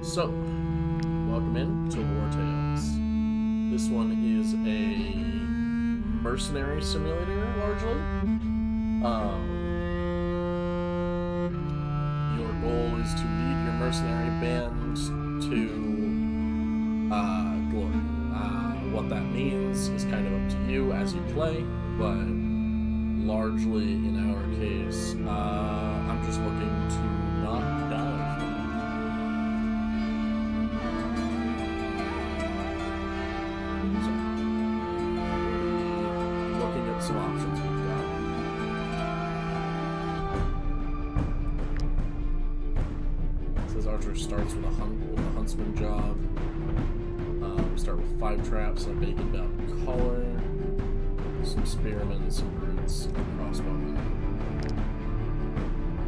So, welcome in to Wartales. This one is a mercenary simulator, largely. Your goal is to lead your mercenary band to glory. What that means is kind of up to you as you play, but largely in our case, I'm just looking to not die. Some options we've got. It says Archer starts with a huntsman job. We start with 5 traps and a bacon-bound collar, some spearmen, some brutes, and crossbowmen.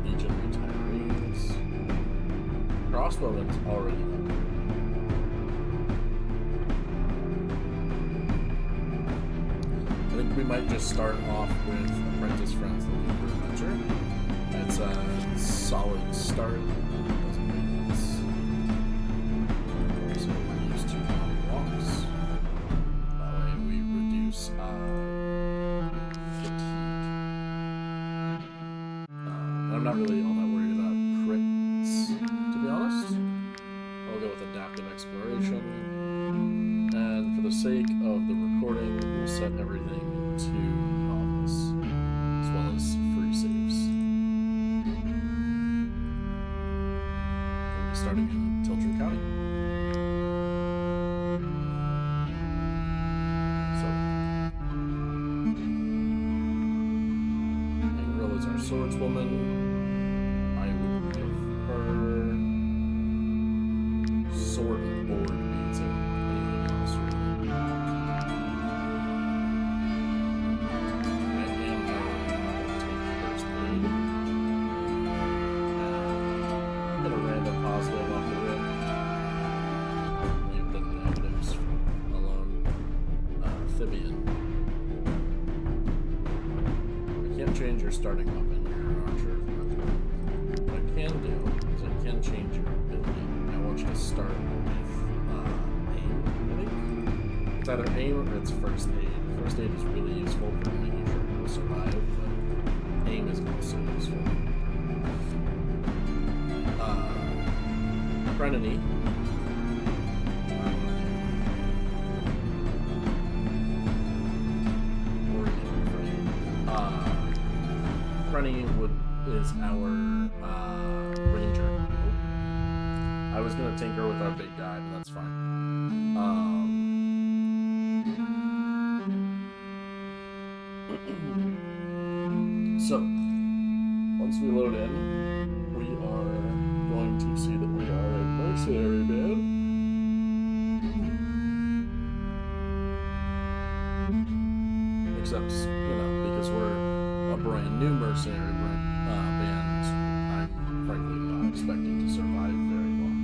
Legion retirees. Crossbowmen's already up. I think we might just start off with Apprentice Friends Looking for Adventure. It's a solid start. Doesn't make sense. So we're used to long walks. That way we reduce fatigue. I'm not really all that worried about crits, to be honest. I'll go with Adaptive Exploration. And for the sake of the recording, we'll set everything to novice, as well as free saves. We'll be starting in Tiltron County. So, Angrel is our swordswoman. I would give her sword and board beads and anything else, really. Change your starting weapon, your archer. What I can do is I can change your ability. I want you to start with aim, I think. It's either aim or it's first aid. First aid is really useful for making sure people survive, but aim is also useful. Mercenary. Is our ranger. I was gonna tinker with our big guy, but that's fine. So, once we load in, we are going to see that we are a mercenary band. Except, because we're a brand new mercenary band, I'm frankly not expecting to survive very long.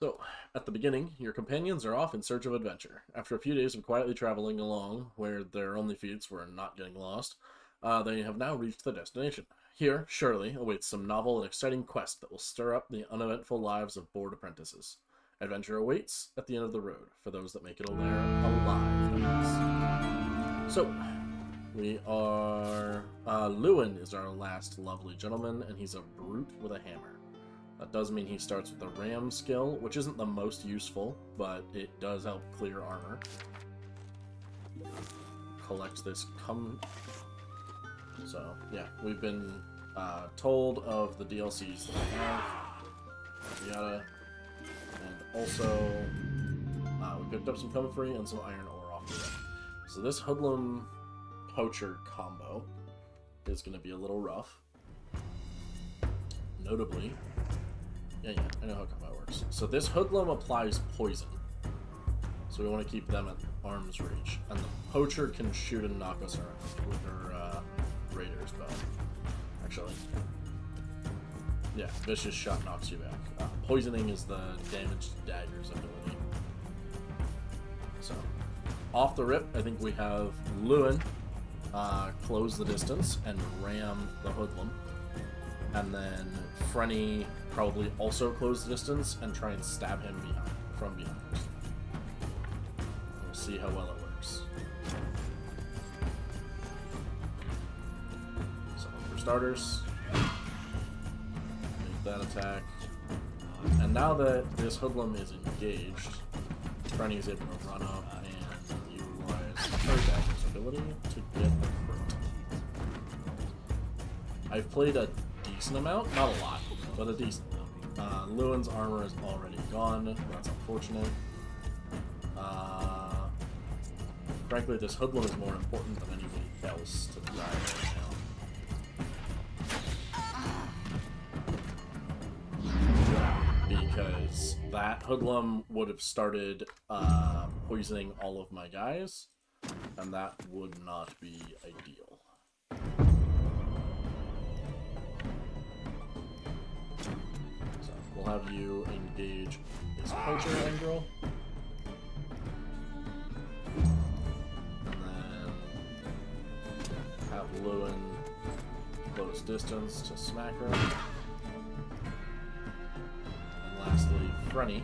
So, at the beginning, your companions are off in search of adventure. After a few days of quietly traveling along, where their only feats were not getting lost, they have now reached their destination. Here, Shirley awaits some novel and exciting quest that will stir up the uneventful lives of bored apprentices. Adventure awaits at the end of the road, for those that make it there alive, that is. So, we are... Lewin is our last lovely gentleman, and he's a brute with a hammer. That does mean he starts with the ram skill, which isn't the most useful, but it does help clear armor. Collect this So, yeah, we've been told of the DLCs that we have. Yada. And also, we picked up some comfrey and some iron ore off the way. So this hoodlum poacher combo is going to be a little rough. Notably... Yeah, I know how combat works. So this hoodlum applies poison. So we want to keep them at arm's reach. And the poacher can shoot and knock us around with her raider's bow. Actually. Yeah, vicious shot knocks you back. Poisoning is the damaged daggers ability. So, off the rip, I think we have Lewin close the distance and ram the hoodlum. And then Frenny probably also close the distance and try and stab him from behind. We'll see how well it works. So, for starters, make that attack. And now that this hoodlum is engaged, Frenny is able to run up and utilize her dagger's ability to get the crit. I've played a decent amount, not a lot, but a decent amount. Lewin's armor is already gone. That's unfortunate. Frankly, this hoodlum is more important than anybody else to die right now. Because that hoodlum would have started poisoning all of my guys, and that would not be ideal. So we'll have you engage this poacher Angel. And then have Lewin close distance to smack her. And lastly, Frenny,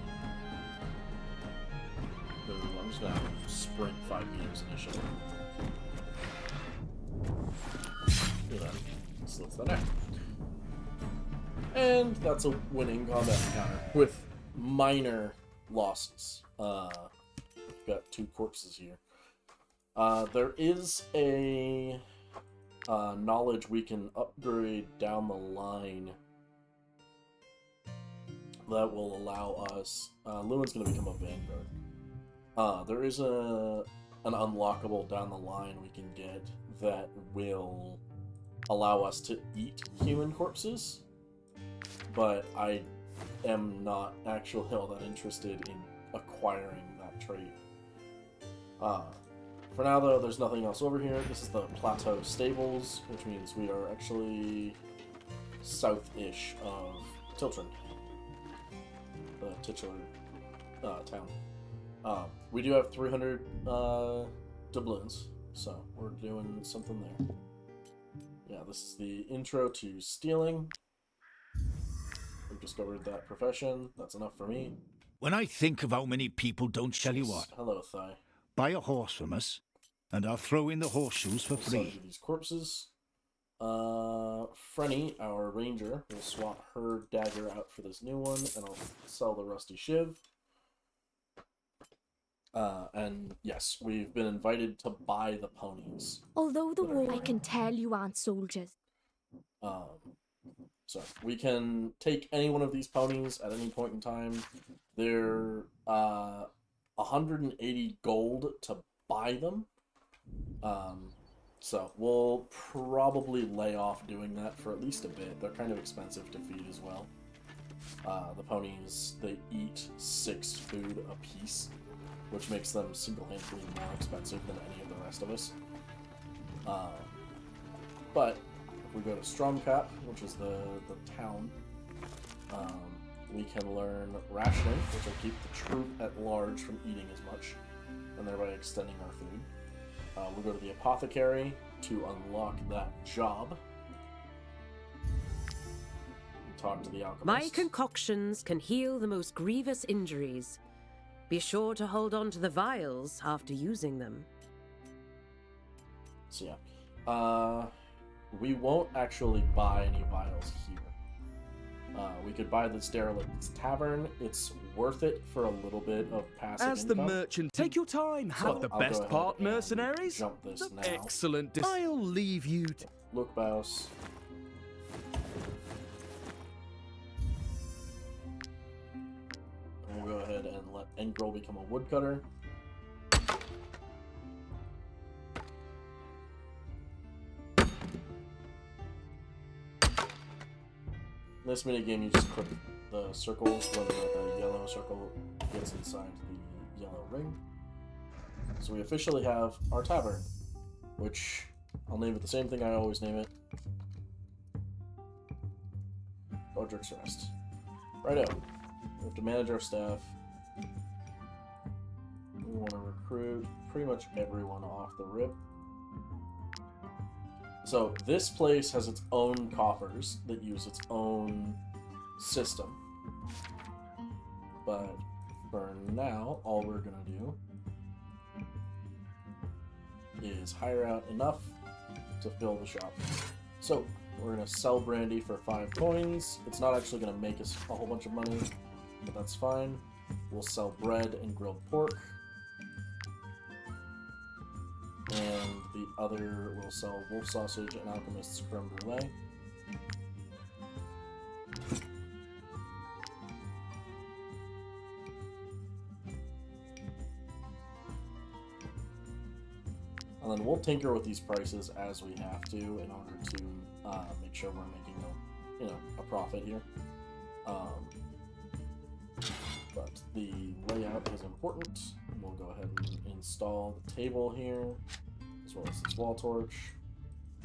who I'm just going to sprint 5 meters initially. And then slits the neck. And that's a winning combat encounter with minor losses. Got 2 corpses here. There is a knowledge we can upgrade down the line that will allow us. Lewin's going to become a Vanguard. There is an unlockable down the line we can get that will allow us to eat human corpses. But I am not actually all that interested in acquiring that trait. For now, though, there's nothing else over here. This is the Plateau Stables, which means we are actually south-ish of Tiltron, the titular town. We do have 300 doubloons, so we're doing something there. Yeah, this is the intro to stealing. We've discovered that profession. That's enough for me. When I think of how many people don't tell you what, hello, Thigh. buy a horse from us, and I'll throw in the horseshoes for free. These corpses. Frenny, our ranger, will swap her dagger out for this new one, and I'll sell the rusty shiv. And yes, we've been invited to buy the ponies. Although the war, I can tell you aren't soldiers. So we can take any one of these ponies at any point in time. They're 180 gold to buy them. So we'll probably lay off doing that for at least a bit. They're kind of expensive to feed as well. The ponies, they eat 6 food a piece, which makes them single-handedly more expensive than any of the rest of us. But if we go to Stromcap, which is the town, we can learn rationing, which will keep the troop at large from eating as much, and thereby extending our food. We'll go to the apothecary to unlock that job. And talk to the alchemist. My concoctions can heal the most grievous injuries. Be sure to hold on to the vials after using them. So yeah, we won't actually buy any vials here. We could buy this Derelict's Tavern. It's worth it for a little bit of passive As income. the merchant, take your time. Have the I'll best go ahead part, and mercenaries. Jump this now. Excellent. I'll leave you to... Look, Baus. And we'll go ahead and let Engrel become a woodcutter. In this minigame, you just click the circles when the yellow circle gets inside the yellow ring. So we officially have our tavern, which I'll name it the same thing I always name it. Bodrick's Rest. Righto. We have to manage our staff. We want to recruit pretty much everyone off the rip. So this place has its own coffers that use its own system. But for now, all we're gonna do is hire out enough to fill the shop. So we're gonna sell brandy for 5 coins. It's not actually gonna make us a whole bunch of money, but that's fine. We'll sell bread and grilled pork. And the other will sell wolf sausage and alchemist's creme brulee. And then we'll tinker with these prices as we have to in order to make sure we're making a profit here. But the layout is important. We'll go ahead and install the table here, as well as this wall torch.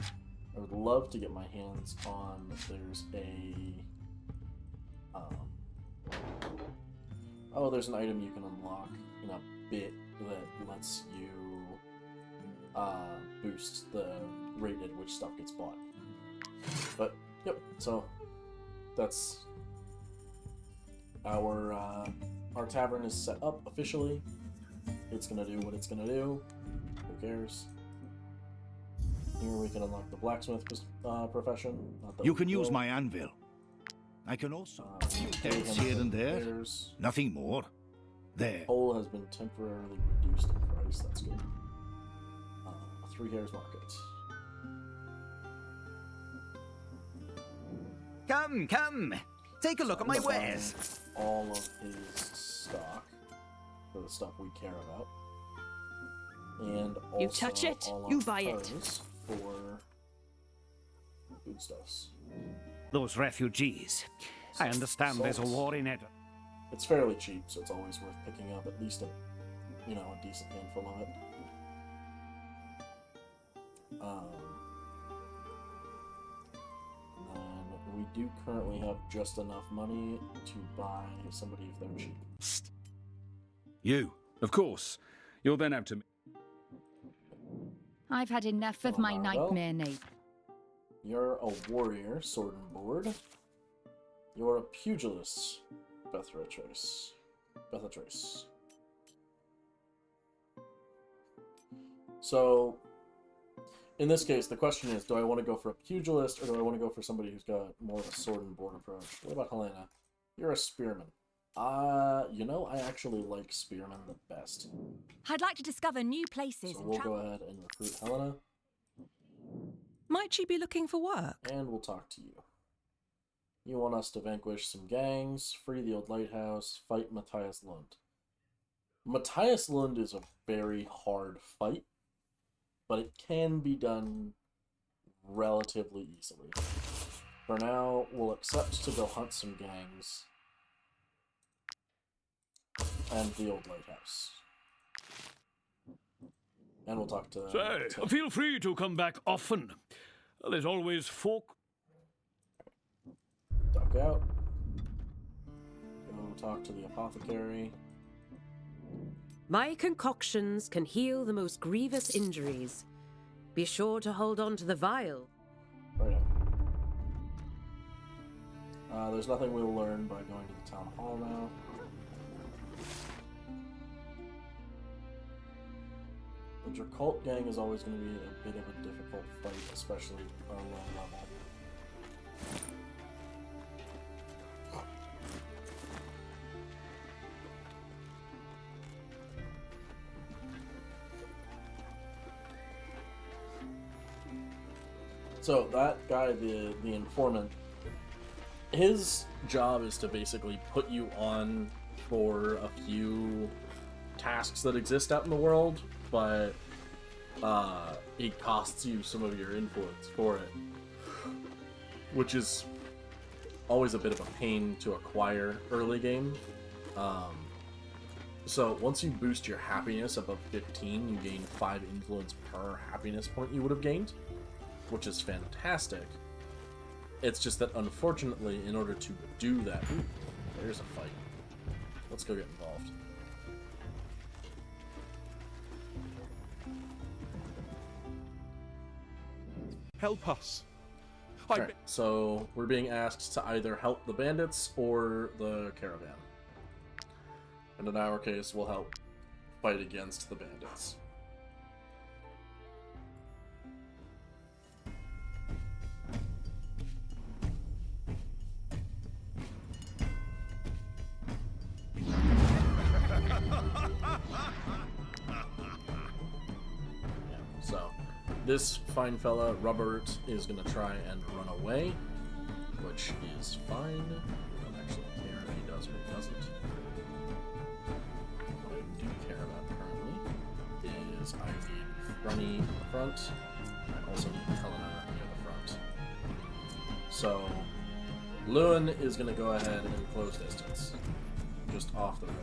I would love to get my hands on. There's there's an item you can unlock in a bit that lets you boost the rate at which stuff gets bought. But yep, so that's our tavern is set up officially. It's gonna do what it's gonna do. Who cares? Here we can unlock the blacksmith profession. Not that You we can use will. my anvil. I can also Pay dents him here and there. repairs. Nothing more. There. Coal has been temporarily reduced in price. That's good. 3 Hairs Market. Come, come. Take a look at my wares. All of his stock for the stuff we care about, and also You touch it, all of you buy it. hers for foodstuffs. Those refugees. I understand there's a Salt. war in it. It's fairly cheap, so it's always worth picking up at least a decent handful of it. And then we do currently have just enough money to buy somebody if they're cheap. You, of course. You'll then have to... I've had enough of Hello, my Marvel. nightmare name. You're a warrior, sword and board. You're a pugilist, Bellatrix. So, in this case, the question is, do I want to go for a pugilist, or do I want to go for somebody who's got more of a sword and board approach? What about Helena? You're a spearman. I actually like spearmen the best. I'd like to discover new places So and we'll go travel. ahead and recruit Helena, Might she be looking for work? and we'll talk to you. You want us to vanquish some gangs, free the old lighthouse, fight Matthias Lund. Matthias Lund is a very hard fight, but it can be done relatively easily. For now, we'll accept to go hunt some gangs and the old lighthouse. And we'll talk to... Say, feel free to come back often. There's always folk. Duck out. Go talk to the apothecary. My concoctions can heal the most grievous injuries. Be sure to hold on to the vial. Right on. There's nothing we'll learn by going to the town hall now. The Dracult gang is always going to be a bit of a difficult fight, especially on a low level. So that guy, the informant, his job is to basically put you on for a few tasks that exist out in the world, but he costs you some of your influence for it, which is always a bit of a pain to acquire early game. So once you boost your happiness above 15, you gain 5 influence per happiness point you would have gained, which is fantastic. It's just that, unfortunately, in order to do that... Ooh, there's a fight. Let's go get involved. Help us. Alright, so we're being asked to either help the bandits or the caravan. And in our case, we'll help fight against the bandits. So, this fine fella, Robert, is going to try and run away, which is fine. We don't actually care if he does or he doesn't. What I do care about currently is I need Runny in the front. I also need Helena near the front. So, Lewin is going to go ahead and close distance, just off the road.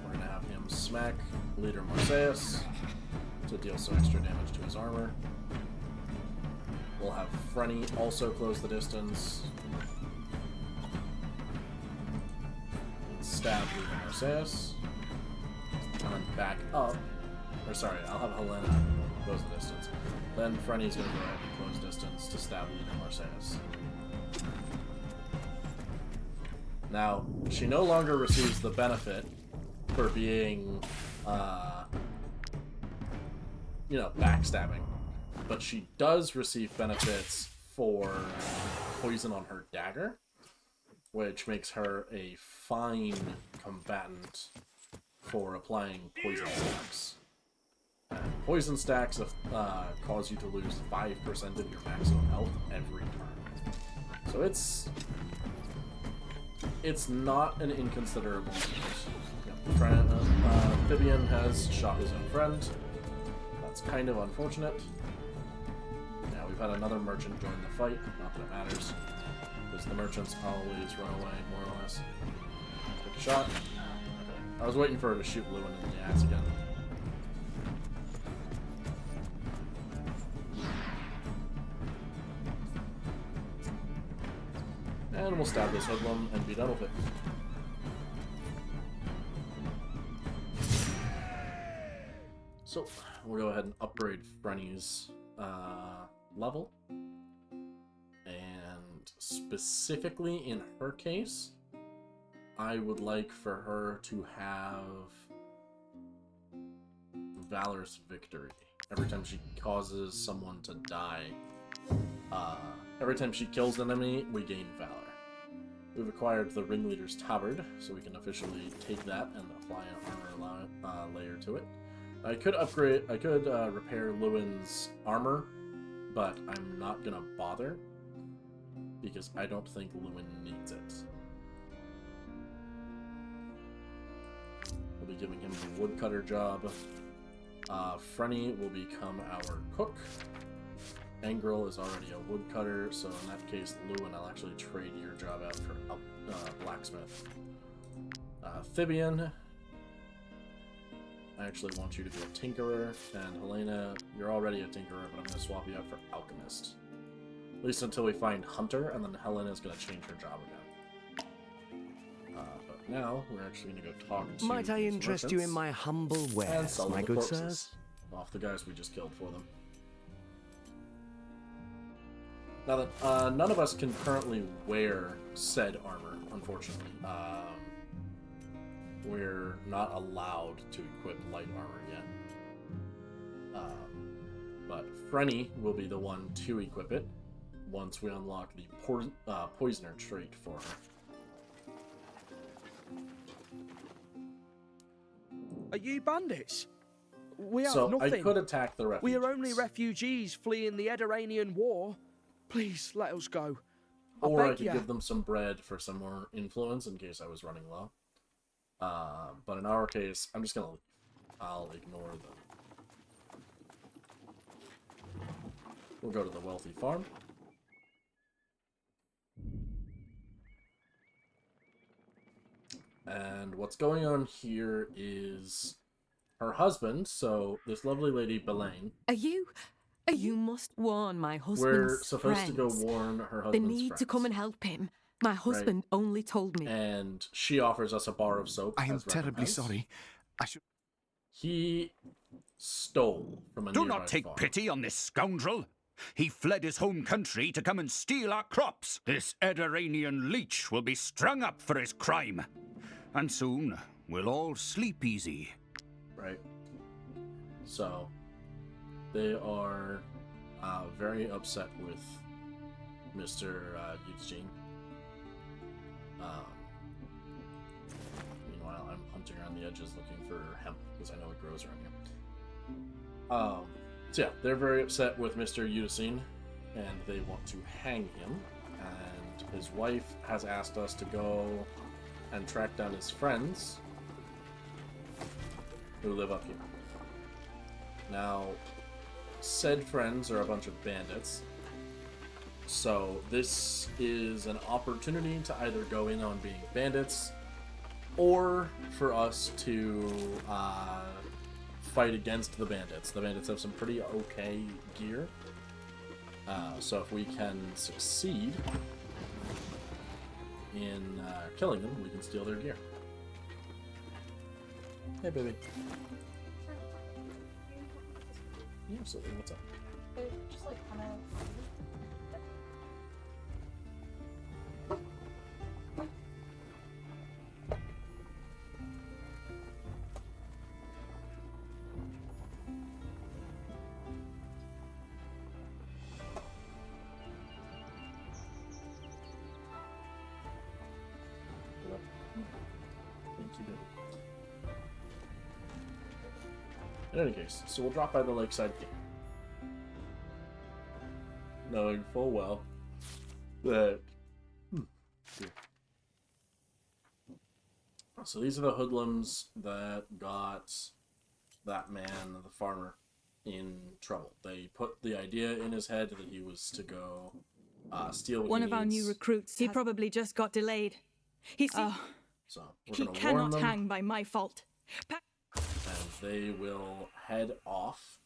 We're going to have him smack Leader Marseilles to deal some extra damage to his armor. We'll have Frenny also close the distance. And stab Leader Marseilles. And then back up. Or sorry, I'll have Helena close the distance. Then Frenny's gonna go ahead and close distance to stab Leader Marseilles. Now, she no longer receives the benefit for being you know, backstabbing. But she does receive benefits for poison on her dagger, which makes her a fine combatant for applying poison stacks. And poison stacks cause you to lose 5% of your maximum health every turn. So it's not an inconsiderable use. Vivian has shot his own friend. That's kind of unfortunate. Now we've had another merchant join the fight. Not that it matters, because the merchants always run away, more or less. Take a shot. Okay. I was waiting for her to shoot Lewin in the ass again. And we'll stab this hoodlum and be done with it. So, we'll go ahead and upgrade Frenny's level. And specifically in her case, I would like for her to have Valor's Victory. Every time she causes someone to die, every time she kills an enemy, we gain Valor. We've acquired the Ringleader's Tabard, so we can officially take that and apply an armor layer to it. I could repair Lewin's armor, but I'm not gonna bother, because I don't think Lewin needs it. We'll be giving him the woodcutter job. Frenny will become our cook. Angrel is already a woodcutter, so in that case, Lewin, I'll actually trade your job out for blacksmith. Thibian, I actually want you to be a tinkerer, and Helena, you're already a tinkerer, but I'm going to swap you out for alchemist. At least until we find hunter, and then Helena's going to change her job again. But now, we're actually going to go talk to Might I interest you in my humble wares, my good sirs? Off the guys we just killed for them. Now that none of us can currently wear said armor, unfortunately. We're not allowed to equip light armor yet. But Frenny will be the one to equip it once we unlock the poisoner trait for her. Are you bandits? We have so nothing. I could attack the refugees. We are only refugees fleeing the Ediranian war. Please, let us go. Or I could give them some bread for some more influence in case I was running low. But in our case, I'm just gonna leave. I'll ignore them. We'll go to the wealthy farm. And what's going on here is her husband, so this lovely lady, Belaine. Are you You must warn my husband's We're supposed to go friends. warn her They husband's need friends. to come and help him. My husband only told me. And she offers us a bar of soap. I am as terribly recompense. sorry. I should. He stole from a Do nearby not take farm. pity on this scoundrel. He fled his home country to come and steal our crops. This Ediranian leech will be strung up for his crime. And soon we'll all sleep easy. Right. So, they are very upset with Mr. Eugene. Meanwhile, I'm hunting around the edges looking for hemp, because I know it grows around here. So yeah, they're very upset with Mr. Eugene, and they want to hang him. And his wife has asked us to go and track down his friends who live up here. Now, said friends are a bunch of bandits, so this is an opportunity to either go in on being bandits, or for us to fight against the bandits. The bandits have some pretty okay gear, so if we can succeed in killing them, we can steal their gear. Hey, baby. Yeah, absolutely. What's up? Just like kind of. Thank you, baby. In any case, so we'll drop by the lakeside gate, knowing full well that. So these are the hoodlums that got that man, the farmer, in trouble. They put the idea in his head that he was to go steal what One he of our new needs. recruits. He probably just got delayed. He So we're he gonna warn cannot them. hang by my fault. And they will head off.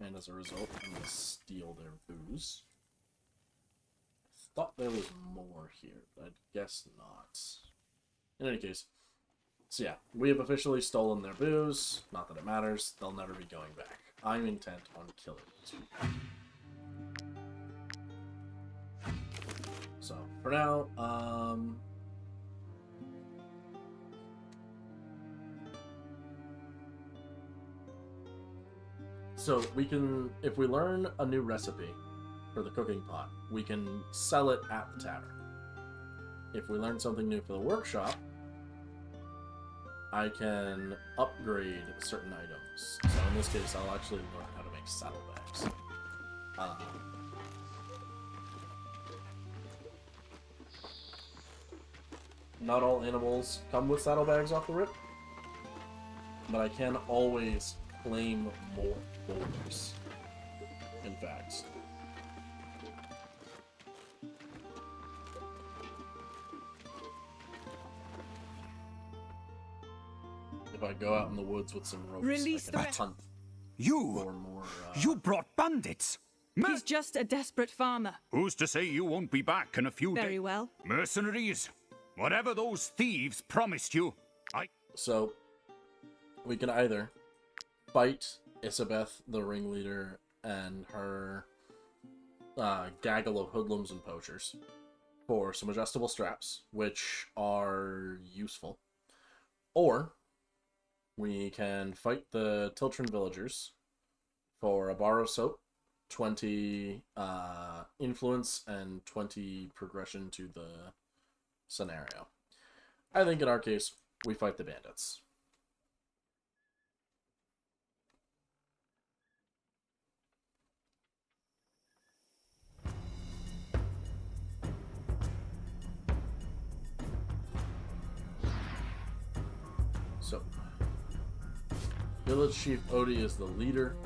And as a result, I'm going to steal their booze. I thought there was more here, but I guess not. In any case, so yeah, we have officially stolen their booze. Not that it matters, they'll never be going back. I'm intent on killing these people. So, for now, so we can, if we learn a new recipe for the cooking pot, we can sell it at the tavern. If we learn something new for the workshop, I can upgrade certain items. So in this case, I'll actually learn how to make saddlebags. Not all animals come with saddlebags off the rip, but I can always claim more boulders. In fact. If I go out in the woods with some ropes, Release I the can rest. hunt You! for more. You brought bandits! He's just a desperate farmer. Who's to say you won't be back in a few days? Very well. Mercenaries! Whatever those thieves promised you, So, we can either fight Isabeth, the ringleader, and her gaggle of hoodlums and poachers for some adjustable straps, which are useful. Or, we can fight the Tiltran villagers for a bar of soap, 20 influence, and 20 progression to the scenario. I think in our case, we fight the bandits. So, Village Chief Odie is the leader.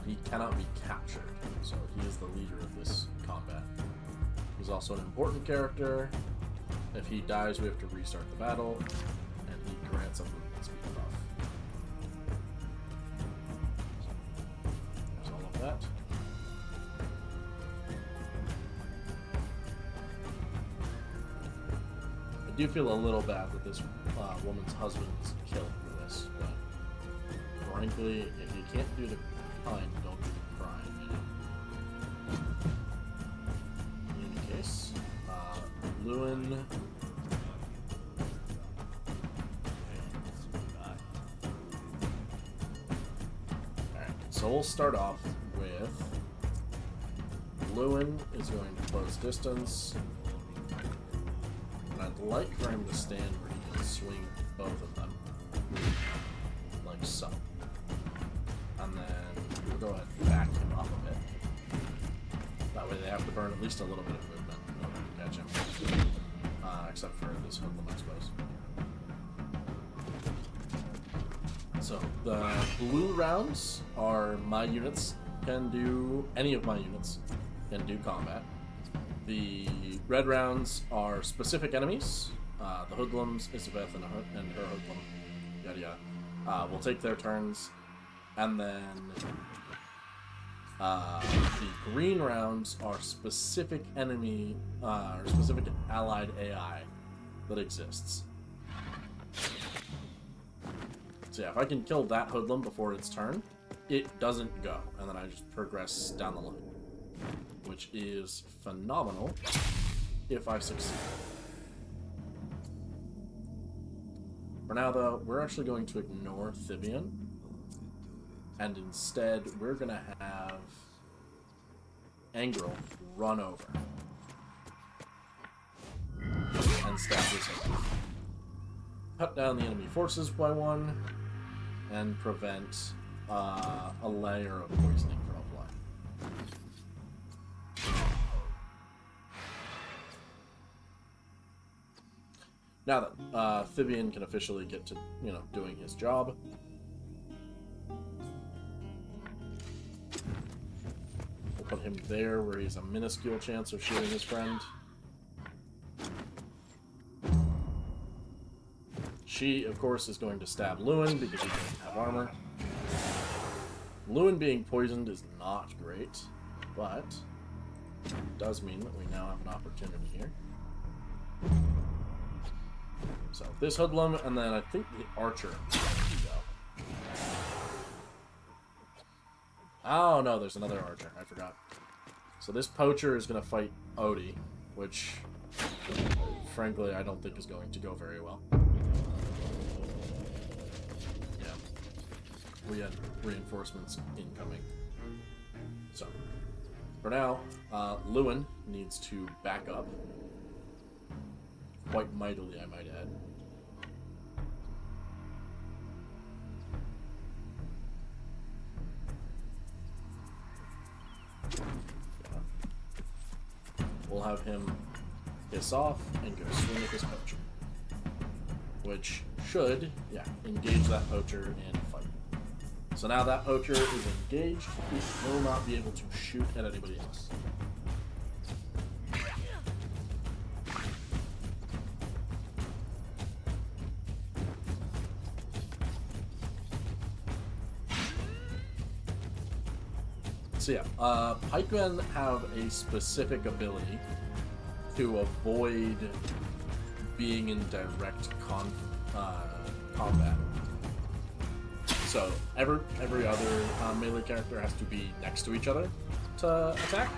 He cannot be captured, so he is the leader of this combat. He's also an important character. If he dies, we have to restart the battle, and he grants a movement speed buff. that. I do feel a little bad that this woman's husband is killed for this, but frankly, if you can't do the crime, don't do the crime, you know? In any case, Lewin... So we'll start off with Lewin is going to close distance, and I'd like for him to stand where he can swing both of them, like so. And then we'll go ahead and back him up a bit. That way they have to burn at least a little bit of movement in order to catch him, except for this hoodlum, I suppose. So, the blue rounds are my units can do, any of my units can do combat. The red rounds are specific enemies. The hoodlums, Isabeth and her hoodlum, yada yada, will take their turns. And then the green rounds are specific enemy, or specific allied AI that exists. So yeah, if I can kill that hoodlum before its turn, it doesn't go, and then I just progress down the line, which is phenomenal if I succeed. For now, though, we're actually going to ignore Thibian, and instead we're going to have Angrel run over and stab this hoodlum. Cut down the enemy forces by one, and prevent a layer of poisoning from applying. Now that Thibian can officially get to, doing his job, we'll put him there where he has a minuscule chance of shooting his friend. She, of course, is going to stab Lewin because he doesn't have armor. Lewin being poisoned is not great, but it does mean that we now have an opportunity here. So, this hoodlum, and then I think the archer can go. Oh, no, there's another archer. I forgot. So this poacher is going to fight Odie, which, frankly, I don't think is going to go very well. We had reinforcements incoming. So, for now, Lewin needs to back up. Quite mightily, I might add. Yeah. We'll have him piss off and go swing at this poacher. Which should, engage that poacher and fight. So now that poacher is engaged, he will not be able to shoot at anybody else. So yeah, pikemen have a specific ability to avoid being in direct combat. So every other melee character has to be next to each other to attack,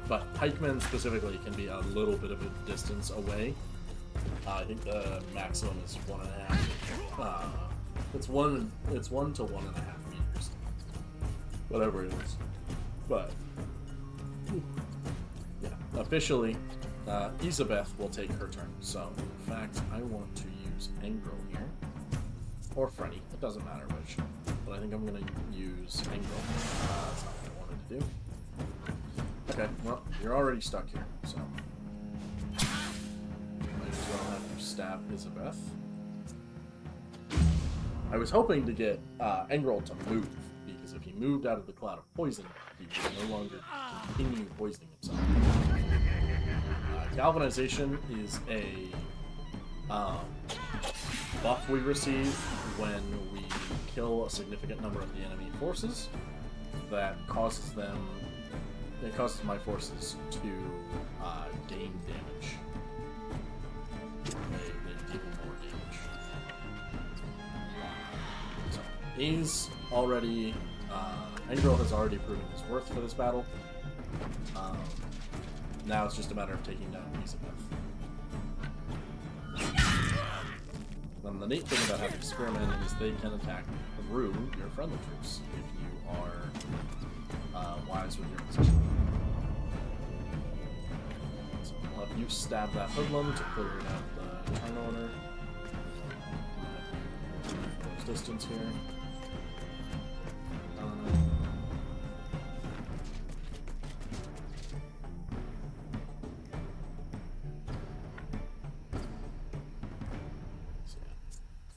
but pikemen specifically can be a little bit of a distance away. I think the maximum is 1.5. It's 1 to 1.5 meters, whatever it is. But yeah, officially, Isabeth will take her turn. So in fact, I want to use Angrel here. Or Freddy, it doesn't matter which. But I think I'm going to use Angrel. That's not what I wanted to do. Okay, well, you're already stuck here, so... might as well have you stab Isabeth. I was hoping to get Angrel to move, because if he moved out of the cloud of poison, he would no longer continue poisoning himself. Galvanization is a buff we receive when we kill a significant number of the enemy forces. that causes them. It causes my forces to gain damage. They deal more damage. So he's already. Engril has already proven his worth for this battle. Now it's just a matter of taking down Elizabeth. And the neat thing about having spearmen is they can attack through your friendly troops if you are wise with your position. So I'll have you stab that hoodlum to clear out the town owner. Close distance here.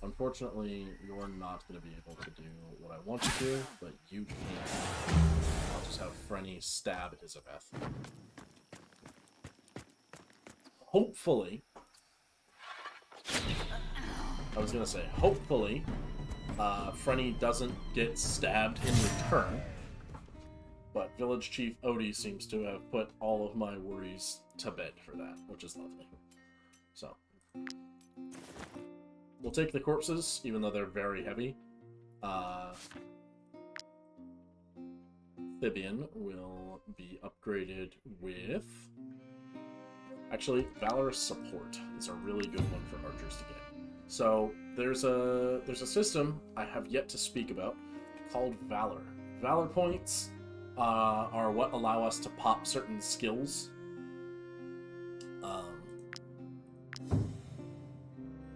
Unfortunately, you're not going to be able to do what I want you to, but you can. I'll just have Frenny stab Isabeth. Hopefully, Frenny doesn't get stabbed in return, but Village Chief Odie seems to have put all of my worries to bed for that, which is lovely. So we'll take the corpses, even though they're very heavy. Thibian will be upgraded with... Actually, Valorous Support is a really good one for archers to get. So, there's a system I have yet to speak about called Valor. Valor points are what allow us to pop certain skills.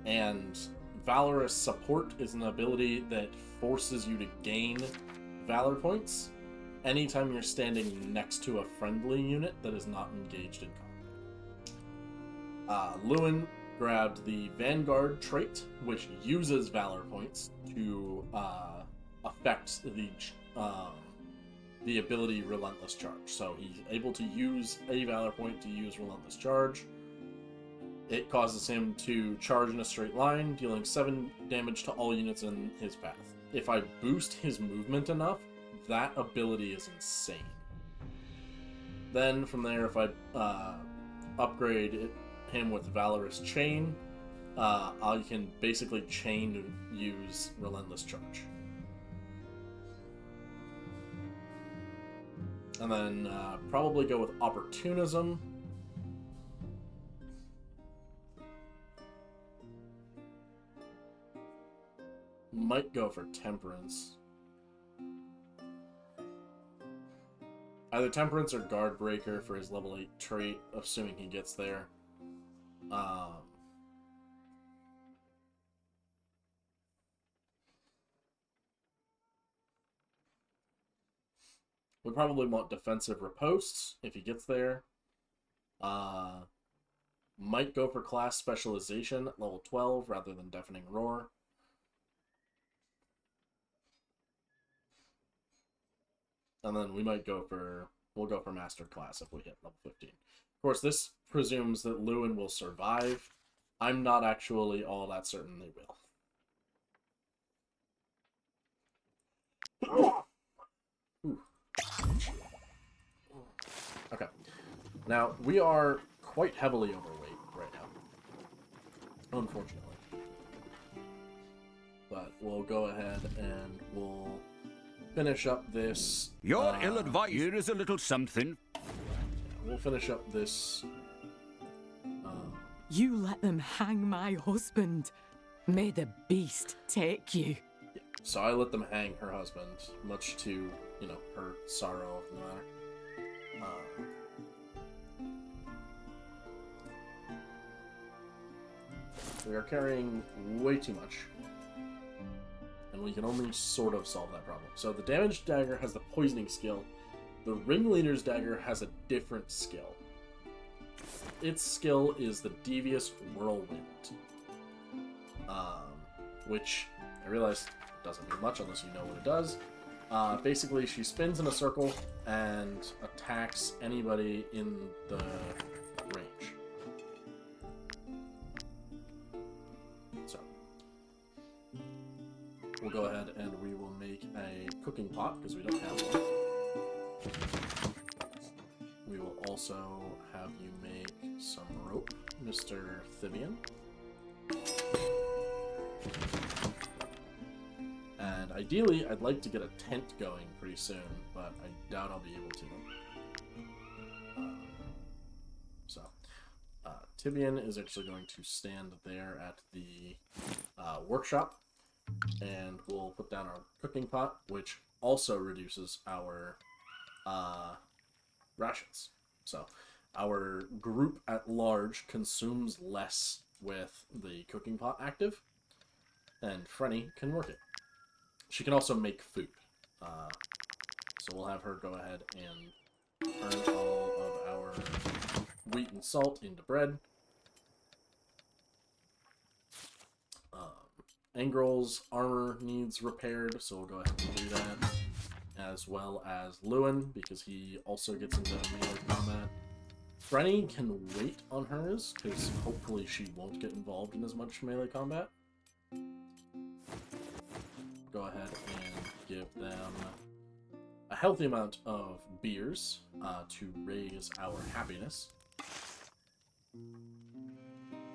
And Valorous Support is an ability that forces you to gain Valor points anytime you're standing next to a friendly unit that is not engaged in combat. Lewin grabbed the Vanguard trait, which uses Valor points to affect the ability Relentless Charge. So he's able to use a Valor point to use Relentless Charge. It causes him to charge in a straight line, dealing 7 damage to all units in his path. If I boost his movement enough, that ability is insane. Then from there, if I upgrade him with Valorous Chain, I can basically chain to use Relentless Charge. And then probably go with Opportunism. Might go for Temperance. Either Temperance or Guardbreaker for his level 8 trait, assuming he gets there. We probably want Defensive Riposte if he gets there. Might go for Class Specialization at level 12 rather than Deafening Roar. And then we might go for... We'll go for Master Class if we hit level 15. Of course, this presumes that Lewin will survive. I'm not actually all that certain they will. Okay. Now, we are quite heavily overweight right now. Unfortunately. But we'll go ahead and we'll finish up this... Your ill-advised here is a little something. We'll finish up this... You let them hang my husband. May the beast take you. Yeah. So I let them hang her husband, much to, you know, her sorrow of the matter. We are carrying way too much. And we can only sort of solve that problem. So the Damaged Dagger has the Poisoning skill. The Ringleader's Dagger has a different skill. Its skill is the Devious Whirlwind. Which, I realize, doesn't do much unless you know what it does. Basically, she spins in a circle and attacks anybody in the range. So, we'll go ahead and we will make a cooking pot, because we don't have one. also have you make some rope, Mr. Thibian. And ideally, I'd like to get a tent going pretty soon, but I doubt I'll be able to. Tibian is actually going to stand there at the workshop, and we'll put down our cooking pot, which also reduces our rations. So our group at large consumes less with the cooking pot active, and Frenny can work it. She can also make food. So we'll have her go ahead and turn all of our wheat and salt into bread. Angrel's armor needs repaired, so we'll go ahead and do that. As well as Lewin, because he also gets into melee combat. Frenny can wait on hers, because hopefully she won't get involved in as much melee combat. Go ahead and give them a healthy amount of beers to raise our happiness.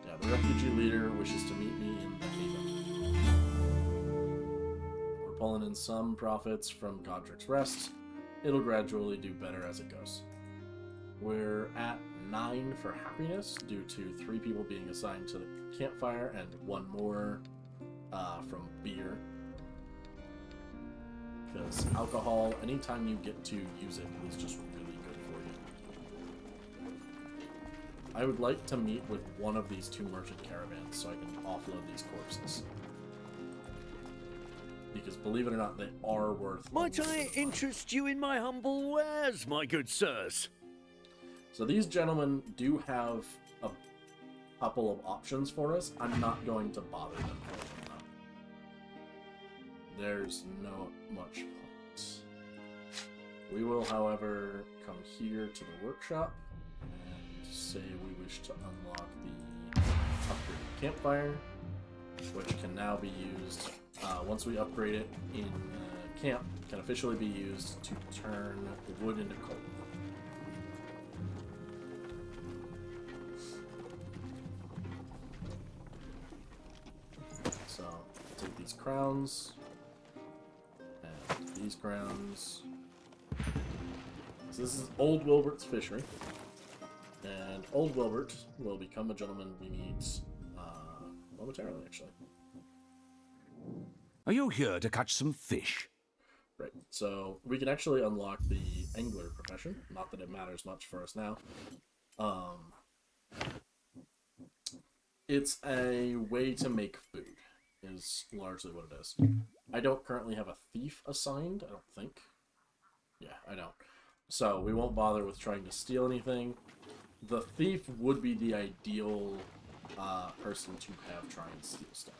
Yeah, the refugee leader wishes to meet me in the haven. We're pulling in some profits from Godric's Rest. It'll gradually do better as it goes. We're at 9 for happiness due to 3 people being assigned to the campfire and 1 more from beer. Because alcohol, anytime you get to use it, is just really good for you. I would like to meet with one of these 2 merchant caravans so I can offload these corpses. Because believe it or not, they are worth... Might I interest you in my humble wares, my good sirs? So these gentlemen do have a couple of options for us. I'm not going to bother them for them, though. There's no much point. We will, however, come here to the workshop and say we wish to unlock the upgraded campfire, which can now be used, once we upgrade it in camp, can officially be used to turn wood into coal. So, take these crowns, and these crowns. So this is Old Wilbert's fishery, and Old Wilbert will become a gentleman we meet momentarily, actually. Are you here to catch some fish? Right, so we can actually unlock the angler profession, not that it matters much for us now. It's a way to make food, is largely what it is. I don't currently have a thief assigned, I don't think. Yeah, I don't. So we won't bother with trying to steal anything. The thief would be the ideal person to have try and steal stuff.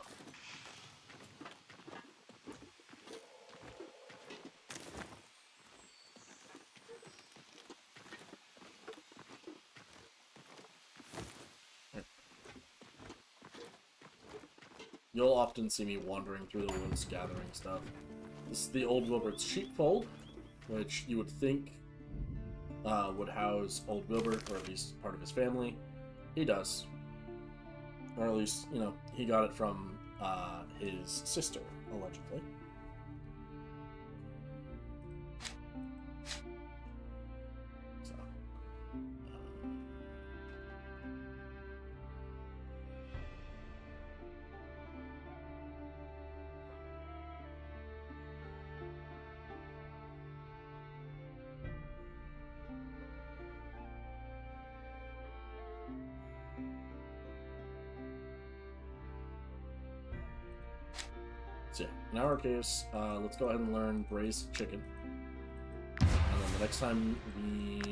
You'll often see me wandering through the woods gathering stuff. This is the Old Wilbert's sheepfold, which you would think would house Old Wilbert, or at least part of his family. He does. Or at least, you know, he got it from his sister, allegedly. So, So yeah, in our case, let's go ahead and learn braised chicken. And then the next time we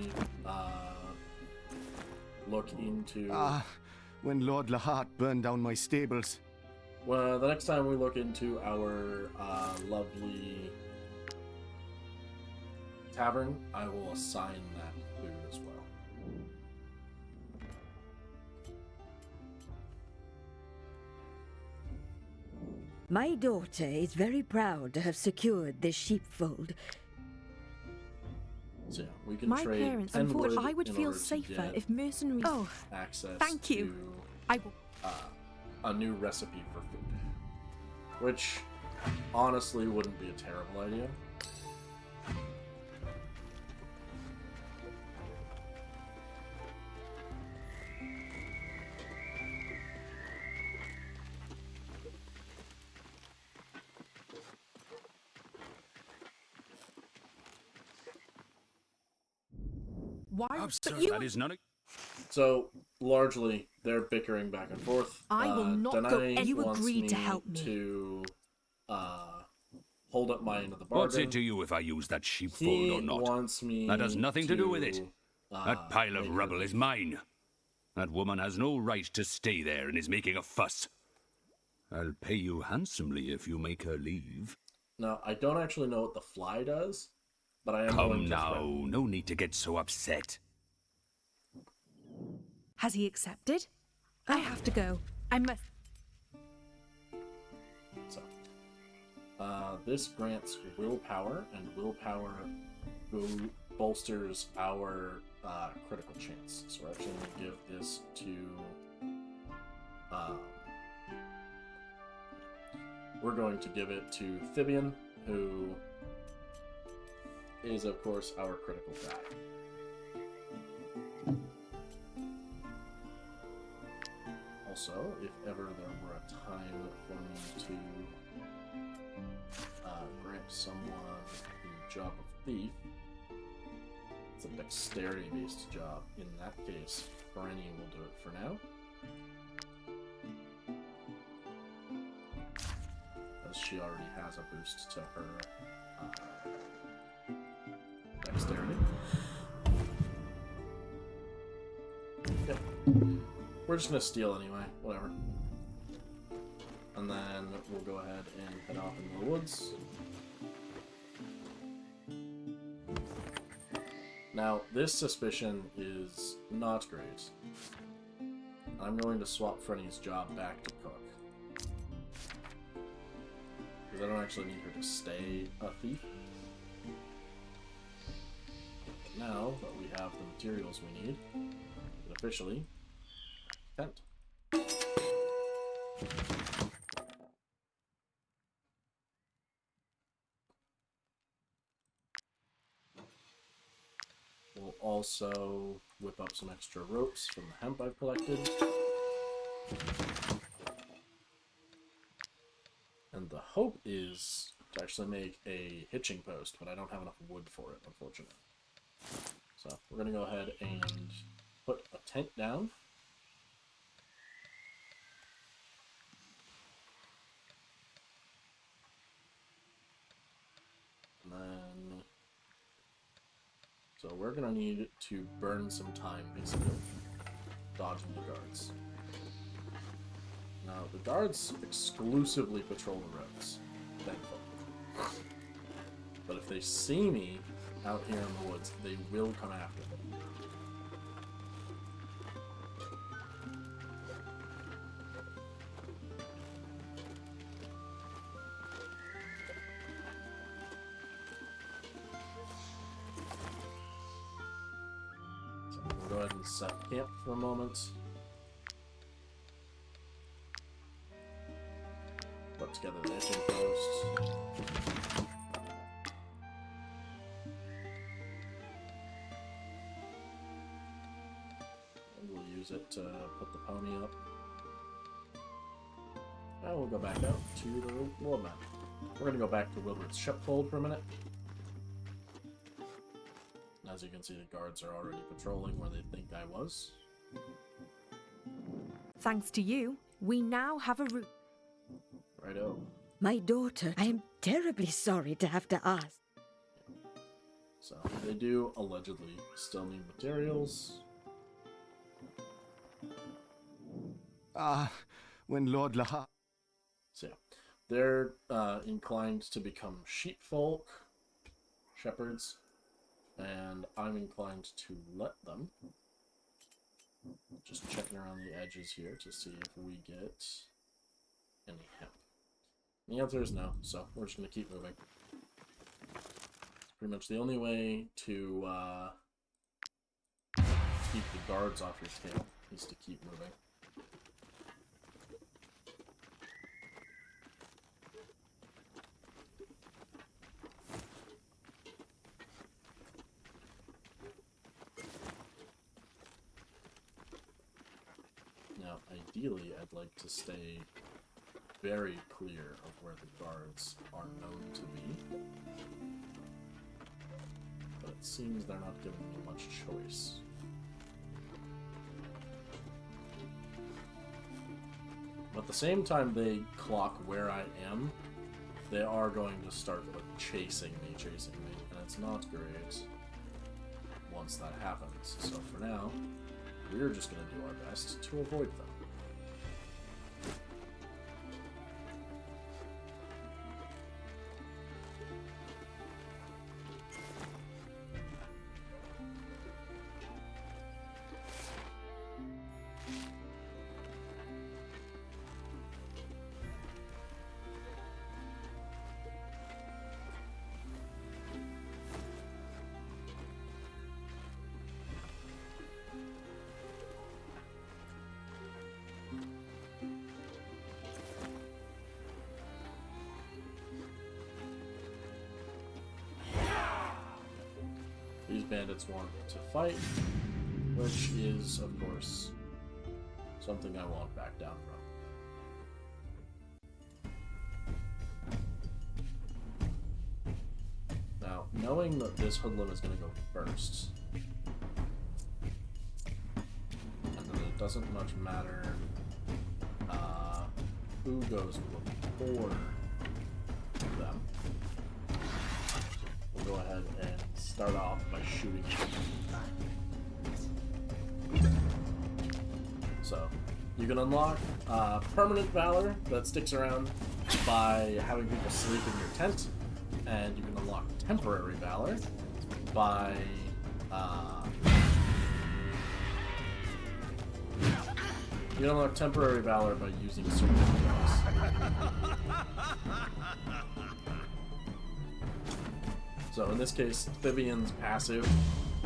look into... when Lord Lahart burned down my stables. Well, the next time we look into our lovely tavern, I will assign that food as well. My daughter is very proud to have secured this sheepfold. So yeah, we can My trade parents 10 wood I would in feel order to safer get if mercenaries. Oh, access thank you. to I will. a new recipe for food, which honestly wouldn't be a terrible idea. Why? That is none. So largely, they're bickering back and forth. I will not go. Denai And you wants agreed me to help me. to hold up my end of the What's bargain. it to you if I use that sheepfold He or not? wants me That has nothing to do with it. That pile of make her rubble is leave. mine. That woman has no right to stay there and is making a fuss. I'll pay you handsomely if you make her leave. Now, I don't actually know what the fly does, but I am willing Come to now, threaten. no need to get so upset. Has he accepted? I have to go. I must. So, this grants willpower, and willpower bolsters our critical chance. So we're actually going to give this to... we're going to give it to Thibian, who is, of course, our critical guy. Also, if ever there were a time for me to grant someone the job of thief, it's a dexterity-based job. In that case, Brenny will do it for now. As she already has a boost to her dexterity. Yep. We're just gonna steal anyway, whatever. And then we'll go ahead and head off into the woods. Now, this suspicion is not great. I'm going to swap Frenny's job back to cook. Because I don't actually need her to stay a thief. But now that we have the materials we need, it officially tent. We'll also whip up some extra ropes from the hemp I've collected. And the hope is to actually make a hitching post, but I don't have enough wood for it, unfortunately. So we're going to go ahead and put a tent down. And then... so we're going to need to burn some time, basically, dodging the guards. Now, the guards exclusively patrol the roads, thankfully. But if they see me out here in the woods, they will come after me. So we'll go ahead and set camp for a moment. Put together the hitching post. And we'll use it to put the pony up. And we'll go back out to the Wildman. We're going to go back to Wilburd's sheepfold for a minute. As you can see, the guards are already patrolling where they think I was. Thanks to you, we now have a route. Righto. My daughter, I am terribly sorry to have to ask. So, they do allegedly still need materials. When Lord Lahat... So, yeah. They're inclined to become sheepfolk, shepherds, and I'm inclined to let them. Just checking around the edges here to see if we get any hemp. The answer is no, so we're just going to keep moving. pretty much the only way to keep the guards off your tail is to keep moving. Now, ideally, I'd like to stay very clear of where the guards are known to be. But it seems they're not giving me much choice. But at the same time they clock where I am, they are going to start like, chasing me, and it's not great once that happens. So for now, we're just going to do our best to avoid them. These bandits want to fight, which is, of course, something I won't back down from. Now, knowing that this hoodlum is going to go first, and that it doesn't much matter who goes before them, we'll go ahead and start off by shooting him. So, you can unlock permanent valor that sticks around by having people sleep in your tent, and you can unlock temporary valor by you can unlock temporary valor by using certain items. So in this case, Vivian's passive,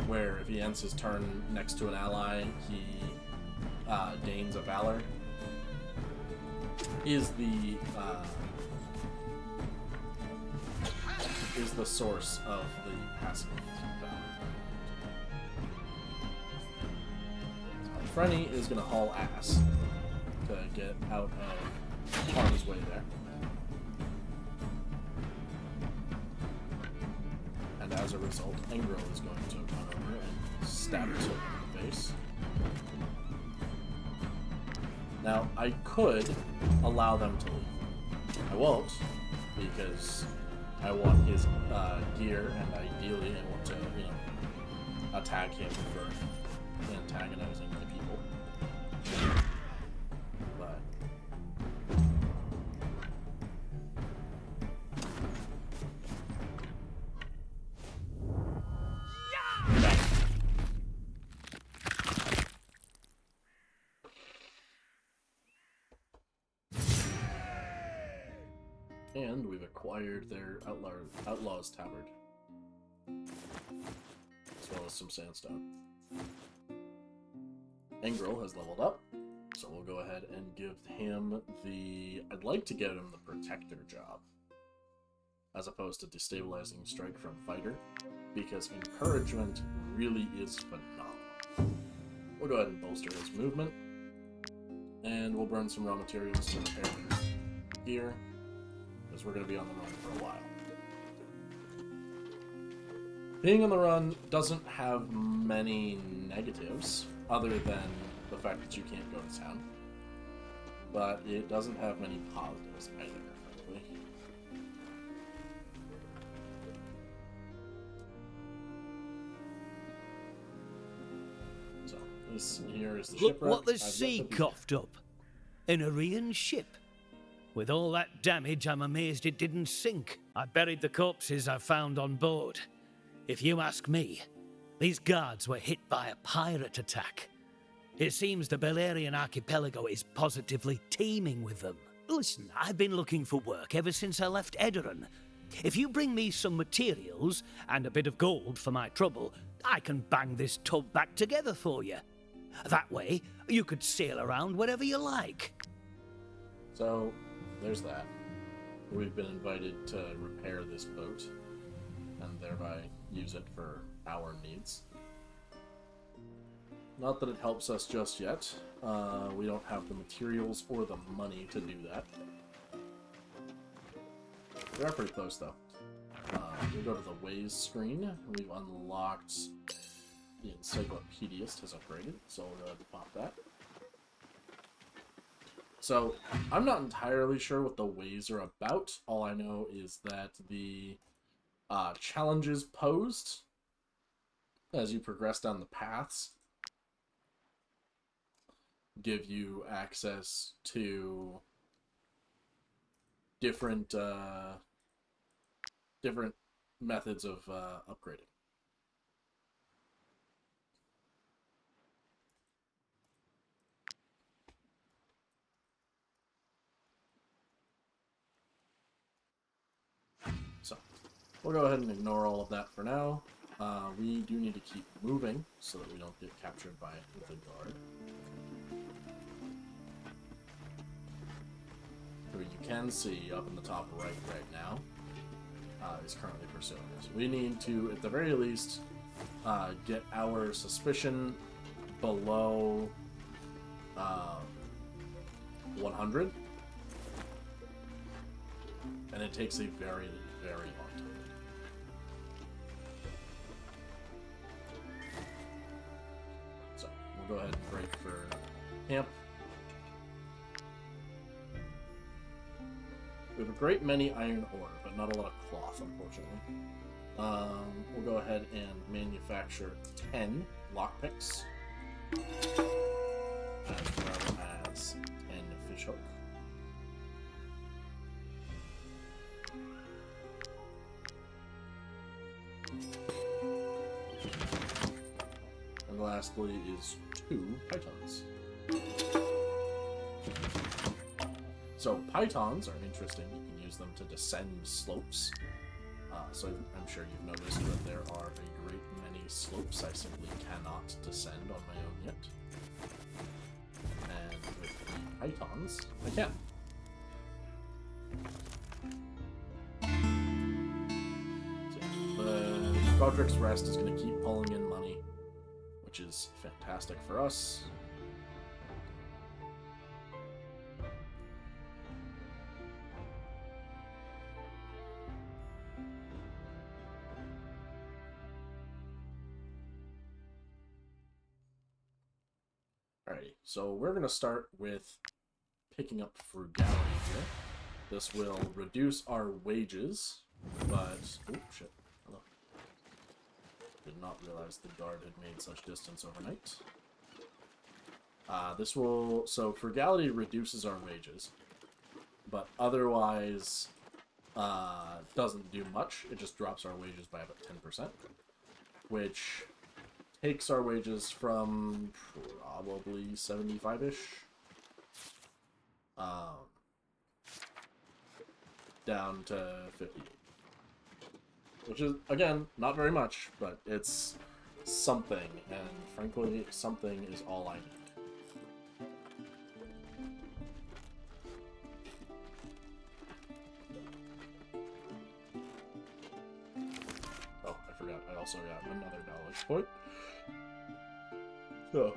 where if he ends his turn next to an ally, he gains a valor, is the source of the passive valor. Frenny is going to haul ass to get out of harm's way there. And as a result, Engro is going to run over and stab herself in the face. Now, I could allow them to leave. I won't, because I want his gear, and ideally I want to, attack him for antagonizing my people. But and we've acquired their Outlaw's Tabard, as well as some sandstone. Engrel has leveled up, so we'll go ahead and give him the... I'd like to give him the Protector job, as opposed to destabilizing strike from fighter, because encouragement really is phenomenal. We'll go ahead and bolster his movement, and we'll burn some raw materials to repair their gear, because we're going to be on the run for a while. Being on the run doesn't have many negatives, other than the fact that you can't go to town. But it doesn't have many positives either, frankly. So, this here is the Look shipwreck. what the sea coughed up. An Arian ship. With all that damage, I'm amazed it didn't sink. I buried the corpses I found on board. If you ask me, these guards were hit by a pirate attack. It seems the Belerian archipelago is positively teeming with them. Listen, I've been looking for work ever since I left Edoran. If you bring me some materials and a bit of gold for my trouble, I can bang this tub back together for you. That way, you could sail around wherever you like. So, there's that. We've been invited to repair this boat, and thereby use it for our needs. Not that it helps us just yet. We don't have the materials or the money to do that. We are pretty close, though. We go to the Ways screen. We've unlocked the Encyclopedist has upgraded, so we'll go ahead and pop that. So, I'm not entirely sure what the Ways are about. All I know is that the challenges posed as you progress down the paths give you access to different different methods of upgrading. So, we'll go ahead and ignore all of that for now. We do need to keep moving so that we don't get captured by the guard. Who you can see up in the top right now is currently pursuing us. We need to, at the very least, get our suspicion below 100. And it takes a very, very long time. So, we'll go ahead and break for camp. We have a great many iron ore, but not a lot of cloth, unfortunately. We'll go ahead and manufacture 10 lockpicks, as well as 10 fishhook. And lastly is 2 pythons. So pythons are interesting. You can use them to descend slopes. So I'm sure you've noticed that there are a great many slopes I simply cannot descend on my own yet. And with the pythons, I can. So the Godric's Rest is going to keep pulling in money, which is fantastic for us. Alrighty, so we're going to start with picking up frugality here. This will reduce our wages, but... oh, shit. Hello. Did not realize the guard had made such distance overnight. This will... so frugality reduces our wages, but otherwise doesn't do much. It just drops our wages by about 10%, which takes our wages from probably 75-ish down to 50, which is, again, not very much, but it's something, and frankly, something is all I need. Oh, I forgot, I also got another knowledge point. So,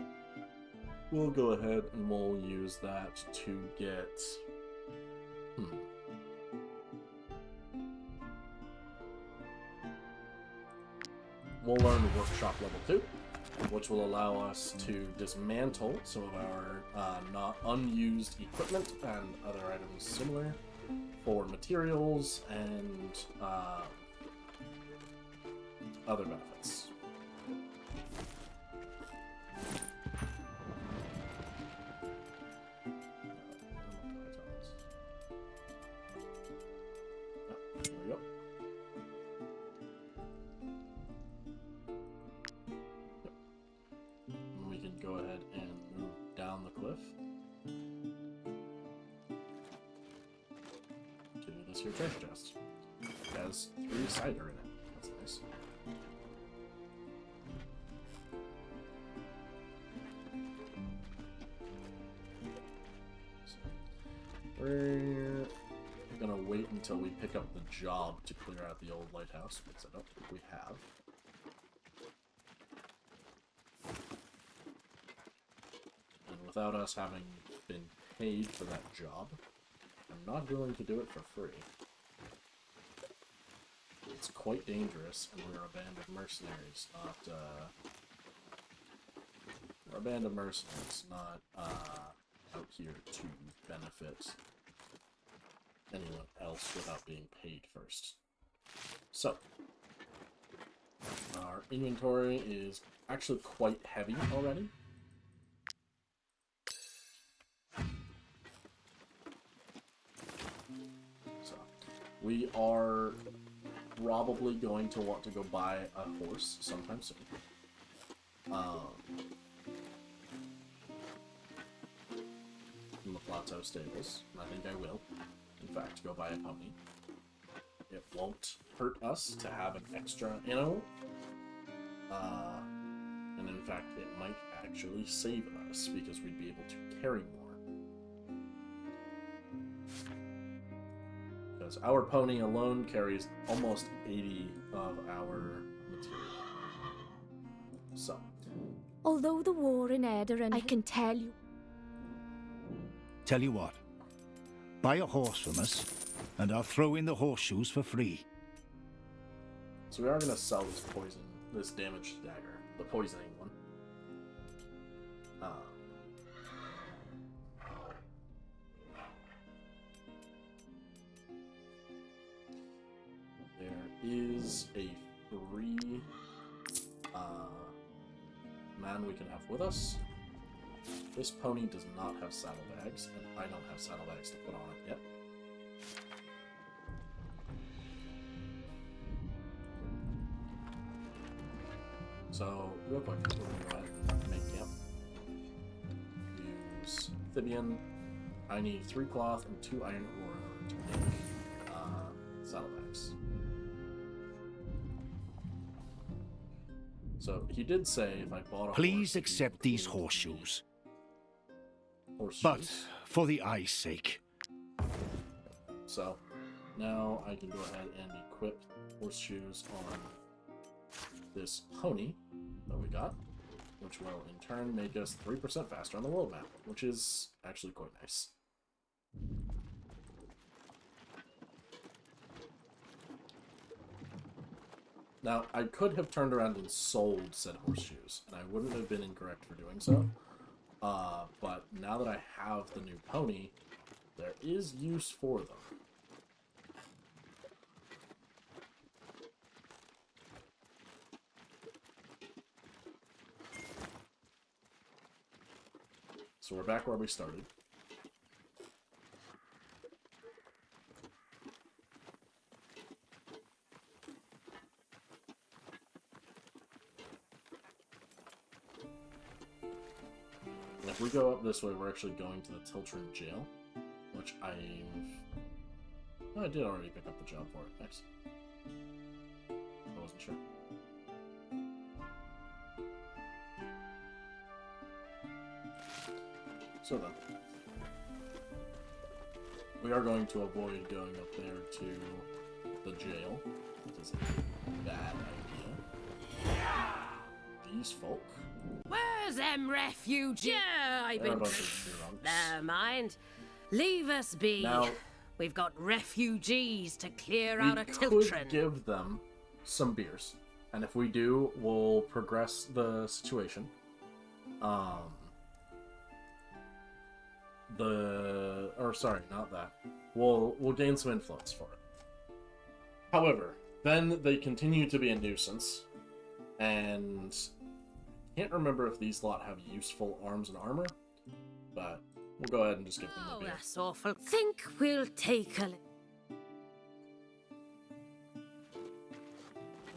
we'll go ahead and we'll use that to get... We'll learn Workshop Level 2, which will allow us to dismantle some of our not unused equipment and other items similar for materials and other benefits. There we go. We can go ahead and move down the cliff to this here treasure chest. has 3 cider in it. That's nice. So, we're gonna wait until we pick up the job to clear out the old lighthouse, because I don't think we have. And without us having been paid for that job, I'm not willing to do it for free. It's quite dangerous, and we're a band of mercenaries, not, we're a band of mercenaries, not, out here to benefit anyone else without being paid first. So, our inventory is actually quite heavy already. So, we are probably going to want to go buy a horse sometime soon. From the Plateau Stables. I think I will, in fact, go buy a pony. It won't hurt us to have an extra animal. And in fact, it might actually save us because we'd be able to carry more. Because our pony alone carries almost 80 of our material. So. Although the war in Edirne, I can tell you. Tell you what, buy a horse from us, and I'll throw in the horseshoes for free. So we are going to sell this damaged dagger, the poisoning one. There is a free man we can have with us. This pony does not have saddlebags, and I don't have saddlebags to put on it yet. So, real quick, we're going to go ahead and make camp. Use Thibian. I need 3 cloth and 2 iron ore to make saddlebags. So, he did say if I bought a Please horse, accept these horseshoes. Horseshoes. But, for the eye's sake. So, now I can go ahead and equip horseshoes on this pony that we got, which will in turn make us 3% faster on the world map, which is actually quite nice. Now, I could have turned around and sold said horseshoes, and I wouldn't have been incorrect for doing so. But now that I have the new pony, there is use for them. So we're back where we started. If we go up this way, we're actually going to the Tiltron jail, which I did already pick up the job for it. Nice. I wasn't sure. So then, we are going to avoid going up there to the jail, which is a bad idea. These folk. Where's them refugees? Yeah, I've been. Never mind. Leave us be. Now, we've got refugees to clear out of we Tiltron. could give them some beers, and if we do, we'll progress the situation. Sorry, not that. We'll gain some influence for it. However, then they continue to be a nuisance, and can't remember if these lot have useful arms and armor, but we'll go ahead and just give them the beer. That's awful. Think we'll take a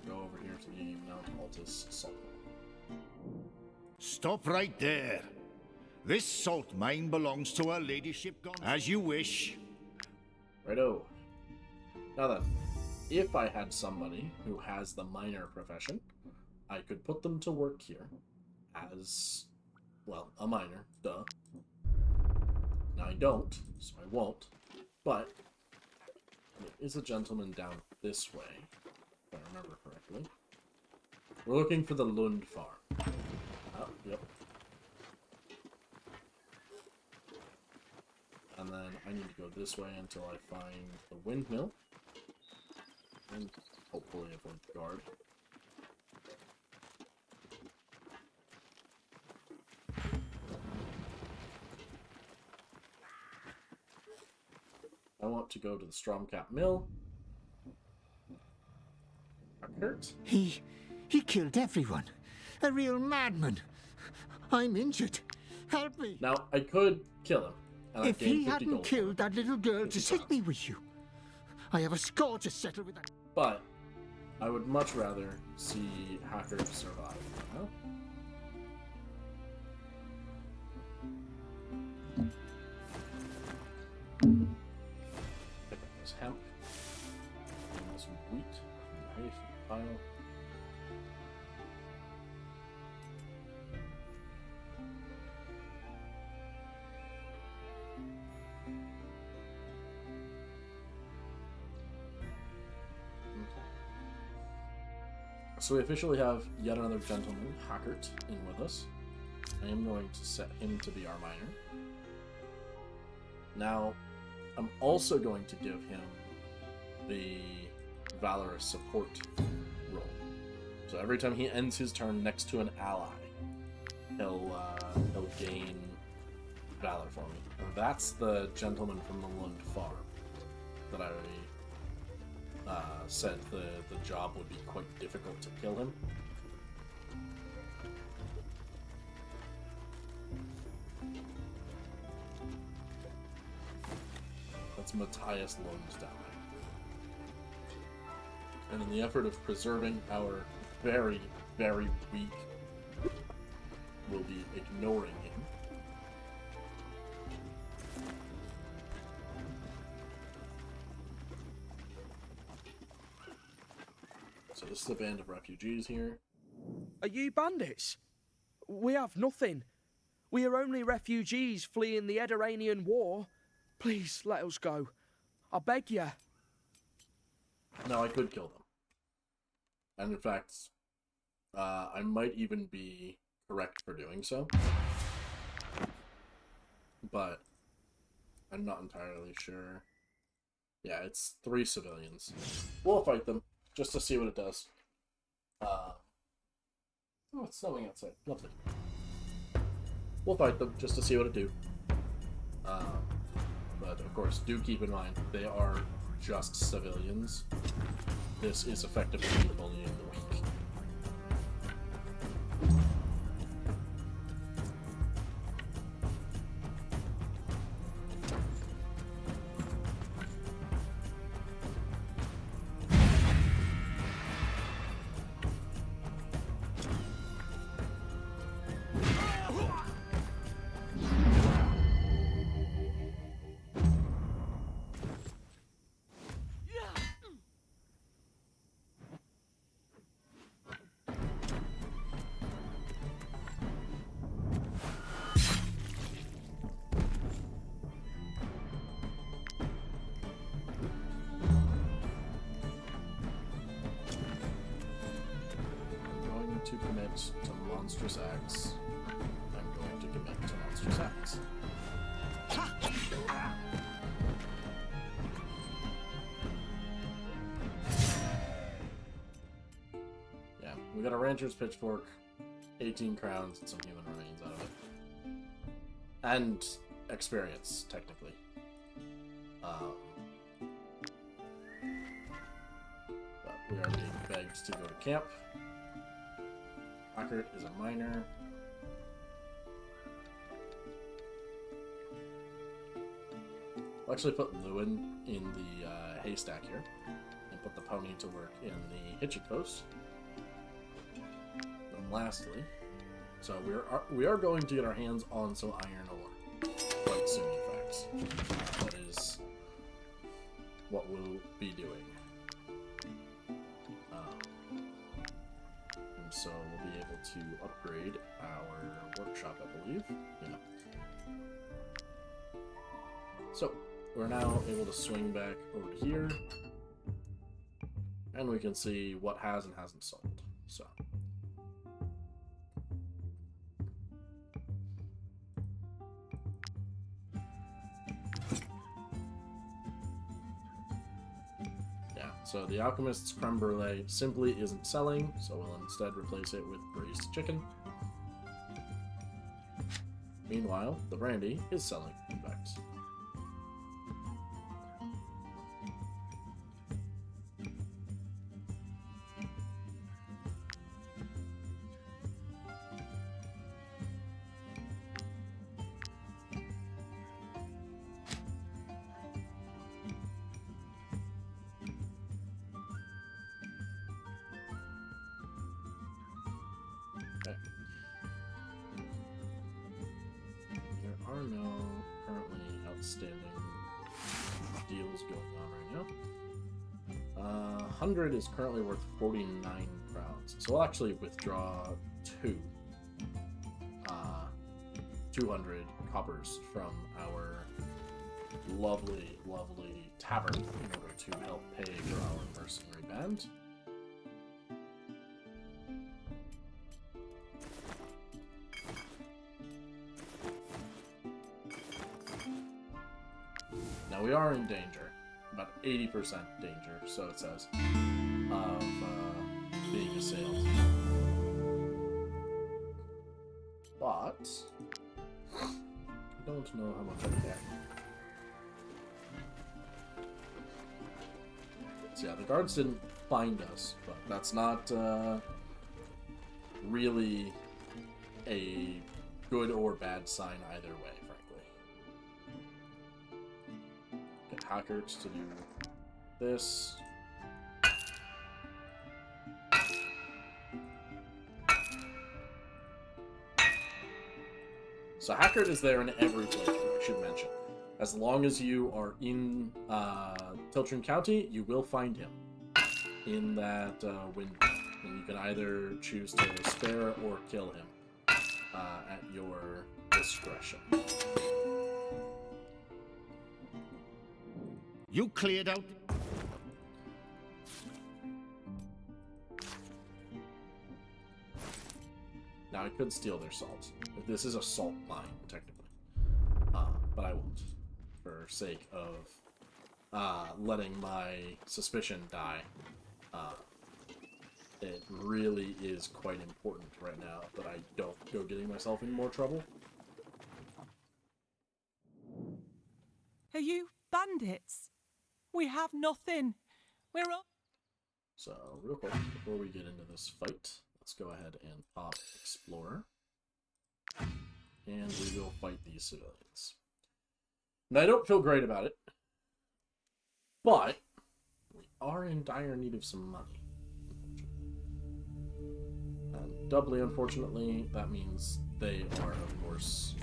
We'll go over here to the Mount Altus salt mine. Stop right there. This salt mine belongs to her ladyship. As you wish. Righto. Now then, if I had somebody who has the miner profession, I could put them to work here as, well, a miner, duh. Now I don't, so I won't, but there is a gentleman down this way, if I remember correctly. We're looking for the Lund farm. Oh, yep. And then I need to go this way until I find the windmill. And hopefully avoid the guard. I want to go to the Stromcap Mill. Kurt? He killed everyone. A real madman. I'm injured. Help me. Now, I could kill him. And If he hadn't killed that little girl to take me with you, I have a score to settle with that. But I would much rather see Hacker survive. Huh? Pick up this hemp. And this wheat from the hay pile. So we officially have yet another gentleman, Hackert, in with us. I am going to set him to be our miner. Now, I'm also going to give him the Valorous support role. So every time he ends his turn next to an ally, he'll gain Valor for me. And that's the gentleman from the Lund farm that I said the job would be quite difficult to kill him. That's Matthias Lund's down there. And in the effort of preserving our very, very weak, we'll be ignoring him. So this is a band of refugees here. Are you bandits? We have nothing. We are only refugees fleeing the Ediranian war. Please, let us go. I beg you. No, I could kill them. And in fact, I might even be correct for doing so. But I'm not entirely sure. Yeah, it's 3 civilians. We'll fight them. Just to see what it does. Oh, it's snowing outside. Lovely. We'll fight them just to see what it do. But of course, do keep in mind, they are just civilians. This is effectively bullying the weak. To commit to monstrous acts. I'm going to commit to monstrous acts. Yeah, we got a rancher's pitchfork, 18 crowns, and some human remains out of it. And experience, technically. But we are being begged to go to camp. Hackert is a miner. We'll actually put Lewin in the haystack here, and put the pony to work in the hitching post. And lastly, so we are going to get our hands on some iron ore quite soon, in fact. That is what we'll be doing. so we'll be able to upgrade our workshop, I believe. Yeah. So, we're now able to swing back over to here, and we can see what has and hasn't sold. So, yeah, so the Alchemist's creme brulee simply isn't selling, so we'll instead replace it with braised chicken. Meanwhile, the brandy is selling, in fact. Okay. There are no currently outstanding deals going on right now. 100 is currently worth 49 crowns, so we'll actually withdraw 200 coppers from our lovely, lovely tavern in order to help pay for our mercenary band. Now we are in danger, about 80% danger, so it says, of being assailed. But I don't know how much I care. So yeah, the guards didn't find us, but that's not really a good or bad sign either way, frankly. Get hackers to do this. So Hackert is there in every playthrough, I should mention. As long as you are in Tiltron County, you will find him in that window. And you can either choose to spare or kill him at your discretion. You cleared out. Now I could steal their salt. This is a salt mine, technically. But I won't. For sake of letting my suspicion die. It really is quite important right now that I don't go getting myself in more trouble. Are you bandits? We have nothing. We're all... So, real quick, before we get into this fight, let's go ahead and pop Explorer. And we will fight these civilians. Now, I don't feel great about it, but we are in dire need of some money. And doubly unfortunately, that means they are, of course,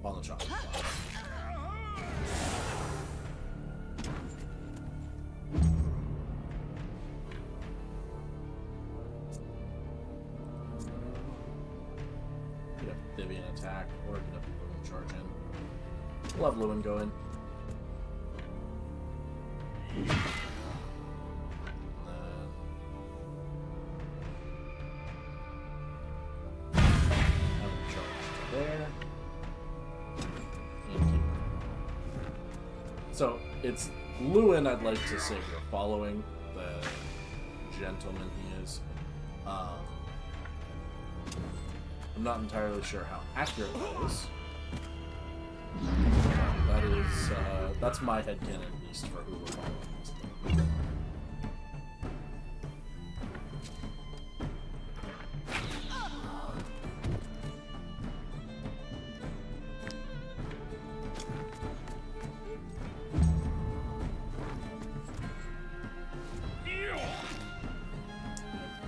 on the chopping block. Get a Vivian attack, or get a Lewin charge in. We'll have Lewin go in. So, it's Lewin I'd like to say we're following, the gentleman he is. I'm not entirely sure how accurate that is. That is, that's my headcanon at least for who we're following.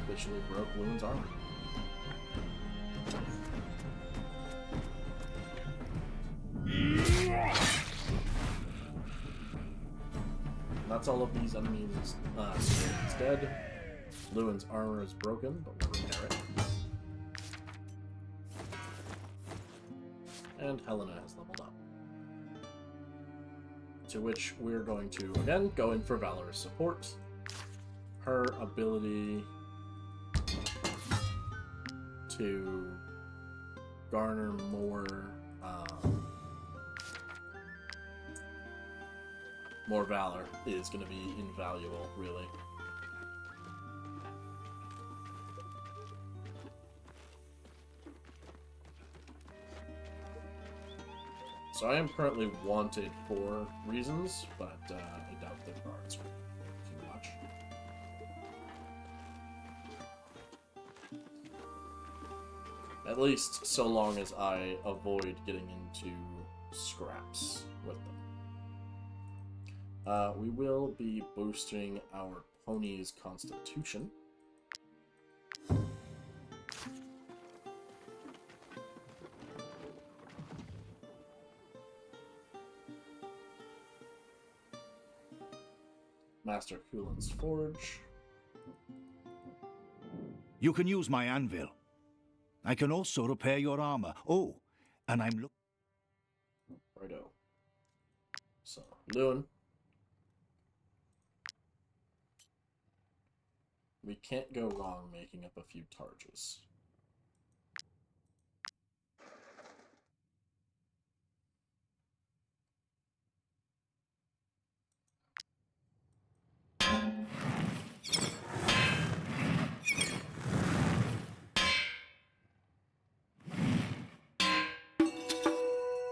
Officially broke Lewin's armor. That's all of these enemies civilians dead. Lewin's armor is broken, but we're repairing And Helena has leveled up. To which we're going to, again, go in for Valorous support. Her ability to garner more valor is going to be invaluable, really. So I am currently wanted for reasons, but I doubt the cards are too much. At least so long as I avoid getting into scraps with them. We will be boosting our pony's constitution. Master Coolin's Forge. You can use my anvil. I can also repair your armor. Oh, and I'm Righto. So, Lewin. We can't go wrong making up a few targes.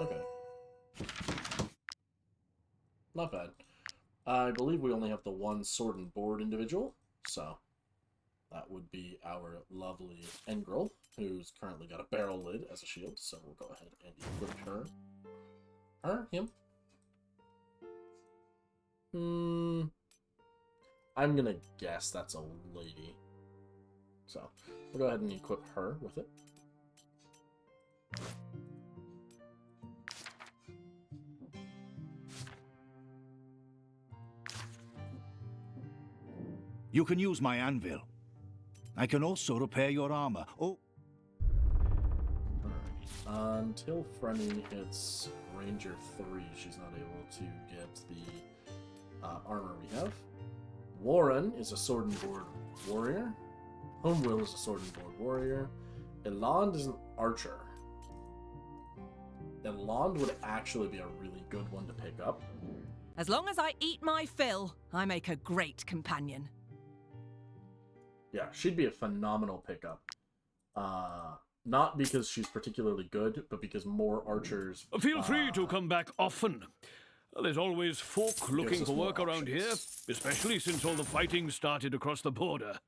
Okay. Not bad. I believe we only have the one sword and board individual, so that would be our lovely Engrel, who's currently got a barrel lid as a shield, so we'll go ahead and equip her. Him? I'm gonna guess that's a lady. So, we'll go ahead and equip her with it. You can use my anvil. I can also repair your armor. Oh. Alright. Until Frenny hits Ranger 3, she's not able to get the armor we have. Warren is a sword and board warrior. Homewill is a sword and board warrior. Eland is an archer. Eland would actually be a really good one to pick up. As long as I eat my fill, I make a great companion. Yeah, she'd be a phenomenal pickup. Not because she's particularly good, but because more archers... Feel free to come back often. There's always folk looking for work around here, especially since all the fighting started across the border.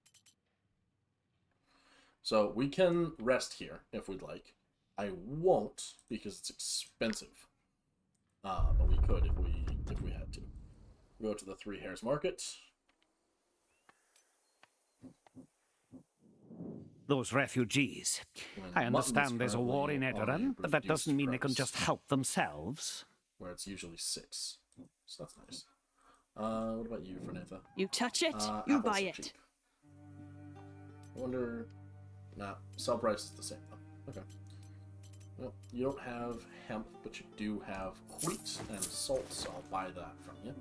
So we can rest here if we'd like. I won't because it's expensive. But we could if we had to. Go to the Three Hares Market. Those refugees. I understand there's a war in Edoran, but that doesn't mean they can just help themselves. Where it's usually 6. So that's nice. What about you, Fernatha? You touch it, you buy it. Cheap. I wonder... Nah, sell price is the same though. Okay. Well, you don't have hemp, but you do have wheat and salt, so I'll buy that from you.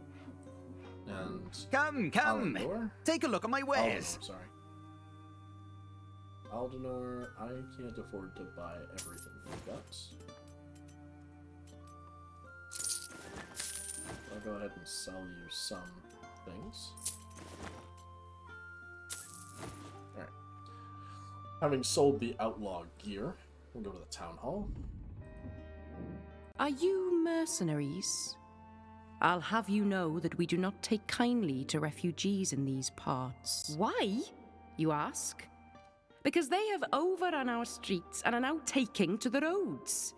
And... Come! Aldinor? Take a look at my wares! Aldinor, sorry. Aldinor, I can't afford to buy everything you've got. I'll go ahead and sell you some things. Alright. Having sold the outlaw gear, we'll go to the town hall. Are you mercenaries? I'll have you know that we do not take kindly to refugees in these parts. Why, you ask? Because they have overrun our streets and are now taking to the roads.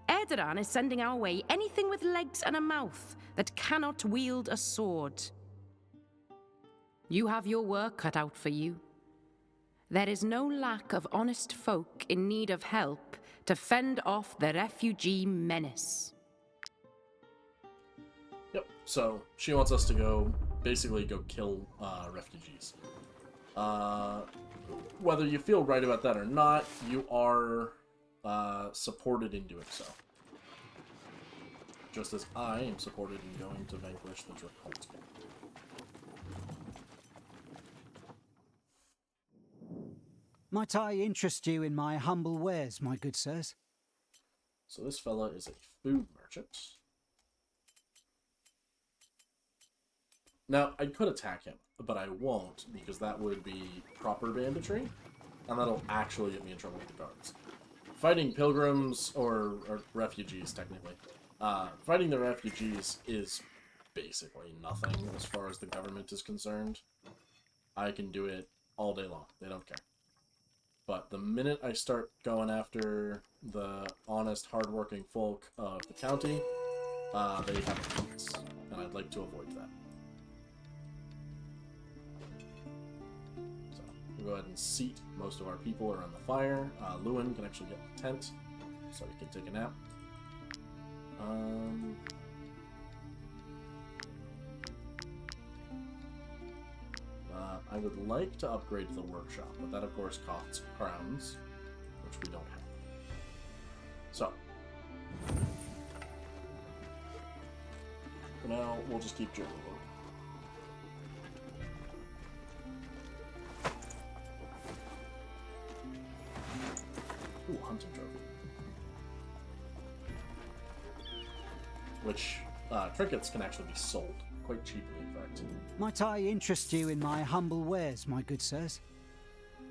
Edoran is sending our way anything with legs and a mouth that cannot wield a sword. You have your work cut out for you. There is no lack of honest folk in need of help to fend off the refugee menace. Yep, so she wants us to basically go kill refugees. Whether you feel right about that or not, you are supported in doing so. just as I am supported in going to vanquish the Dracult. Might I interest you in my humble wares, my good sirs? So this fella is a food merchant. Now, I could attack him, but I won't, because that would be proper banditry, and that'll actually get me in trouble with the guards. Fighting pilgrims, or refugees, technically. Fighting the refugees is basically nothing as far as the government is concerned. I can do it all day long. They don't care. But the minute I start going after the honest, hardworking folk of the county, they have points, and I'd like to avoid that. So, we'll go ahead and seat most of our people around the fire. Lewin can actually get the tent, so he can take a nap. I would like to upgrade the workshop, but that of course costs crowns, which we don't have. So, for now, we'll just keep journeying. Ooh, hunting trophy. Which, trinkets can actually be sold quite cheaply, in fact. Might I interest you in my humble wares, my good sirs?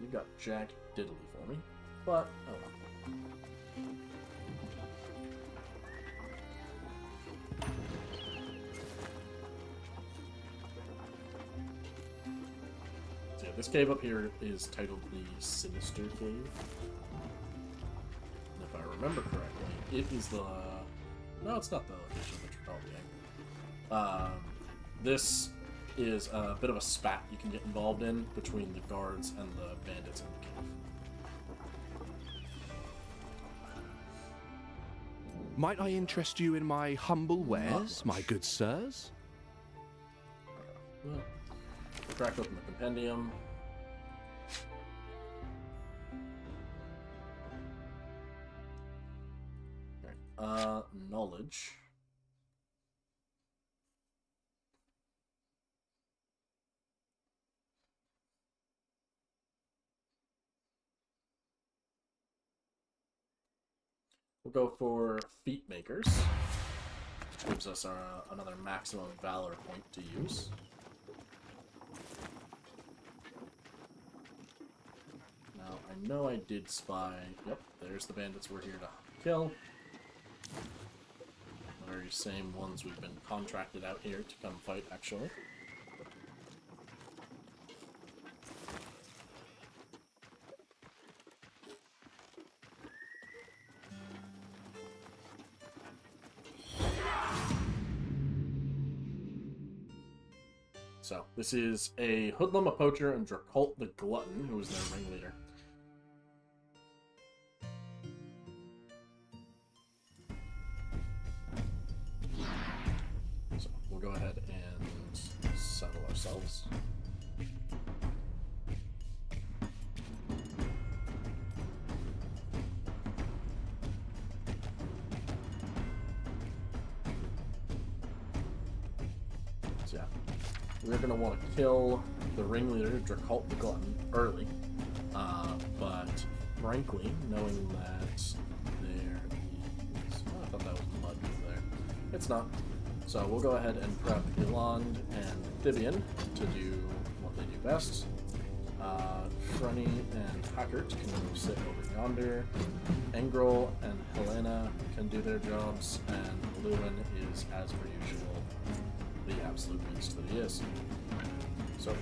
You got Jack Diddley for me, but oh well. So yeah, this cave up here is titled the Sinister Cave. And if I remember correctly, it is the... No, it's not the location of the Tricol gang. This is a bit of a spat you can get involved in between the guards and the bandits in the cave. Might I interest you in my humble wares, my good sirs? Well, we'll crack open the compendium. Okay. Knowledge. We'll go for Feat Makers, which gives us another maximum Valor point to use. Now, I know I did spy... Yep, there's the bandits we're here to kill. The very same ones we've been contracted out here to come fight, actually. So, this is a hoodlum, a poacher, and Dracult the Glutton, who is their ringleader. So, we'll go ahead and settle ourselves. So, yeah. We're going to want to kill the ringleader, Dracult the Glutton, early. But frankly, knowing that there is... Oh, I thought that was mud there. It's not. So we'll go ahead and prep Eland and Thibian to do what they do best. Frunny and Hackert can go sit over yonder. Engrel and Helena can do their jobs, and Lewin is, as per usual, the absolute beast that he is. So,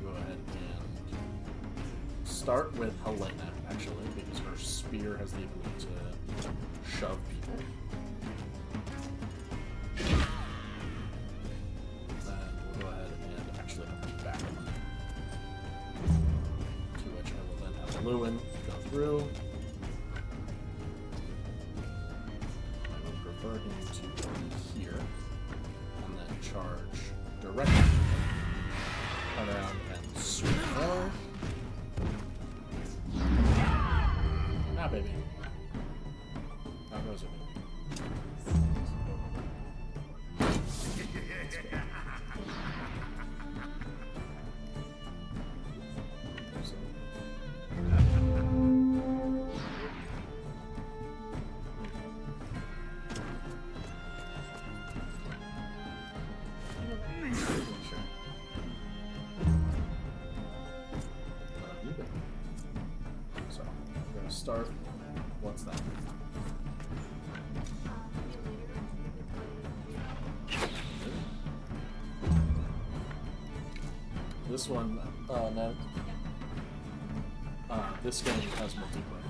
we'll go ahead and start with Helena, actually, because her spear has the ability to shove people. And we'll go ahead and actually back him. To which I will then have Lewin go through. I would prefer him to go here. Charge directly, turn around and swing forward. Ah, baby. How goes it, baby? That's good. So. So, we're going to start. What's that? This one, no. This game has multiplayer.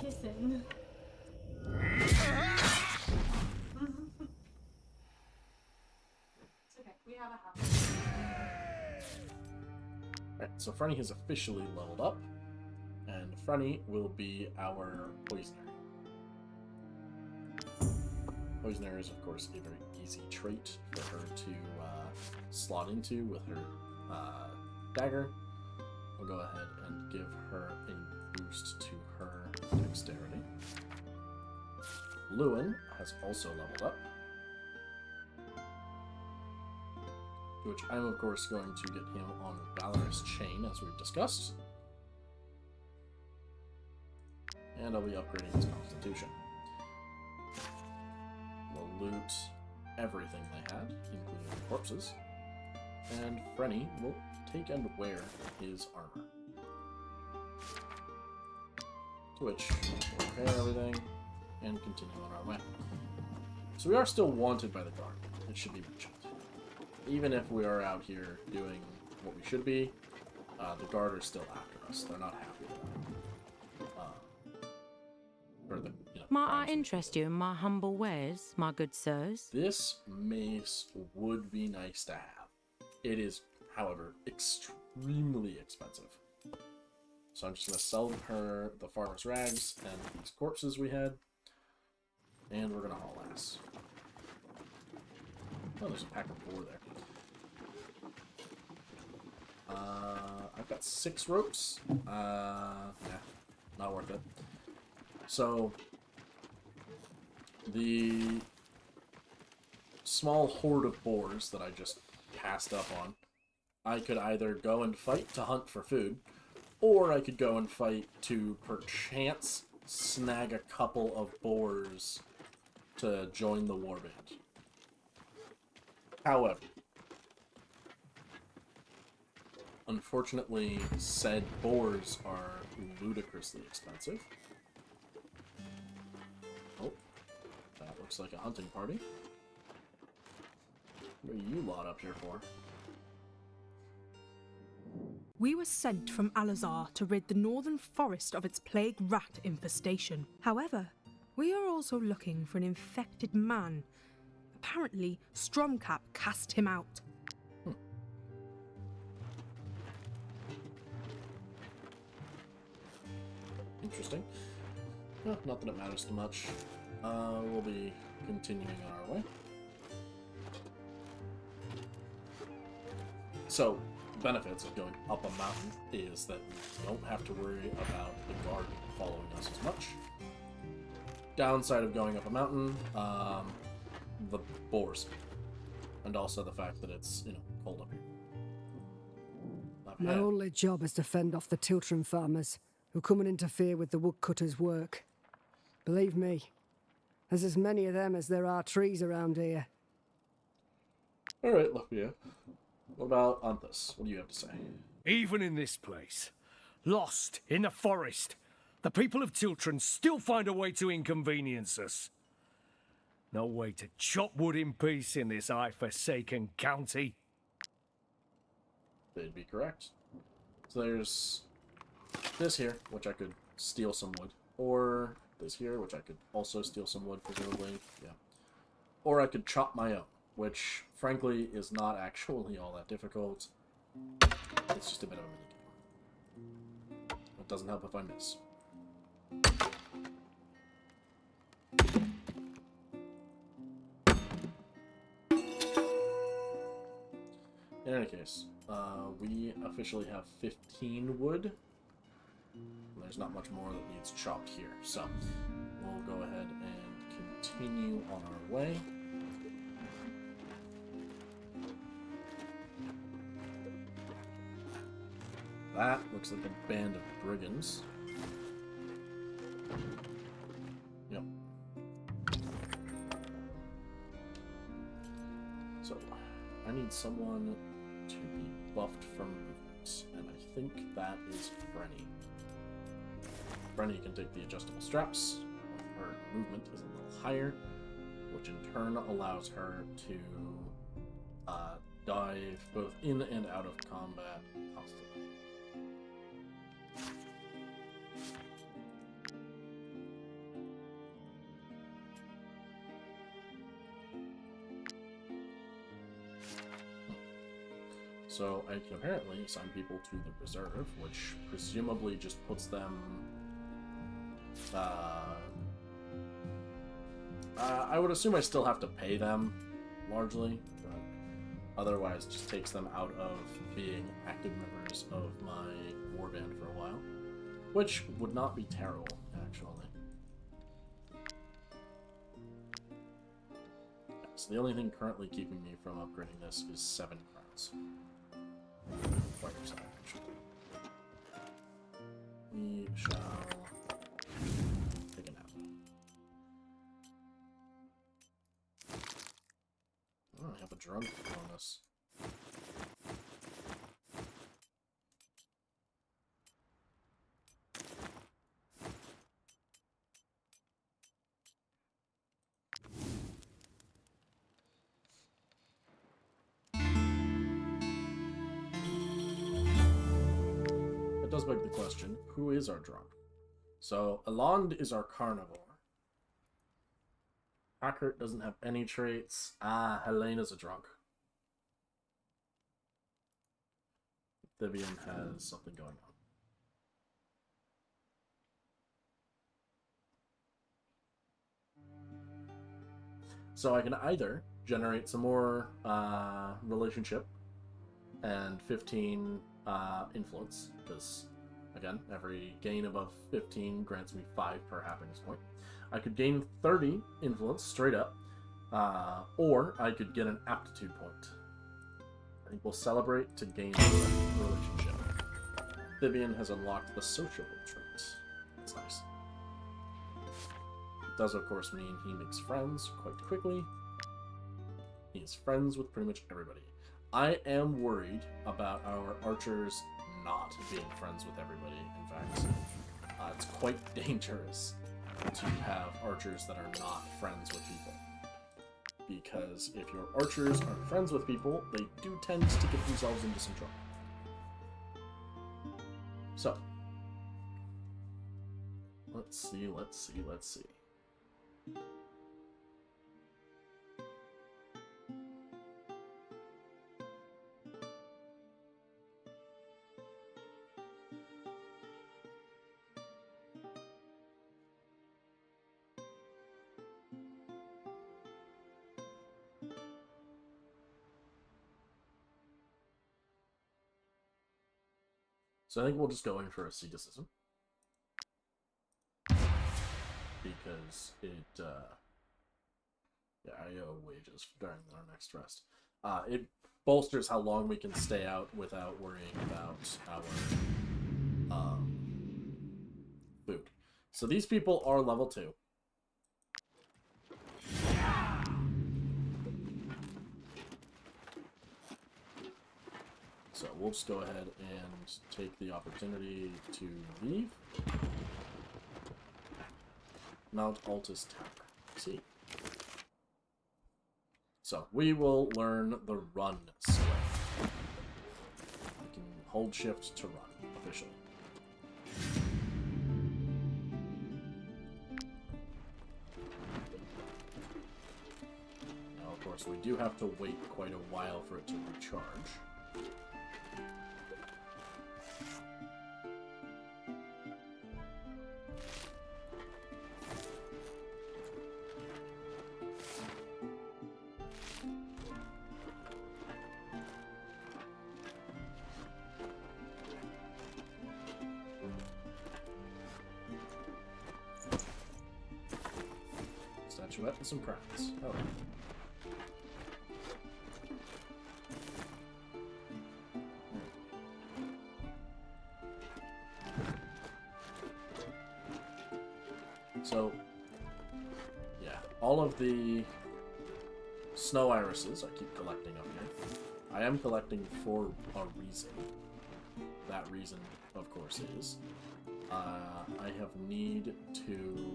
Kissing. It's okay, we have a house. Alright, so Frenny has officially leveled up, and Frenny will be our poisoner. Poisoner is, of course, a very easy trait for her to slot into with her dagger. We'll go ahead and give her a boost to her dexterity. Lewin has also leveled up, which I'm, of course, going to get him on Valorous Chain, as we've discussed. And I'll be upgrading his Constitution. We'll loot everything they had, including the corpses. And Frenny will take and wear his armor. To which we'll repair everything and continue on our way. So we are still wanted by the guard, it should be mentioned. Even if we are out here doing what we should be, the guard are still after us. They're not happy with that. Might I interest you in my humble wares, my good sirs? This mace would be nice to have. It is, however, extremely expensive. So I'm just going to sell her the farmer's rags and these corpses we had. And we're going to haul ass. Oh, there's a pack of boar there. I've got 6 ropes. Yeah, not worth it. So, the small horde of boars that I just passed up on, I could either go and fight to hunt for food, or I could go and fight to perchance snag a couple of boars to join the warband. However, unfortunately, said boars are ludicrously expensive. Oh, that looks like a hunting party. What are you lot up here for? We were sent from Alazar to rid the northern forest of its plague rat infestation. However, we are also looking for an infected man. Apparently, Stromcap cast him out. Interesting. Well, not that it matters too much. We'll be continuing on our way. So, benefits of going up a mountain is that we don't have to worry about the guard following us as much. Downside of going up a mountain, the boars. And also the fact that it's, cold up here. My only job is to fend off the Tiltron farmers who come and interfere with the woodcutters' work. Believe me, there's as many of them as there are trees around here. Alright, Lafia. What about Anthus? What do you have to say? Even in this place, lost in the forest, the people of Tiltron still find a way to inconvenience us. No way to chop wood in peace in this I-forsaken county. They'd be correct. So there's this here, which I could steal some wood. Or this here, which I could also steal some wood, presumably. Yeah. Or I could chop my own, which, frankly, is not actually all that difficult. It's just a bit of a minigame. It doesn't help if I miss. In any case, we officially have 15 wood. There's not much more that needs chopped here, so we'll go ahead and continue on our way. That looks like a band of brigands. Yep. So, I need someone to be buffed from movement, and I think that is Frenny. Frenny can take the adjustable straps. Her movement is a little higher, which in turn allows her to dive both in and out of combat constantly. So I can apparently assign people to the reserve, which presumably just puts them... I would assume I still have to pay them, largely, but otherwise just takes them out of being active members of my warband for a while, which would not be terrible, actually. So the only thing currently keeping me from upgrading this is 7 crowns. Quite upsetting, actually. We shall take a nap. Oh, I have a drunk bonus. It does beg the question, who is our drunk? So, Alond is our carnivore. Hackert doesn't have any traits. Ah, Helena's a drunk. Vivian has something going on. So I can either generate some more relationship and 15 influence, because, again, every gain above 15 grants me 5 per happiness point. I could gain 30 influence straight up, or I could get an aptitude point. I think we'll celebrate to gain a relationship. Vivian has unlocked the sociable trait. That's nice. It does, of course, mean he makes friends quite quickly. He is friends with pretty much everybody. I am worried about our archers not being friends with everybody. In fact, it's quite dangerous to have archers that are not friends with people. Because if your archers aren't friends with people, they do tend to get themselves into some trouble. So, let's see. So I think we'll just go in for asceticism. Because it, yeah, I owe wages during our next rest. It bolsters how long we can stay out without worrying about our, food. So these people are level 2. So we'll just go ahead and take the opportunity to leave. Mount Altus Tower. See. So we will learn the run skill. We can hold shift to run, officially. Now, of course, we do have to wait quite a while for it to recharge. statuette and some crowns. Oh. So, yeah, all of the snow irises I keep collecting up here. I am collecting for a reason. That reason, of course, is I have need to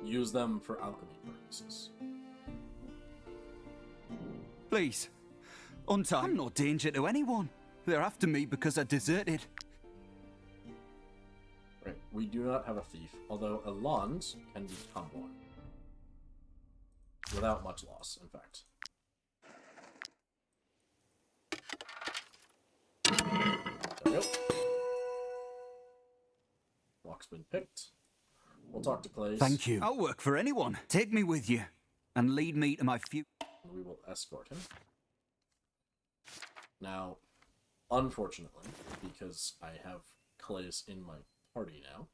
use them for alchemy purposes. Please, untie. I'm no danger to anyone. They're after me because I deserted. Right, we do not have a thief, although a Lond can become one. Without much loss, in fact. There we go. Lock's been picked. We'll talk to Clays. Thank you. I'll work for anyone. Take me with you and lead me to my future. We will escort him. Now, unfortunately, because I have Clays in my party now,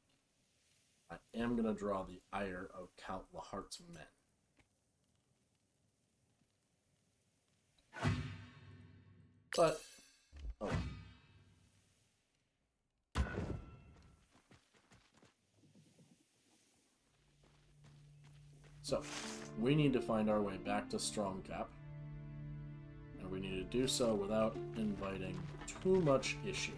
I am going to draw the ire of Count Lahart's men. But, oh. So, we need to find our way back to Stromcap, and we need to do so without inviting too much issue.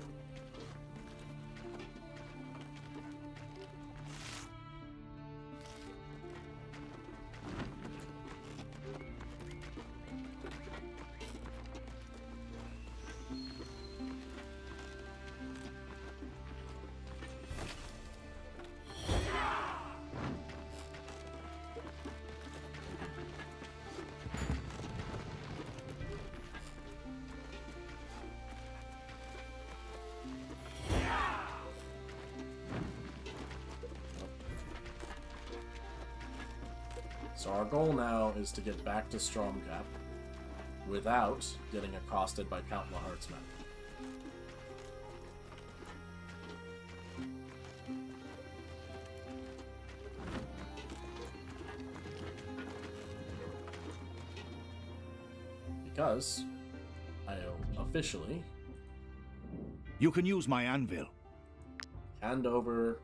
So our goal now is to get back to Stromcap without getting accosted by Count Lahart's men. Because I officially You can use my anvil. hand over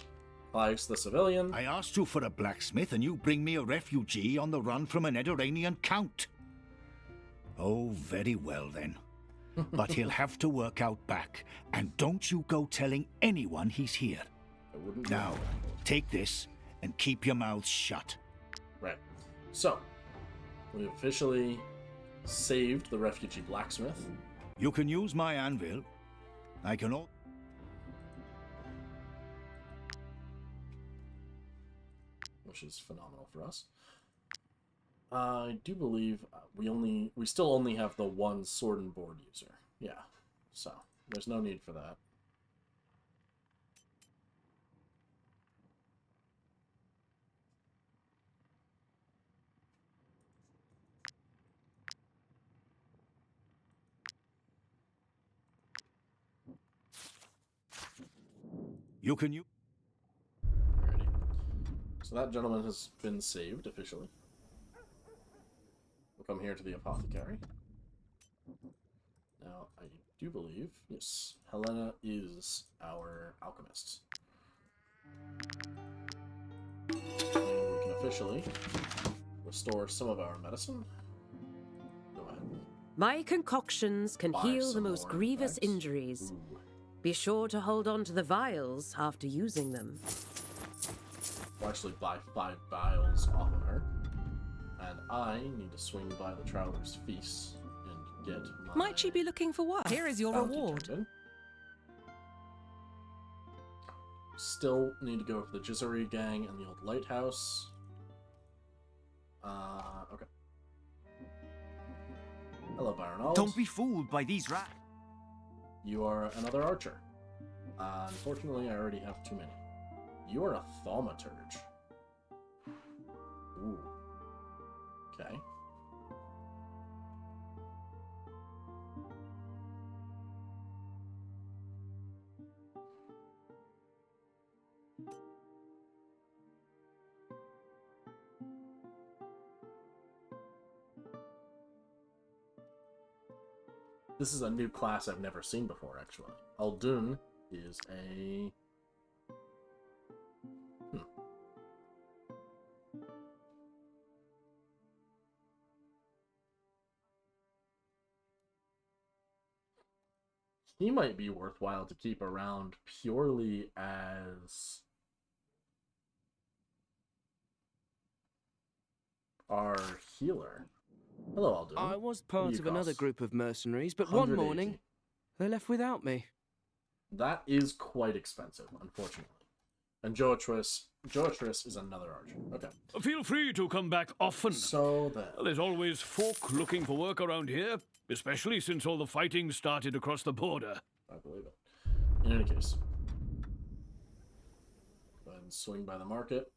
Clives the civilian. I asked you for a blacksmith and you bring me a refugee on the run from an Ediranian count. Oh, very well then. But he'll have to work out back, and don't you go telling anyone he's here. Now, take this and keep your mouths shut. Right. So, we officially saved the refugee blacksmith. You can use my anvil. I can all... Which is phenomenal for us. I do believe we still only have the one sword and board user. Yeah, so there's no need for that. You can use... Alrighty. So that gentleman has been saved officially. We'll come here to the apothecary. Now, I do believe, yes, Helena is our alchemist. And we can officially restore some of our medicine. Go ahead. My concoctions can Buy heal the some most more, in grievous fact. injuries. Be sure to hold on to the vials after using them. We'll actually buy 5 vials off of her. And I need to swing by the Traveler's Feast and get my... Might she be looking for work? Here is your bounty reward. turned in. Still need to go for the Jizari gang and the old lighthouse. Okay. Hello, Baron. Don't be fooled by these rats. You are another archer. Unfortunately, I already have too many. You are a thaumaturge. Ooh. Okay. This is a new class I've never seen before, actually. Aldun is a... He might be worthwhile to keep around purely as our healer. Hello, Aldun. I was What part do you of another cost? group of mercenaries, but one 180. morning, they left without me. That is quite expensive, unfortunately. And Joatris is another archer. Okay. Feel free to come back often. So then. There's always folk looking for work around here, especially since all the fighting started across the border. I believe it. In any case. Go ahead and swing by the market.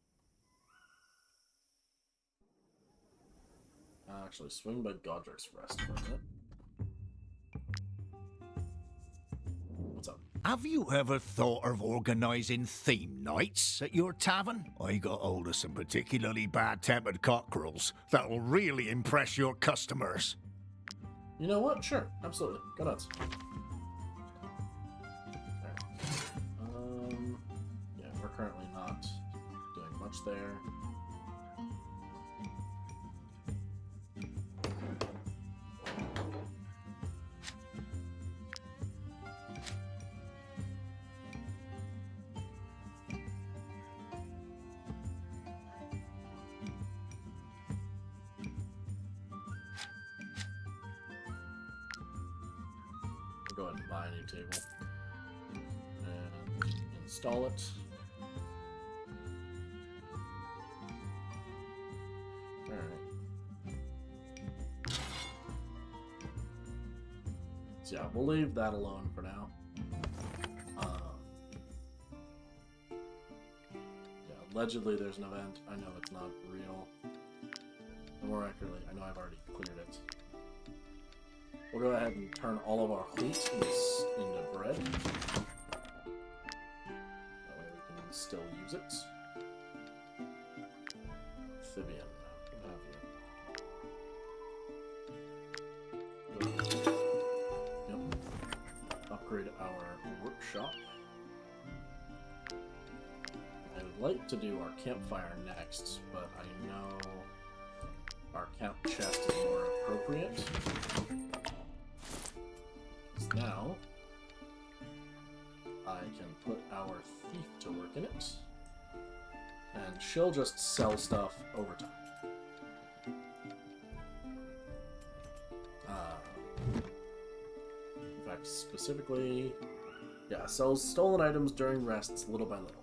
Actually, swing by Godric's Rest for a minute. What's up? Have you ever thought of organising theme nights at your tavern? I got hold of some particularly bad-tempered cockerels that'll really impress your customers. You know what? Sure. Absolutely. Go nuts. Alright. Yeah, we're currently not doing much there. Go ahead and buy a new table and install it. Alright. So yeah, we'll leave that alone for now. Yeah, allegedly there's an event. I know it's not real. Or more accurately, I know I've already cleared it. We'll go ahead and turn all of our wheat into bread. That way we can still use it. Thibian, what have you? Yep. Upgrade our workshop. I would like to do our campfire next, but I know our camp chest is more appropriate. Now, I can put our thief to work in it, and she'll just sell stuff over time. In fact, specifically, yeah, sells stolen items during rests little by little.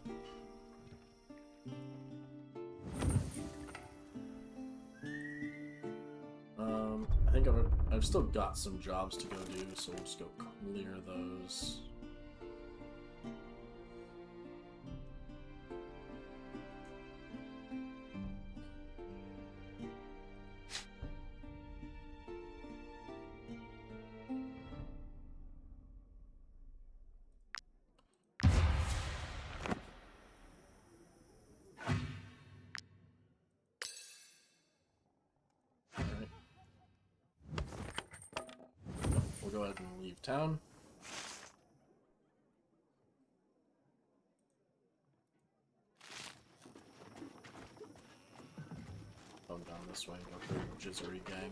I think I've still got some jobs to go do, so we'll just go clear those. Go ahead and leave town. Come down this way and go through the Jizzery gang.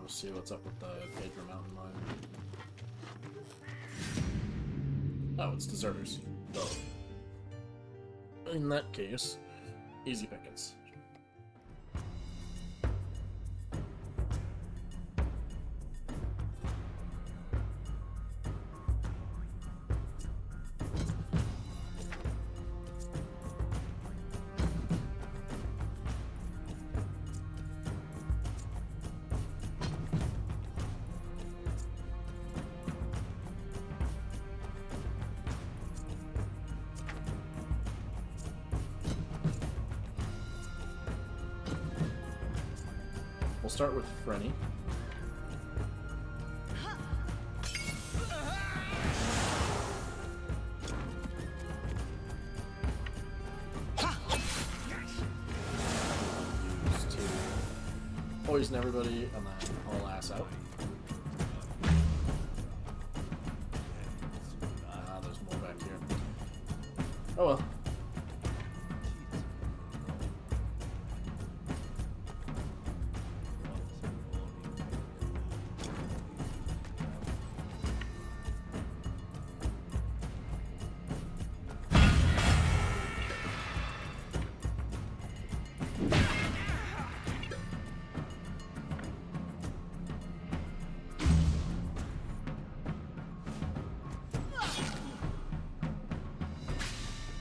See what's up with the Pedro Mountain mine. Oh, it's deserters. Oh. In that case, easy pickings. start with Frenny. Use to poison everybody and then haul ass out. There's more back here. Oh well.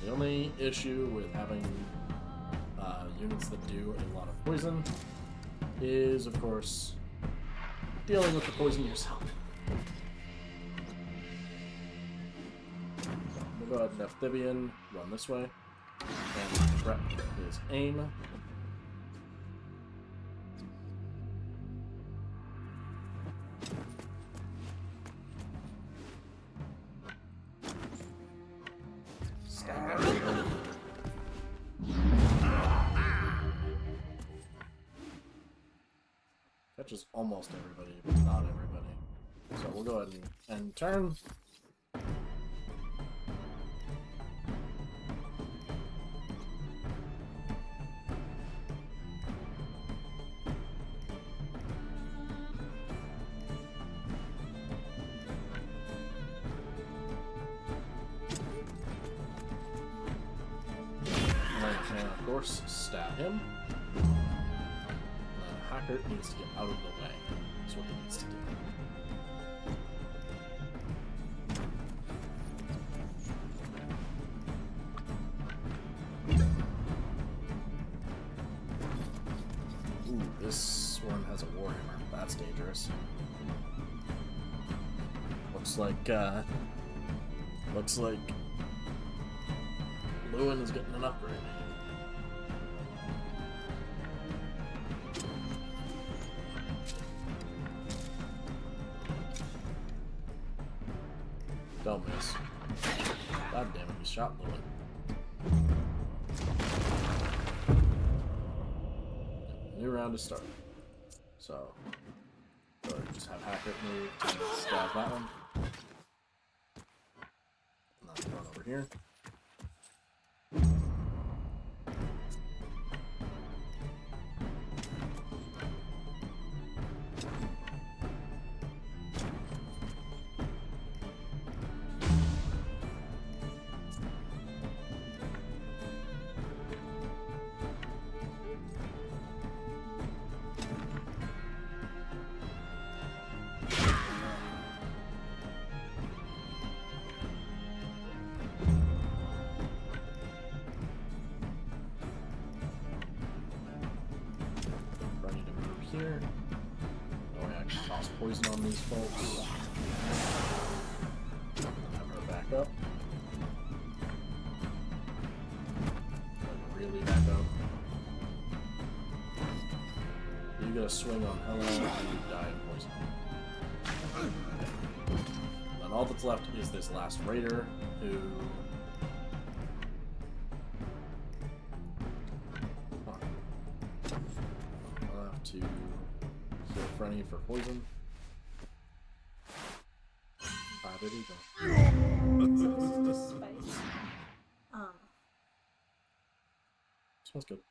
The only issue with having units that do a lot of poison is, of course, dealing with the poison yourself. We'll go ahead and Amphibian run this way and prep his aim. Catches almost everybody, but not everybody. So we'll go ahead and turn. And of course, stab him. Hacker needs to get out of the way. That's what he needs to do. Ooh, this one has a warhammer. That's dangerous. Looks like Lewin is getting an upgrade. Don't miss. God damn it, he shot Lewin. New round to start. So, just have Hacker move to stab that one. And then run over here. Here. Oh yeah, I can toss poison on these folks. Have her back up. Really back up. You get a swing on Hella and you die of poison. And all that's left is this last raider who to heal Frenny for poison. There you go. Space. Smells good.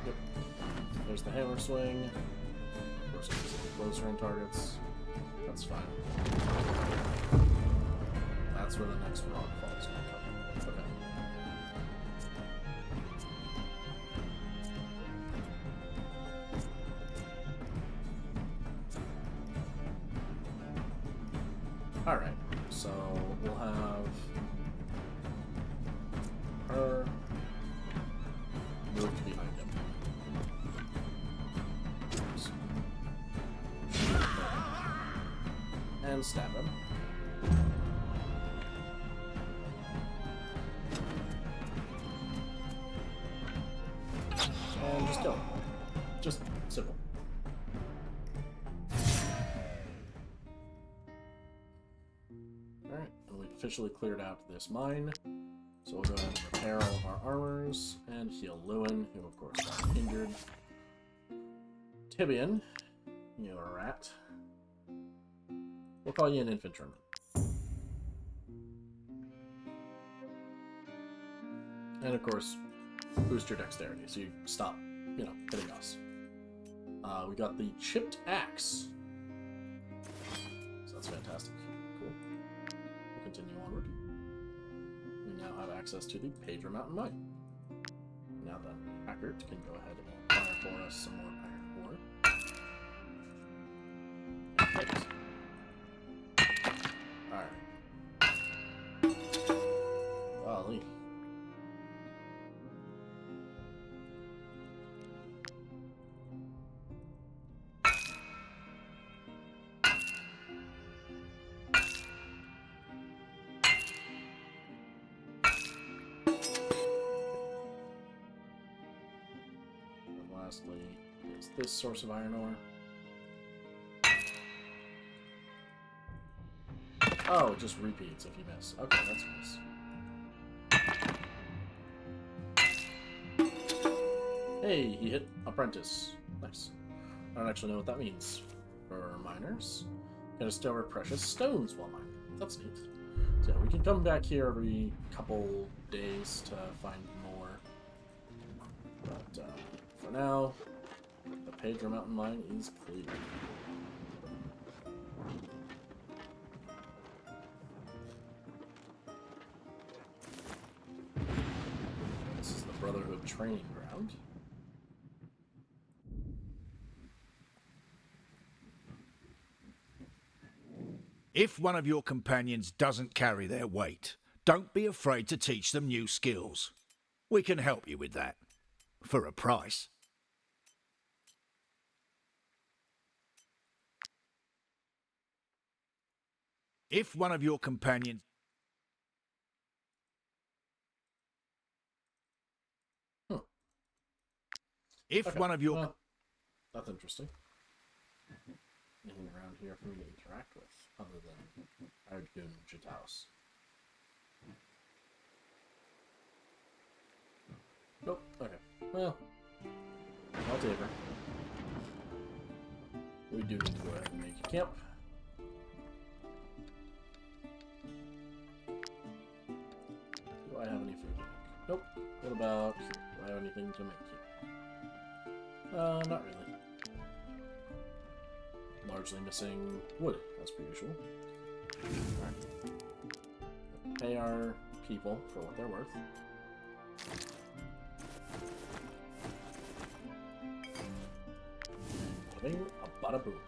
Yep. There's the hammer swing. Of course, it's closer in targets. That's fine. That's where the next rock fall is going to come. Okay. Alright, so we'll have her move to behind him. and stab him. And just kill him. Just simple. Alright, and we've officially cleared out this mine. So we'll go ahead and repair all of our armors and heal Lewin, who of course got injured. Tibian, you're a rat. We'll call you an infantryman. And of course, boost your dexterity, so you stop, you know, hitting us. We got the chipped axe. So that's fantastic. Cool. We'll continue onward. We now have access to the Pedro Mountain Mine. Now then, Packard can go ahead and acquire for us some more iron ore. Right. Alright. Golly. Lastly, is this source of iron ore. Oh, it just repeats if you miss. Okay, that's nice. Hey, he hit apprentice. Nice. I don't actually know what that means for miners. Can discover precious stones while mining. That's neat. So yeah, we can come back here every couple days to find more. But for now, the Pedro Mountain Mine is clear. This is the Brotherhood training ground. If one of your companions doesn't carry their weight, don't be afraid to teach them new skills. We can help you with that. For a price. If one of your companions... If Okay. one of your... Well, that's interesting. Anything around here for me to interact with, other than Ardgun Jataus? Nope. Okay. Well, whatever. We do need to go ahead and make a camp. Do I have any food to make? Nope. What about here? Do I have anything to make here? Not really. Largely missing wood, as per usual. Alright. Pay our people for what they're worth. Bing, a bada boom.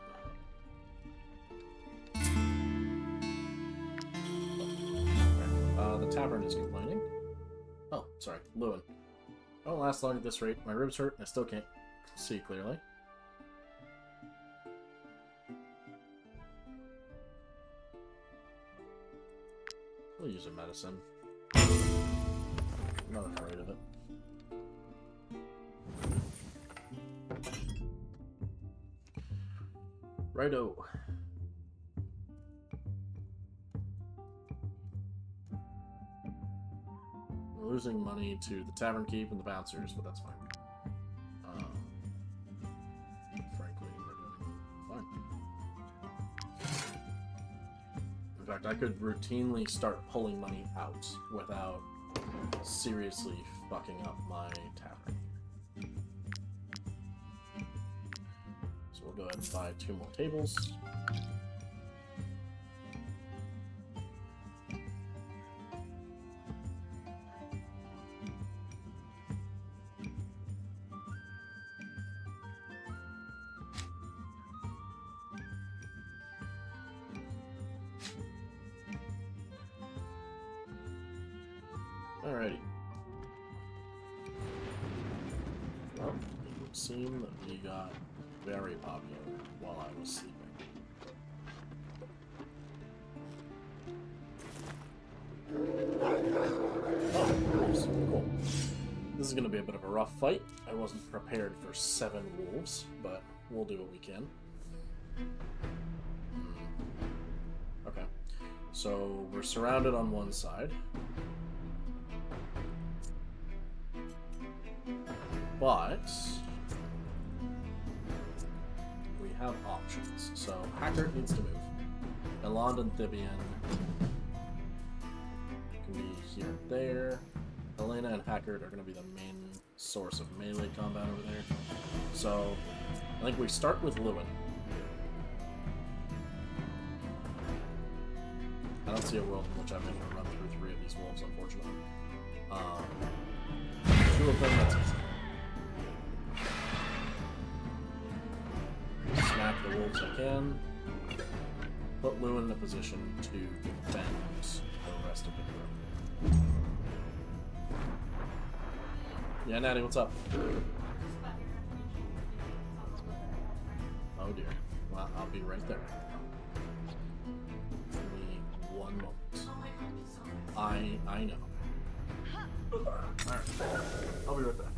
The tavern is complaining. Oh, sorry, Lewin. I won't last long at this rate. My ribs hurt, and I still can't see clearly. We'll use a medicine. I'm not afraid of it. Righto. We're losing money to the tavern keep and the bouncers, but that's fine. Frankly, we're doing fine. In fact, I could routinely start pulling money out without seriously fucking up my tavern. So we'll go ahead and buy 2 more tables. Alrighty. Well, it would seem that we got very popular while I was sleeping. Cool. This is going to be a bit of a rough fight. I wasn't prepared for 7 wolves, but we'll do what we can. Okay. So we're surrounded on one side. But we have options. So Hackert needs to move. Eland and Thibian can be here, there. Elena and Hackert are going to be the main source of melee combat over there. So I think we start with Lewin. I don't see a world in which I'm able to run through 3 of these wolves, unfortunately. 2 of them, that's easy. Smack the wolves I can. Put Lewin in a position to defend the rest of the group. Yeah, Natty, what's up? Oh dear. Well, I'll be right there. Give me 1 moment. I know. Alright. I'll be right back.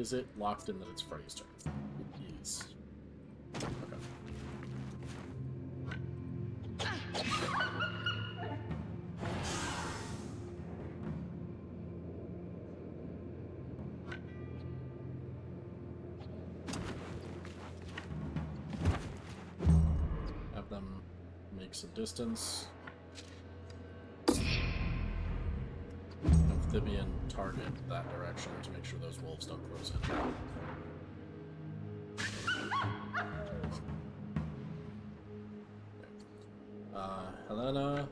is it locked in that it's Freddy's turn? It is. Okay. Have them make some distance. Amphibian target that direction to make sure those wolves don't close in. Helena.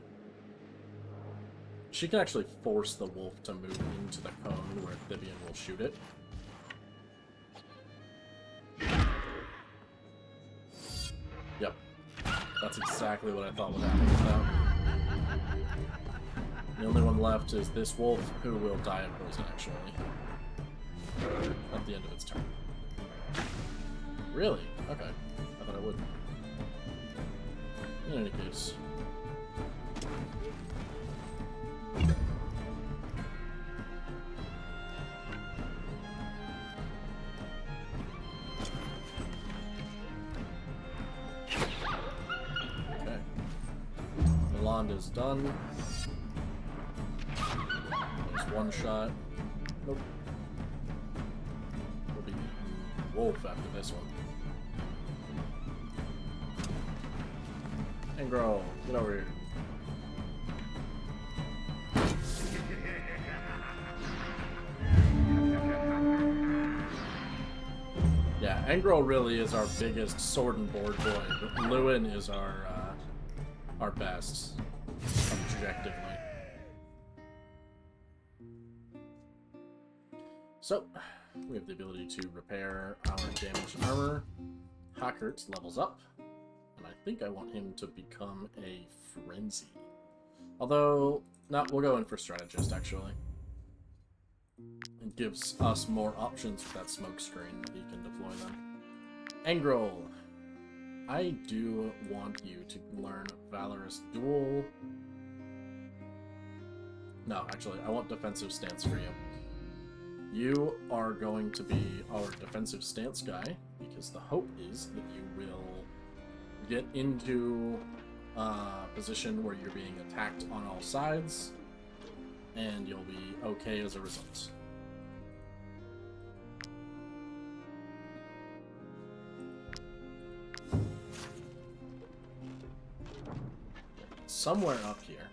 She can actually force the wolf to move into the cone where Amphibian will shoot it. Yep. That's exactly what I thought would happen with that. The only one left is this wolf, who will die of poison, actually. At the end of its turn. Really? Okay. I thought it would. In any case. Okay. Milan is done. There's one shot. Nope. Will be wolf after this one. Angro, get over here. Yeah, Angro really is our biggest sword and board boy, but Lewin is our best, objectively. So, we have the ability to repair our damaged armor. Hackert levels up, and I think I want him to become a frenzy. Although, no, we'll go in for strategist, actually. It gives us more options with that smoke screen that he can deploy them. Angrol, I do want you to learn Valorous Duel. No, actually, I want defensive stance for you. You are going to be our defensive stance guy, because the hope is that you will get into a position where you're being attacked on all sides, and you'll be okay as a result. Somewhere up here,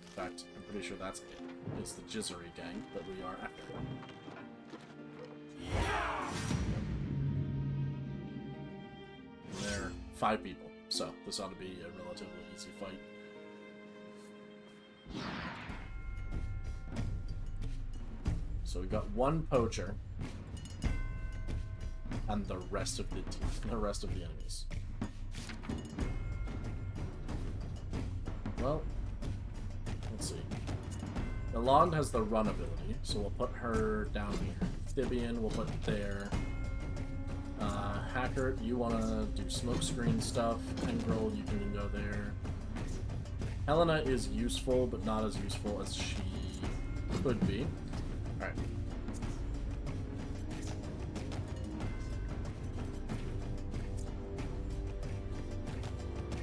in fact, I'm pretty sure that's it. It's the Jizzery gang that we are after. There are 5 people, so this ought to be a relatively easy fight. So we've got one poacher, and the rest of the enemies. Well, let's see. Eland has the run ability, so we'll put her down here. Thibian we'll put there. Hacker, you want to do smokescreen stuff. Engrol, you can go there. Helena is useful, but not as useful as she could be. Alright.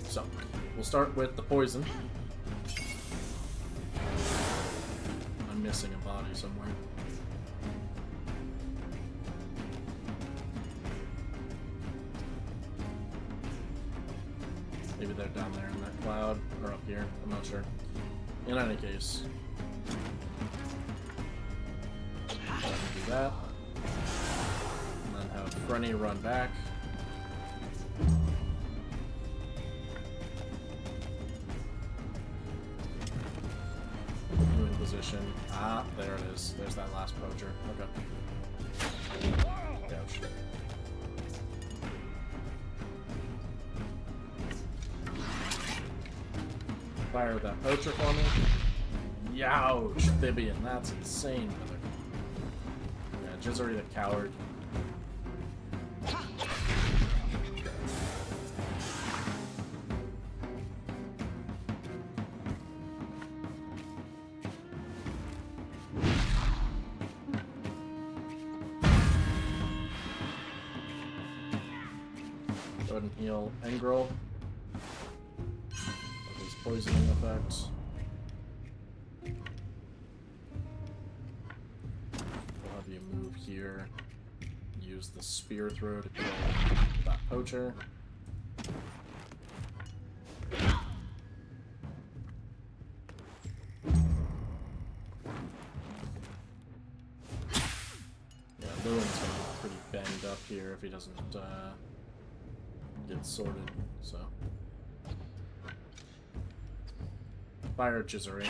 So, we'll start with the poison. I'm missing a body somewhere. Maybe they're down there in that cloud, or up here, I'm not sure. In any case. Do that. And then have Frenny run back. You in position. Ah, there it is. There's that last poacher. Okay. Ouch. Fire that poacher for me. Youch, Thibian, that's insane, brother. Yeah, Jizzery the coward. Go ahead and heal Engrel. Of his poisoning effect. We'll have you move here. Use the spear throw to kill that poacher. Lewin's gonna be pretty banged up here if he doesn't get sorted, so. Fire Jizuri.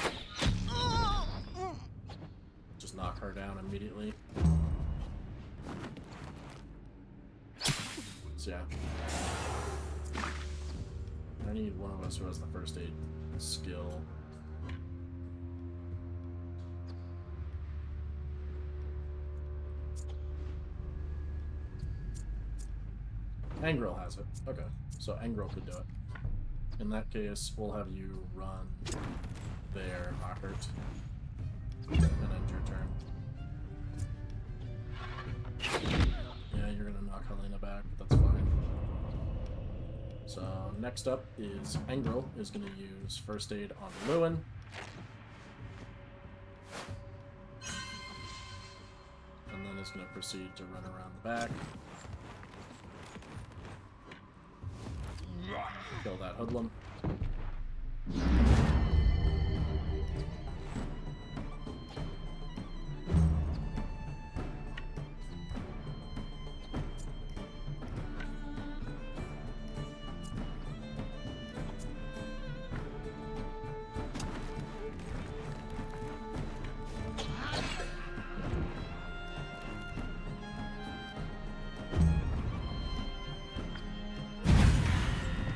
Just knock her down immediately. So yeah. I need one of us who has the first aid skill. Engrel has it. Okay, so Engrel could do it. In that case, we'll have you run there, Mockert, and end your turn. Yeah, you're gonna knock Helena back, but that's fine. So next up is Engrel is gonna use first aid on Lewin. And then is gonna proceed to run around the back. Kill that hoodlum.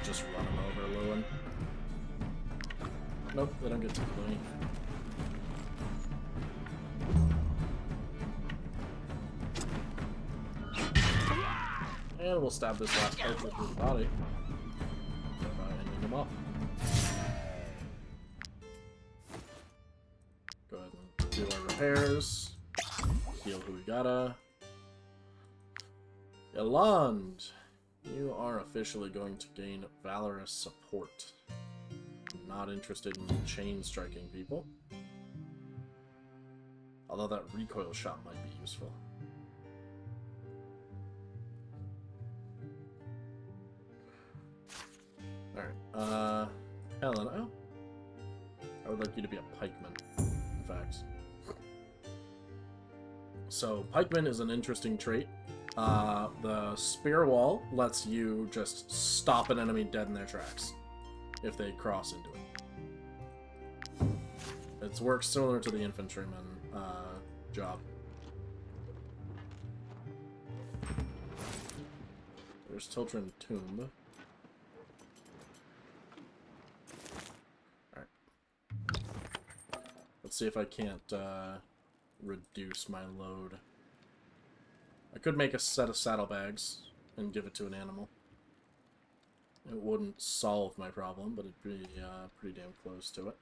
Just run him over, Lewin. Nope, they don't get to Louis. And we'll stab this last poacher through the body. Thereby ending him off. Go ahead and do our repairs. Heal who we gotta. Yolande! You are officially going to gain valorous support. I'm not interested in chain striking people. Although that recoil shot might be useful. Alright, Helen, oh. I would like you to be a pikeman, in fact. So, pikeman is an interesting trait. The spear wall lets you just stop an enemy dead in their tracks if they cross into it. It works similar to the infantryman job. There's Tiltrin Tomb. Alright. Let's see if I can't reduce my load. I could make a set of saddlebags and give it to an animal. It wouldn't solve my problem, but it'd be pretty damn close to it.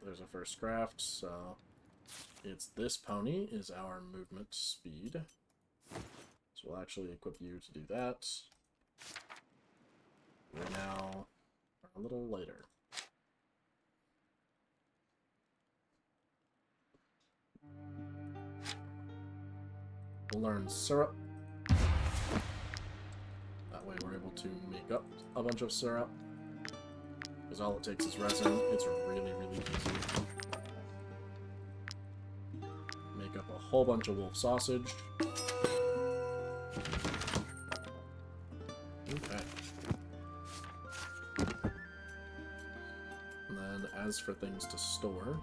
There's a first craft, so it's this pony is our movement speed. So we'll actually equip you to do that. We're now a little lighter. We'll learn syrup. That way we're able to make up a bunch of syrup. Because all it takes is resin. It's really, really easy. Make up a whole bunch of wolf sausage. Okay. And then as for things to store...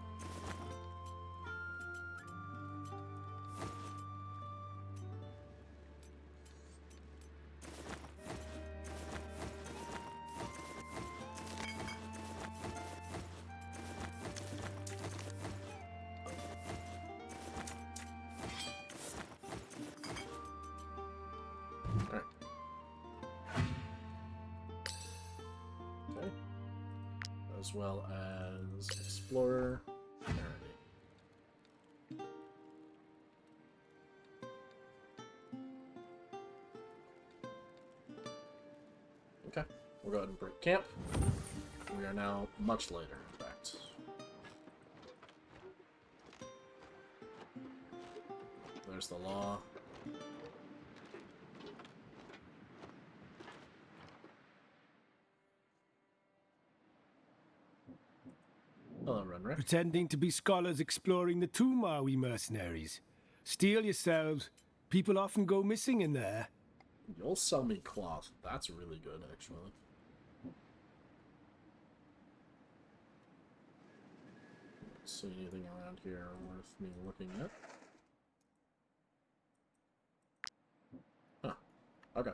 as well as Explorer, Rarity. Okay, we'll go ahead and break camp. We are now much later, in fact. There's the law. Hello, Renrick. Pretending to be scholars exploring the Tumawi mercenaries. Steal yourselves. People often go missing in there. You'll sell me cloth. That's really good, actually. See anything around here worth me looking at? Huh. Okay.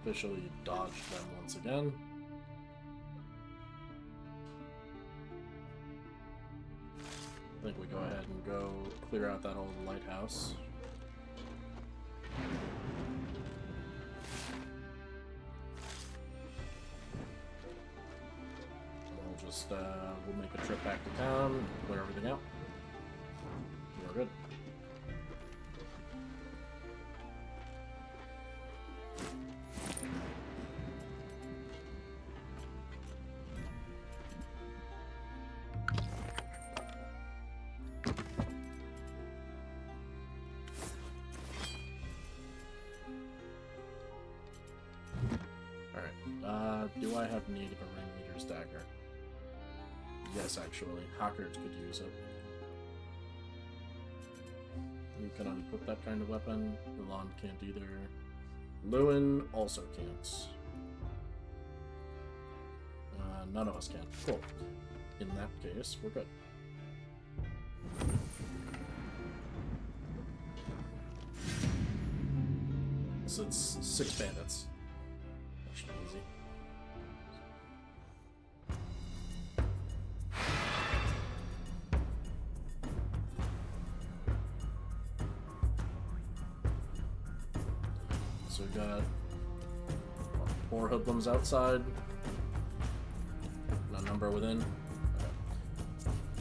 Officially dodged them once again. I think we go ahead and go clear out that old lighthouse. We'll just we'll make a trip back to town and clear everything out. We're good. Do I have need of a ringleader's dagger? Yes, actually. Hawkers could use it. You can unequip that kind of weapon. Milan can't either. Lewin also can't. None of us can. Cool. In that case, we're good. So it's 6 bandits. That should be easy. So we got 4 hoodlums outside, and a number within. Okay.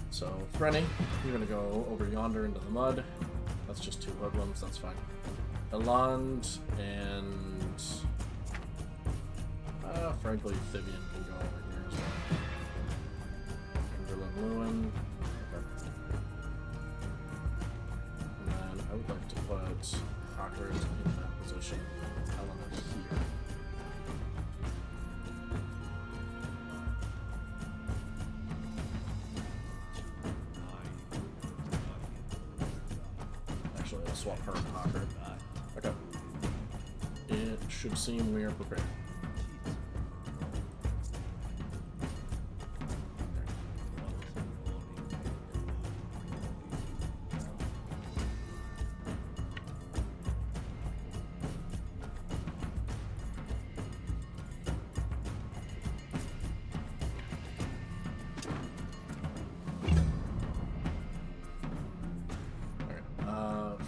So, Frenny, you're gonna go over yonder into the mud. That's just 2 hoodlums, that's fine. Eland and frankly, Thibian can go over here as well. Kimberlin Lewin. Okay. And then I would like to put Hawkers in that position. Element here. Actually, I'll swap her and Hawker. Okay. It should seem we are prepared.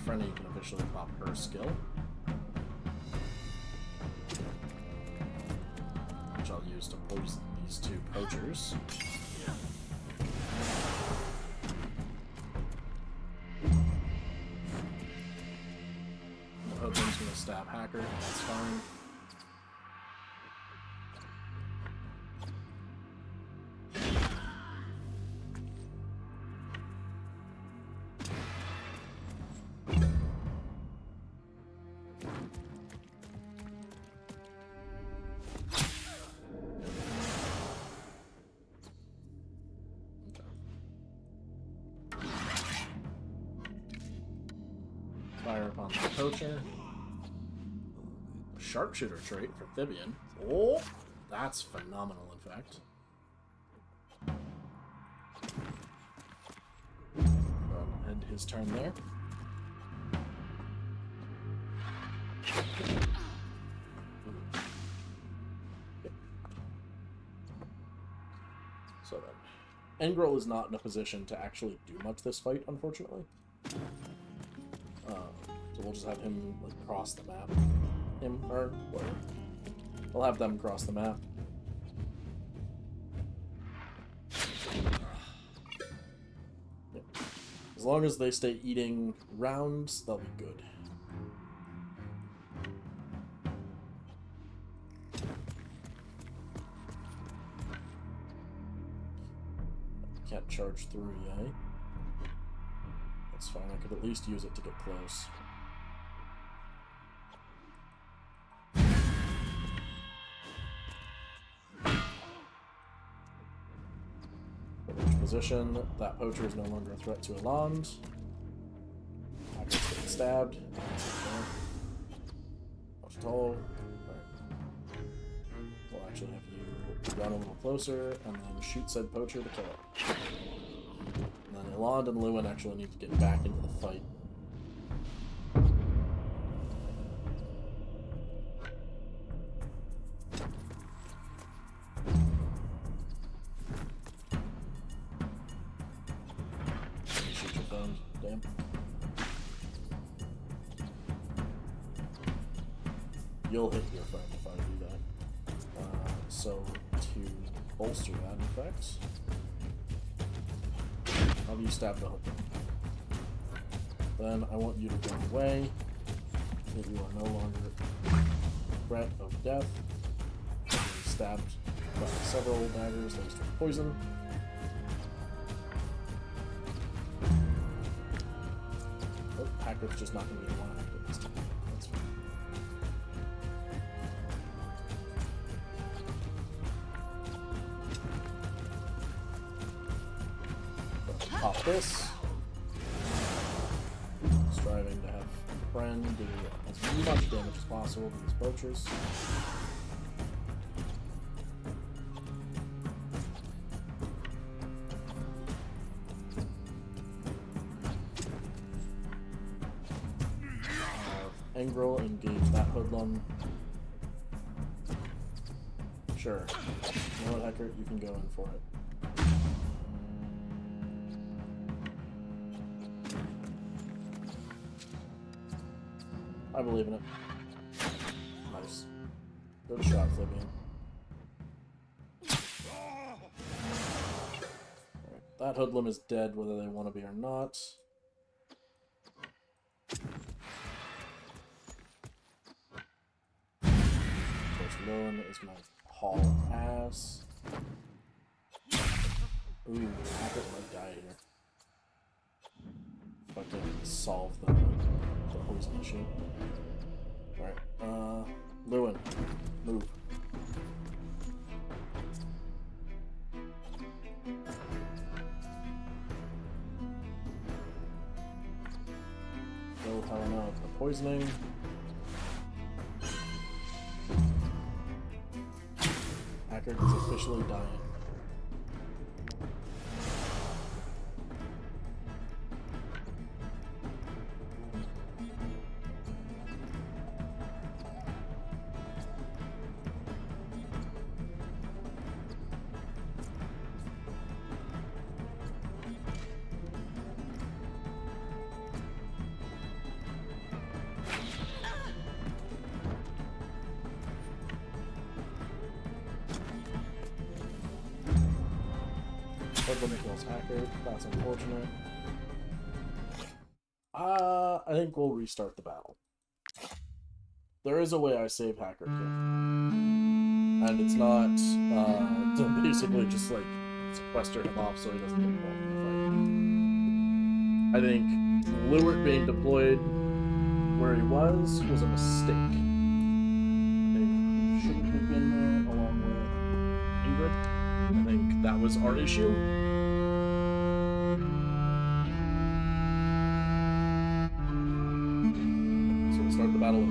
Frenny can officially pop her skill, which I'll use to poison these 2 poachers. The hoodlum's gonna stab Hacker, that's fine. Fire upon the poacher. A sharpshooter trait for Thibian. Oh, that's phenomenal, in fact. End his turn there. Engrel is not in a position to actually do much this fight, unfortunately. So we'll just have him like cross the map. Him or whatever. We'll have them cross the map. Yep. As long as they stay eating rounds, they'll be good. Can't charge through yet. That's fine, I could at least use it to get close. Position. That poacher is no longer a threat to Eland. Hacker's getting stabbed. Much tall. Right. We'll actually have you run a little closer and then shoot said poacher to kill it. And then Eland and Lewin actually need to get back into the fight. You'll hit your friend if I do that. So, to bolster that effect, I'll have you stab the hook. Then I want you to run away, that you are no longer threat of death. Being stabbed by several daggers, thanks to poison. Oh, Hacker's just not going to be the one active this time. That's fine. Pop this. Striving to have friend do as much damage as possible to these poachers. Engrel, engage that hoodlum. Sure. You know what, Hecker? You can go in for it. I believe in it. Nice. Good shot, Flibian. Alright, that hoodlum is dead whether they want to be or not. Lewin is gonna haul ass. Ooh, Hackett might die here. If I can solve the poison issue. Alright, Lewin, move. Kill Helena with the poisoning. Hacker is officially dying. Hoodlum kills Hacker. That's unfortunate. I think we'll restart the battle. There is a way I save Hacker here. And it's not to basically just like sequester him off so he doesn't get involved in the fight. I think Lewert being deployed where he was a mistake. They shouldn't have been there along with Ingrid. I think that was our issue. So we'll start the battle.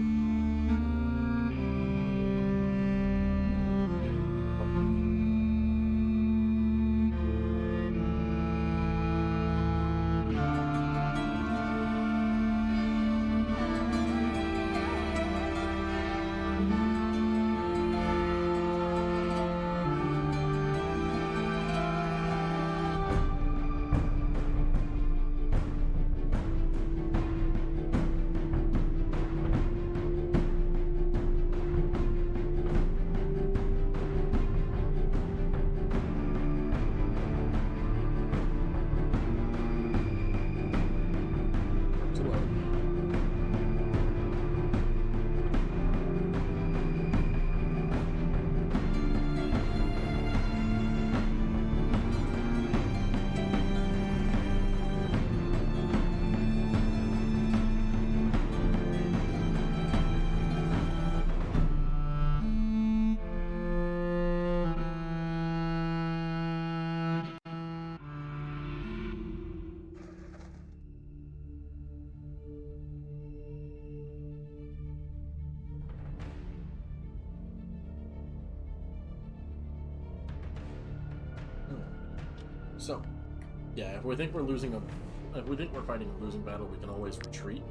So, yeah, if we think we're fighting a losing battle, we can always retreat.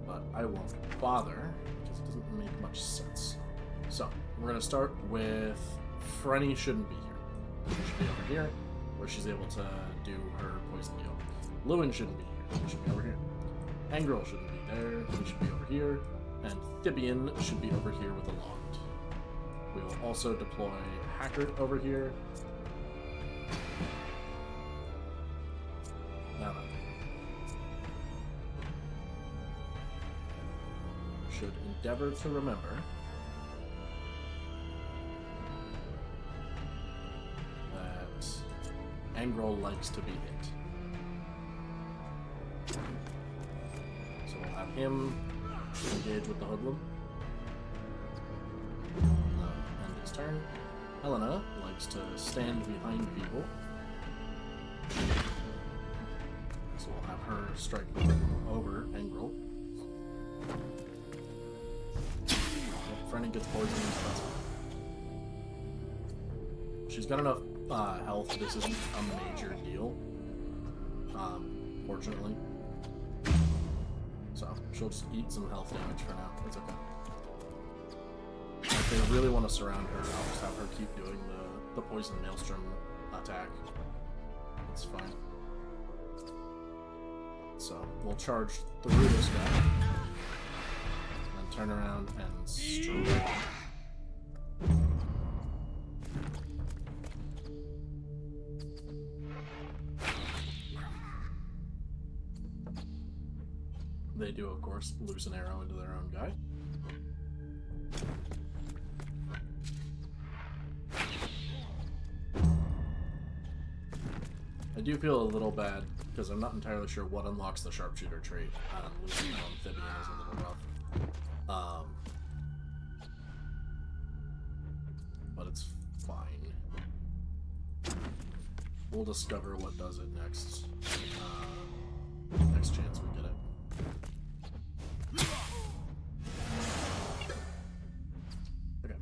But I won't bother because it doesn't make much sense. So we're gonna start with Frenny shouldn't be here. She should be over here, where she's able to do her poison deal. Lewin shouldn't be here. She should be over here. Angrel shouldn't be there. He should be over here. And Thibian should be over here with Alond. We will also deploy Hackert over here. Now should endeavor to remember that Angrel likes to be hit. So we'll have him engage with the hoodlum. End his turn. Helena likes to stand behind people. So we'll have her strike the hoodlum over Angrel. Frenny gets poisoned, so that's fine. She's got enough health, this isn't a major deal. Fortunately. So, she'll just eat some health damage for now. It's okay. If they really want to surround her, I'll just have her keep doing the poison maelstrom attack. It's fine. So, we'll charge through this guy. And turn around and strike. They do, of course, loose an arrow into their own guy. I do feel a little bad, because I'm not entirely sure what unlocks the sharpshooter trait. Losing an amphibian is a little rough. But it's fine. We'll discover what does it next. Next chance we get it. Okay.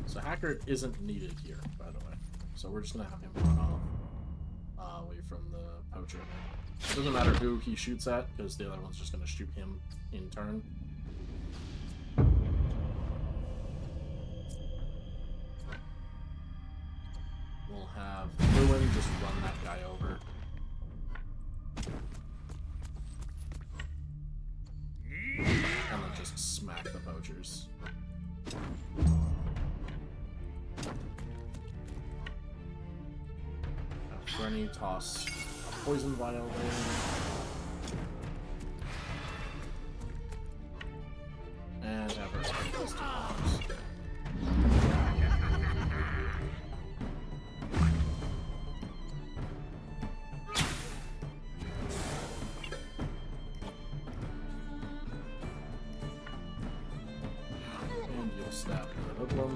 So Hacker isn't needed here, by the way. So we're just gonna have him run off away from the poacher. It doesn't matter who he shoots at, because the other one's just gonna shoot him in turn. We'll have Lewin just run that guy over. And then just smack the poachers. Have Frenny toss a poison vial there. And have her spend those 2 bombs. And you'll stab the hoodlum.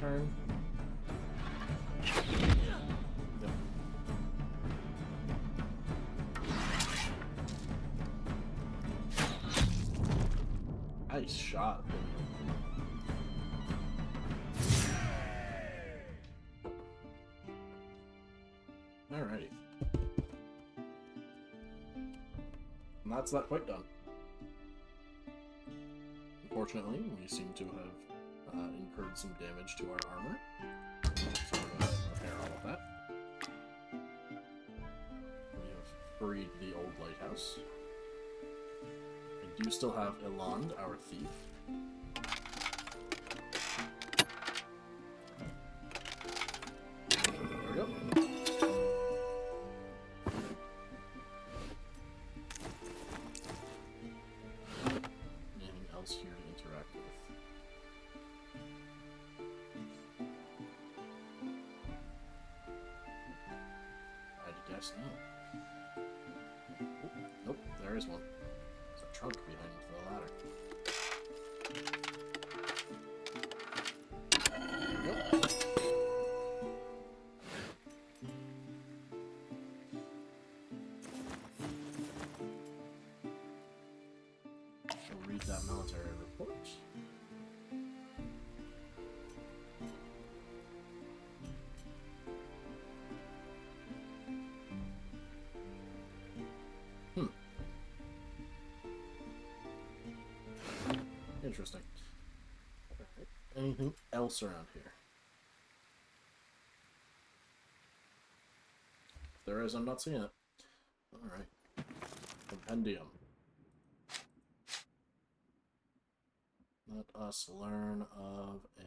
Turn. Yep. Nice shot. Alrighty. And that's not quite done. Unfortunately, we seem to have incurred some damage to our armor. So we're going to repair all of that. We have freed the old lighthouse. We do still have Elond, our thief. There we go. Anything else here to interact with? Yes, no. Oh, nope, there is one. There's a trunk behind the ladder. We'll read that military report. Interesting. Alright. Anything else around here? If there is, I'm not seeing it. Alright. Compendium. Let us learn of a...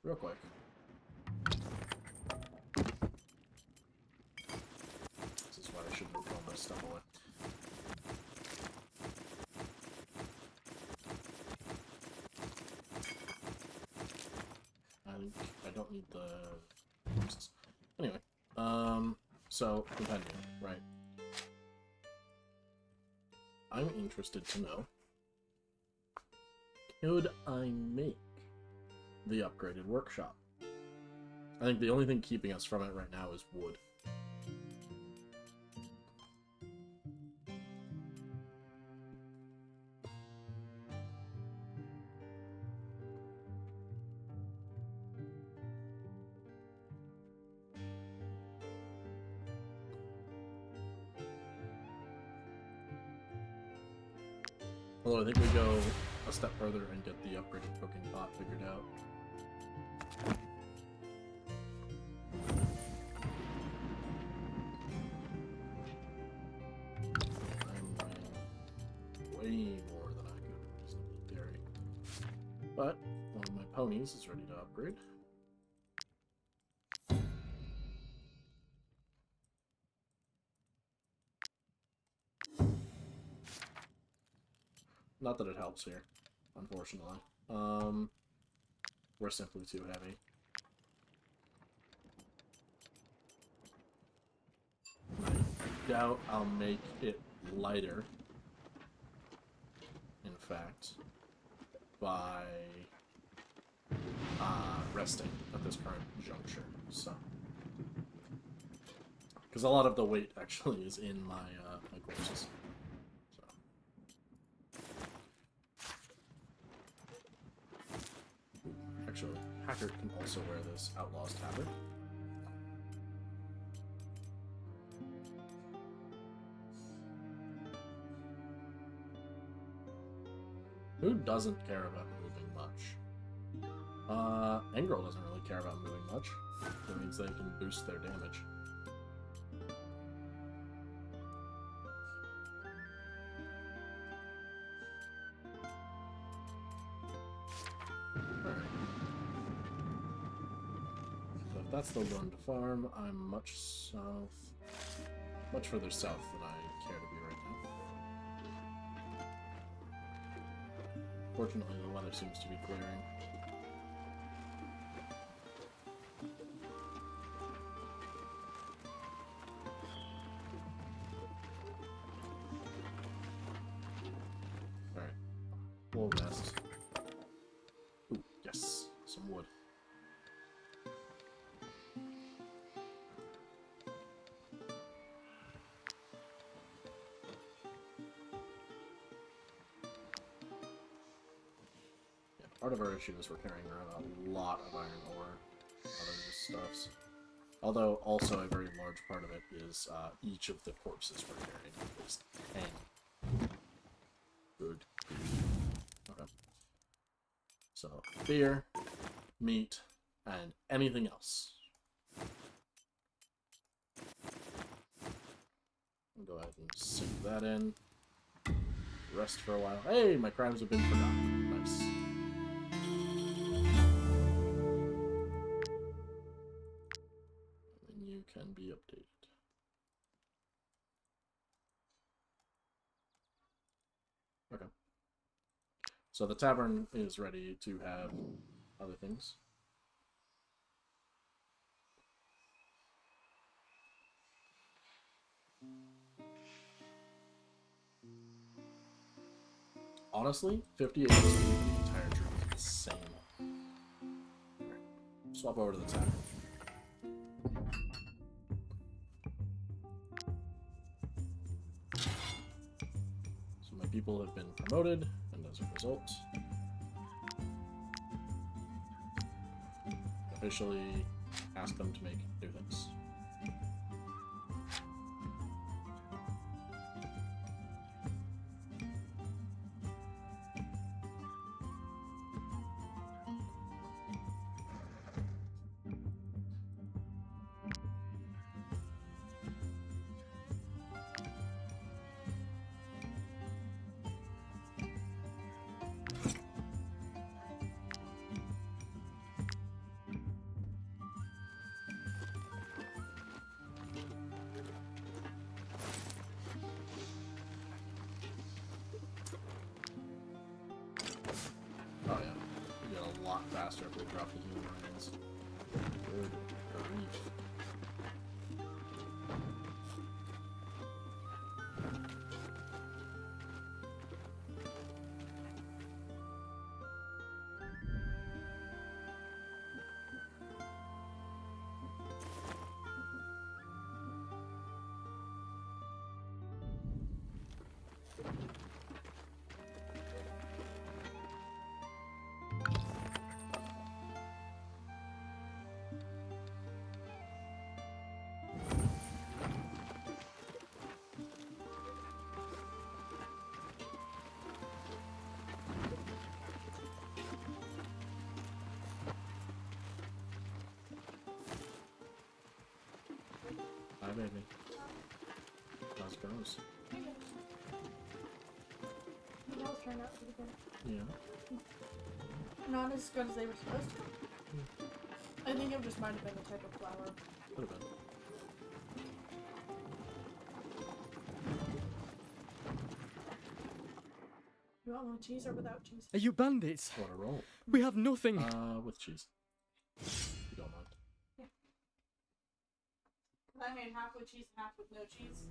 Real quick. This is why I shouldn't throw my stuff away. I don't need the corpses. Anyway, so compendium, right? I'm interested to know, could I make the upgraded workshop? I think the only thing keeping us from it right now is wood. Although I think we go a step further and get the upgraded cooking pot figured out. I'm way more than I could reasonably carry. But one of my ponies is ready to upgrade. Not that it helps here, unfortunately. We're simply too heavy. I doubt I'll make it lighter, in fact, by resting at this current juncture, so. Because a lot of the weight actually is in my, my corpses. Actually, Hacker can also wear this Outlaw's tabard. Who doesn't care about moving much? Engrel doesn't really care about moving much. That means they can boost their damage. That's the one to farm. I'm much further south than I care to be right now. Fortunately, the weather seems to be clearing. Alright. We'll rest. Ooh, yes. Some wood. Part of our issue is we're carrying around a lot of iron ore, other stuffs. Although, also a very large part of it is each of the corpses we're carrying at least 10. Good. Okay. So, beer, meat, and anything else. I'll go ahead and sink that in. Rest for a while. Hey, my crimes have been forgotten. Nice. Can be updated. Okay. So the tavern is ready to have other things. Honestly, 58 is the entire troop is insane. Swap over to the tower. So my people have been promoted, and as a result, officially ask them to make new things. Oh yeah, we get a lot faster if we drop the human remains. Good grief. Hi, baby. How's it goes? Those turned out pretty good. Yeah. Not as good as they were supposed to. I think it just might have been the type of flour. Could have been. You want with cheese or without cheese? Are you bandits? What a roll. We have nothing. With cheese. If you don't mind. I made half with cheese and half with no cheese.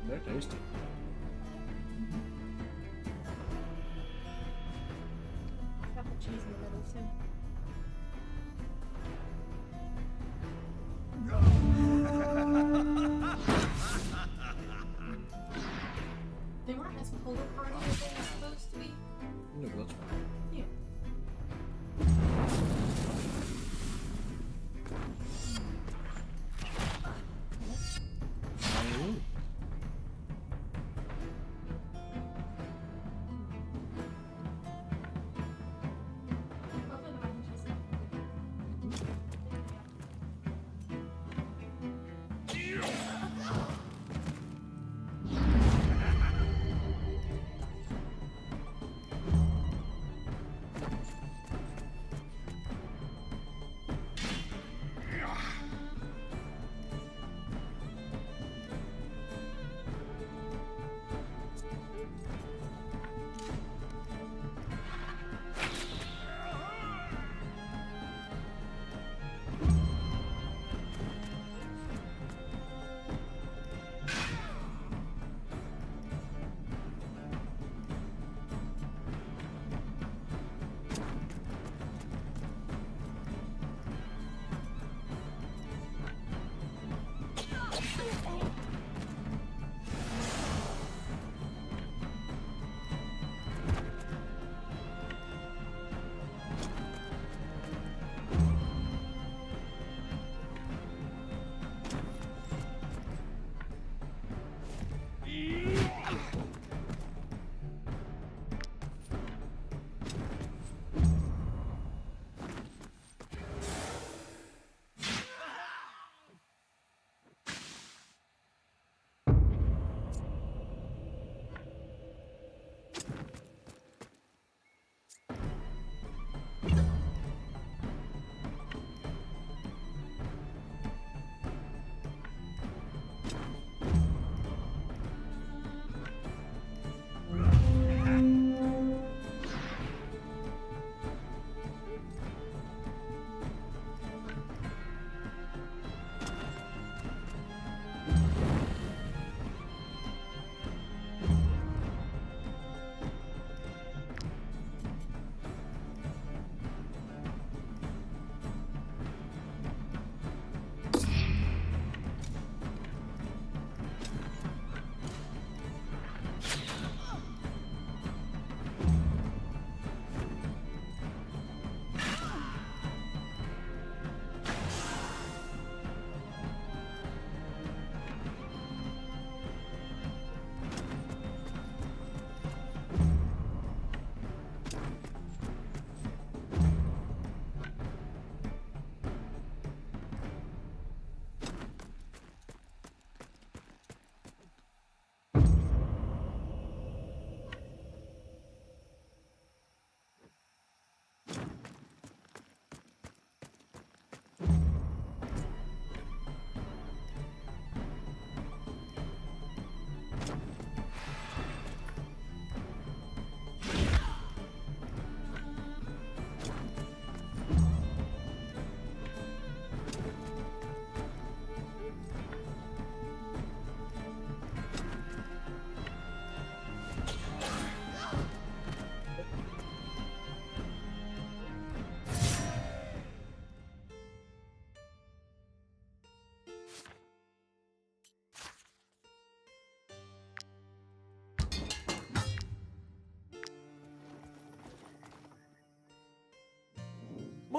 They're tasty. Got the cheese in the middle too. They weren't as pull apart as they were supposed to be. No, but that's fine. Yeah.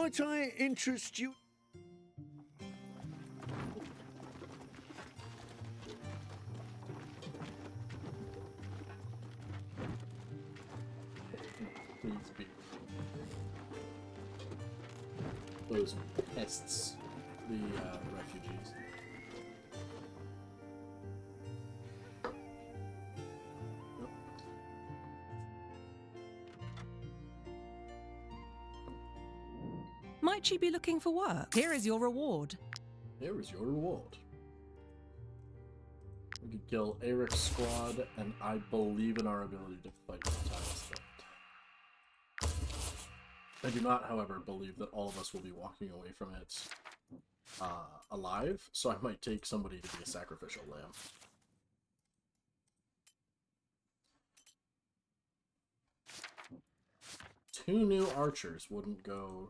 Might I interest you? Please be. Those pests, the refugees. Might you be looking for work? Here is your reward. Here is your reward. We could kill Eric's squad, and I believe in our ability to fight Wartales. I do not, however, believe that all of us will be walking away from it alive, so I might take somebody to be a sacrificial lamb. Two new archers wouldn't go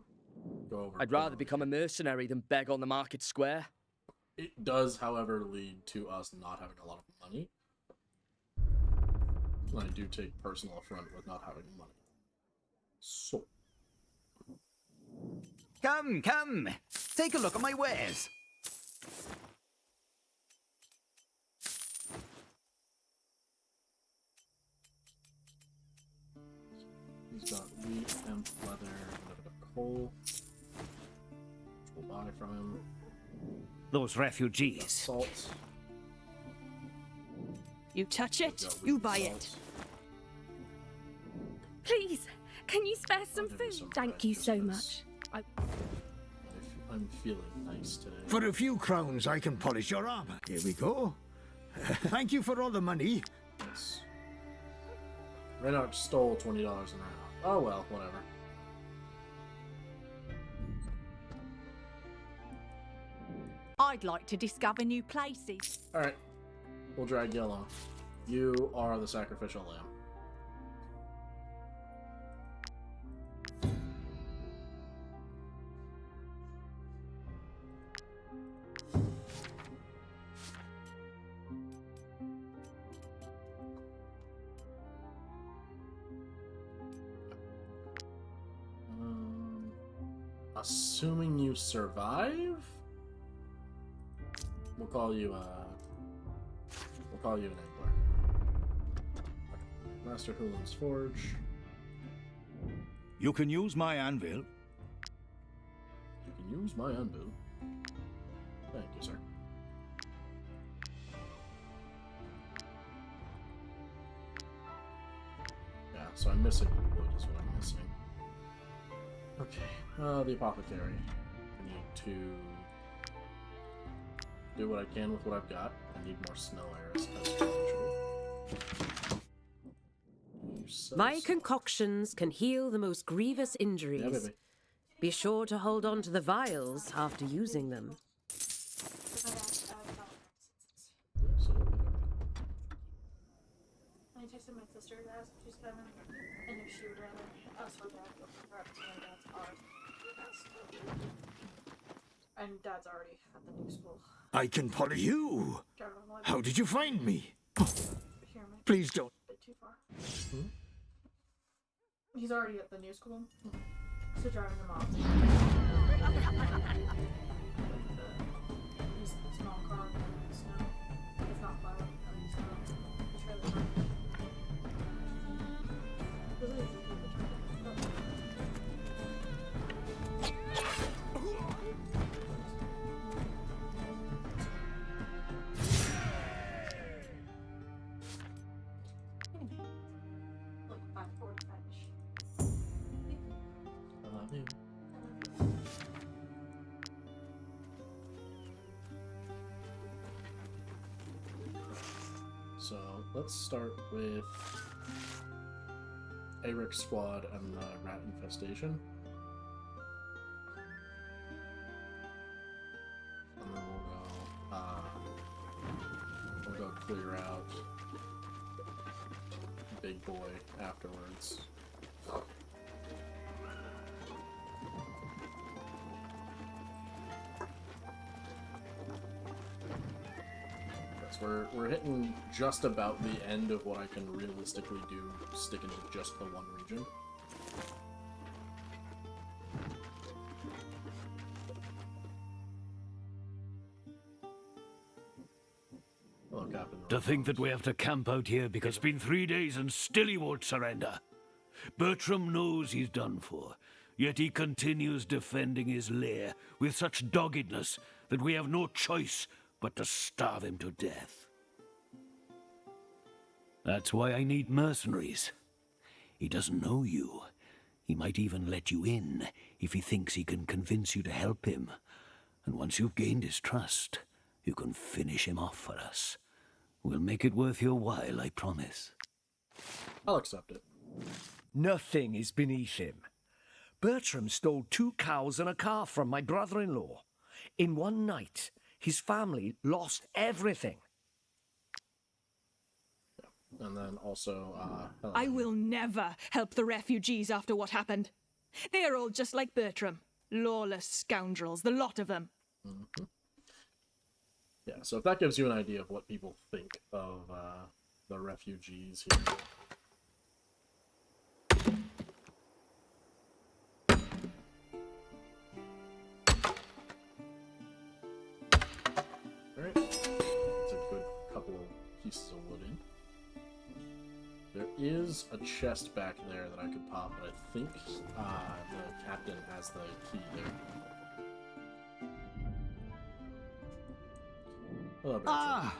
over. I'd rather become a mercenary than beg on the market square. It does, however, lead to us not having a lot of money. I do take personal affront with not having money. So. Come, come! Take a look at my wares! He's got wheat, hemp, leather, and a bit of coal. Which we'll buy from him. Those refugees. Salt. You touch it, you buy it. Please, can you spare some food? Thank you so much. I'm feeling nice today. For a few crowns, I can polish your armor. Here we go. Thank you for all the money. Yes. Reinhardt stole $20 an hour. Oh well, whatever. I'd like to discover new places. Alright. We'll drag you along. You are the sacrificial lamb. Assuming you survive, we'll call you an angler. Master Hulin's Forge. You can use my anvil. You can use my anvil. Thank you, sir. Yeah, so I'm missing wood is what I'm missing. Okay, the apothecary. I need to do what I can with what I've got. I need more snow arrows as My concoctions can heal the most grievous injuries. Yeah, baby. Be sure to hold on to the vials after using them. I texted my sister to ask if she's coming, and if she would rather us or Dad go pick her up to my dad's car. And Dad's already at the new school. I can polish you. How did you find me? Here, Please don't. a bit too far. He's already at the new school, so driving him off. His small car in the snow. It's not plowed, or it's not. The trailer park. So let's start with Eric's squad and the rat infestation. And then we'll go clear out Big Boy afterwards. We're hitting just about the end of what I can realistically do, sticking to just the one region. Hello, Captain. To think that we have to camp out here because it's been 3 days and still he won't surrender. Bertram knows he's done for, yet he continues defending his lair with such doggedness that we have no choice but to starve him to death. That's why I need mercenaries. He doesn't know you. He might even let you in if he thinks he can convince you to help him. And once you've gained his trust, you can finish him off for us. We'll make it worth your while, I promise. I'll accept it. Nothing is beneath him. Bertram stole 2 cows and a calf from my brother-in-law. In one night, his family lost everything. And then also, I will never help the refugees after what happened. They are all just like Bertram. Lawless scoundrels, the lot of them. Mm-hmm. Yeah, so if that gives you an idea of what people think of the refugees here. Alright, that's a good couple of pieces of wood in. There is a chest back there that I could pop, but I think the captain has the key there. Hello, Bertram. Ah!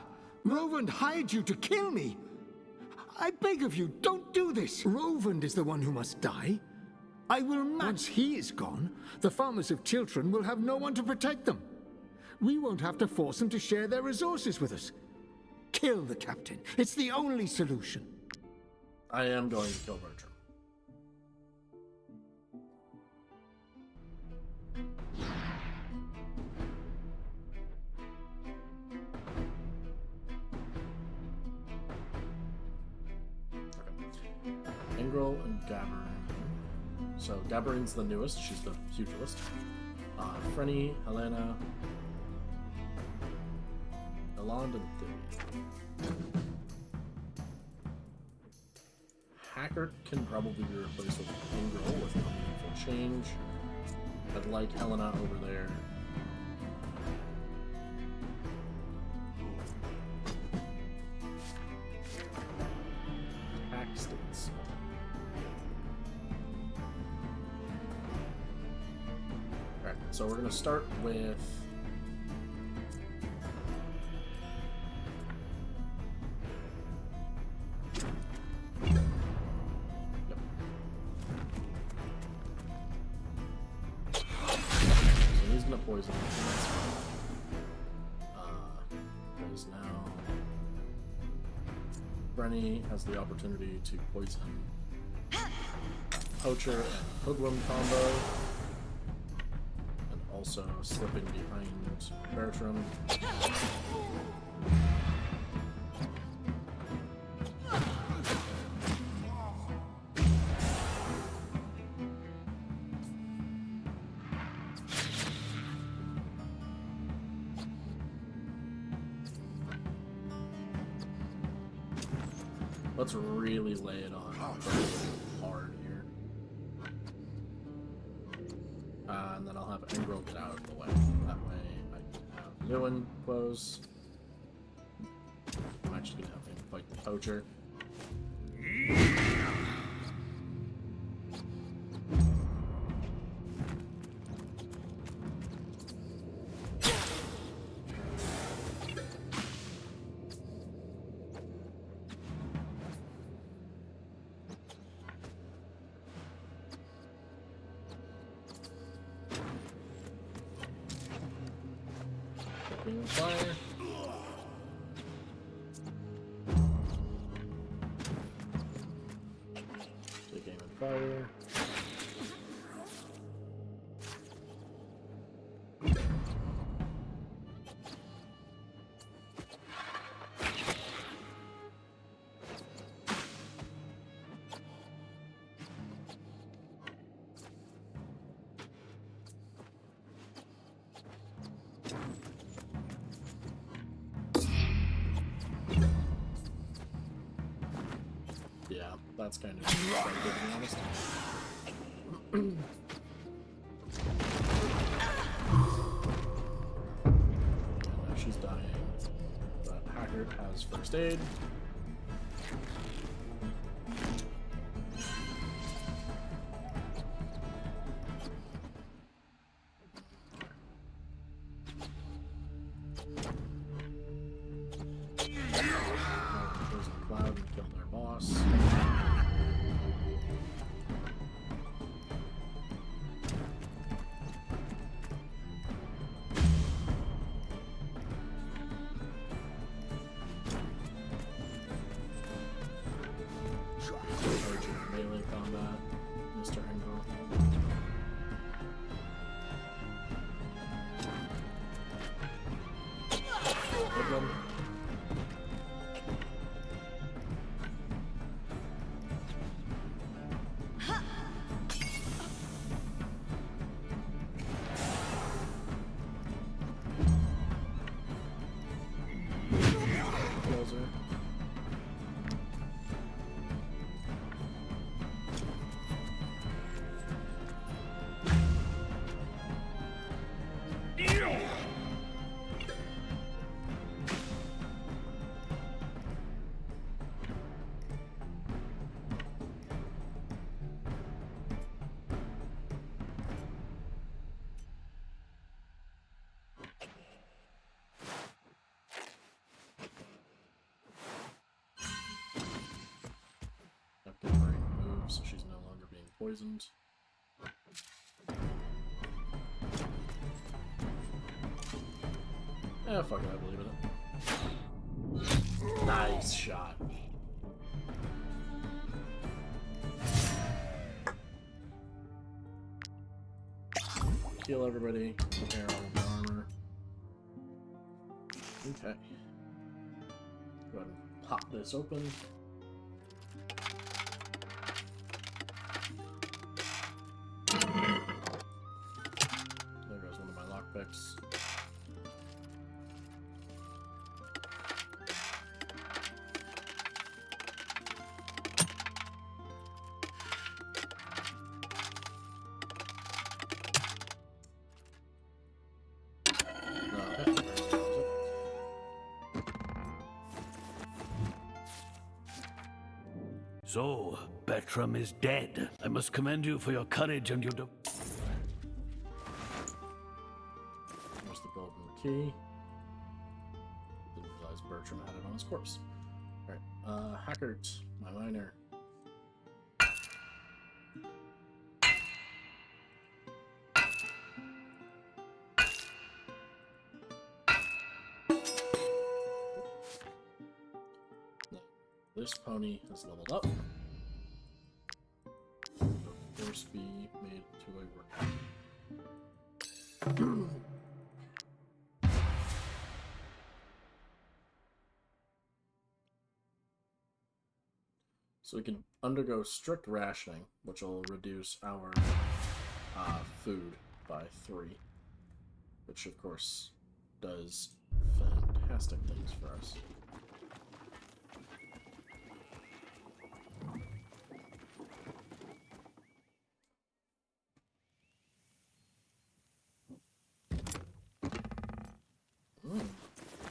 Rovand hired you to kill me! I beg of you, don't do this! Rovand is the one who must die. I will Once he is gone, the farmers of Chiltern will have no one to protect them. We won't have to force them to share their resources with us. Kill the captain. It's the only solution. I am going to kill Bertram. Ingrel and Gabarin. So Gabarin's the newest, she's the pugilist. Frenny, Helena, Eland, and Thibby. Hackert can probably be replaced with Ingrel with no meaningful change. I'd like Helena over there. Paxton's. Alright, so we're going to start with... Poison. Because now Brenny has the opportunity to poison Poacher and Hoodlum combo, and also slipping behind Bertram. Let's really lay it on hard here. And then I'll have Engrel get out of the way. That way I can have Lewin close. I'm actually going to have him fight the Poacher. Fire. Take aim and fire. Yeah, that's kind of good, to be honest. Now she's dying. But Hacker Haggard has first aid. Cloud and kill their boss. Melee combat, Mr. Engel. Woodland. Kills her. Upgrade move, so she's no longer being poisoned. Eh, fuck it, I believe in it. Nice shot. Heal everybody, repair all of their armor. Okay. Go ahead and pop this open. There goes one of my lockpicks. So, Bertram is dead. I must commend you for your courage and your There's the golden key. Didn't realize Bertram had it on his corpse. Alright, Hackert, my miner. This pony has leveled up. Of course, be made to a work. So we can undergo strict rationing, which will reduce our food by 3, which of course does fantastic things for us.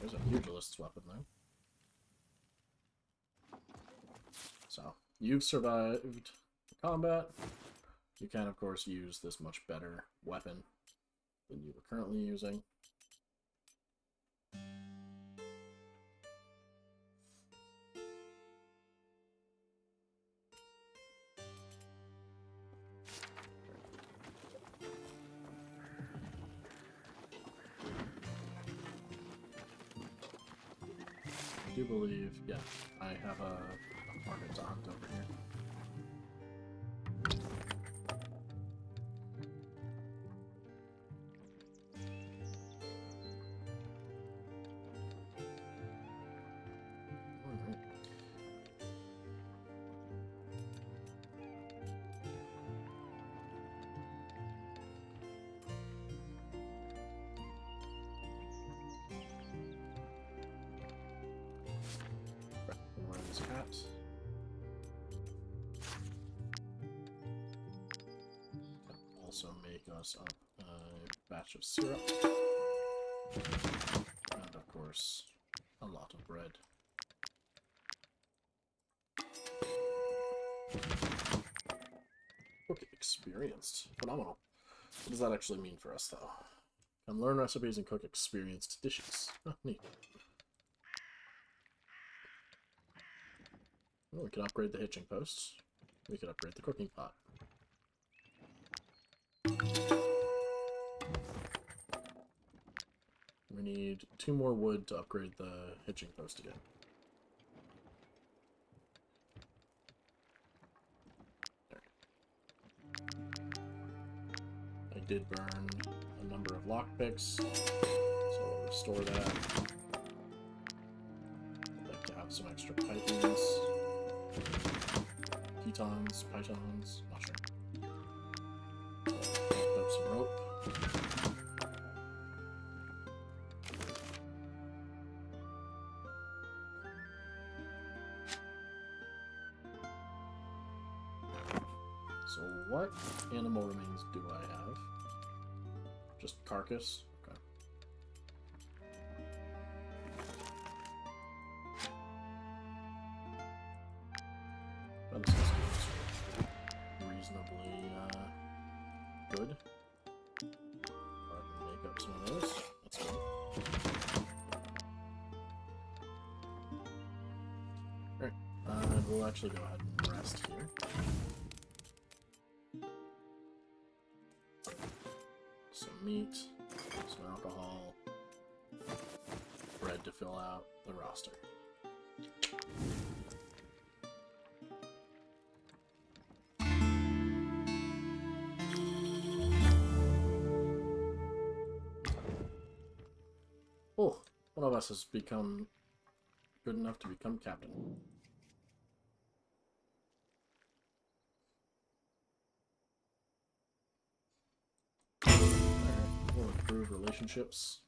There's a pugilist's weapon there. So, you've survived combat. You can, of course, use this much better weapon than you were currently using. I do believe, yeah, I have a target to hunt over here. Alright. Orange hat. Also make us up a batch of syrup. And of course, a lot of bread. Okay, experienced. Phenomenal. What does that actually mean for us, though? Can learn recipes and cook experienced dishes. Oh, neat. Well, we can upgrade the hitching posts. We could upgrade the cooking pot. We need 2 more wood to upgrade the hitching post again. I did burn a number of lockpicks, so we'll restore that. I'd like to have some extra pythons. Pythons, not sure. Picked up some rope. So what animal remains do I have? Just carcass? Okay. That seems reasonably good. Go ahead and make up some of those. That's good. Alright, and we'll actually go ahead and rest here. Some meat, some alcohol, bread to fill out the roster. Oh, one of us has become good enough to become captain. We'll improve relationships.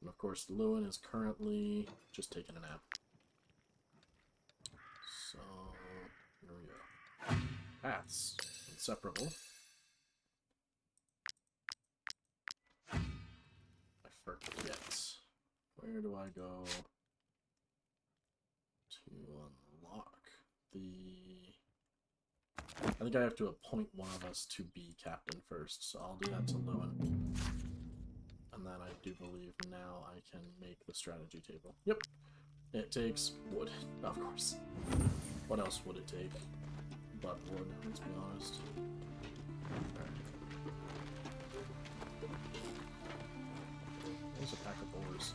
And of course, Lewin is currently just taking a nap. So, here we go. Paths. Inseparable. I forget. Where do I go to unlock the... I think I have to appoint one of us to be captain first, so I'll do that to Lewin. And then I do believe now I can make the strategy table. Yep. It takes wood, of course. What else would it take but wood, let's be honest. Alright. There's a pack of ores.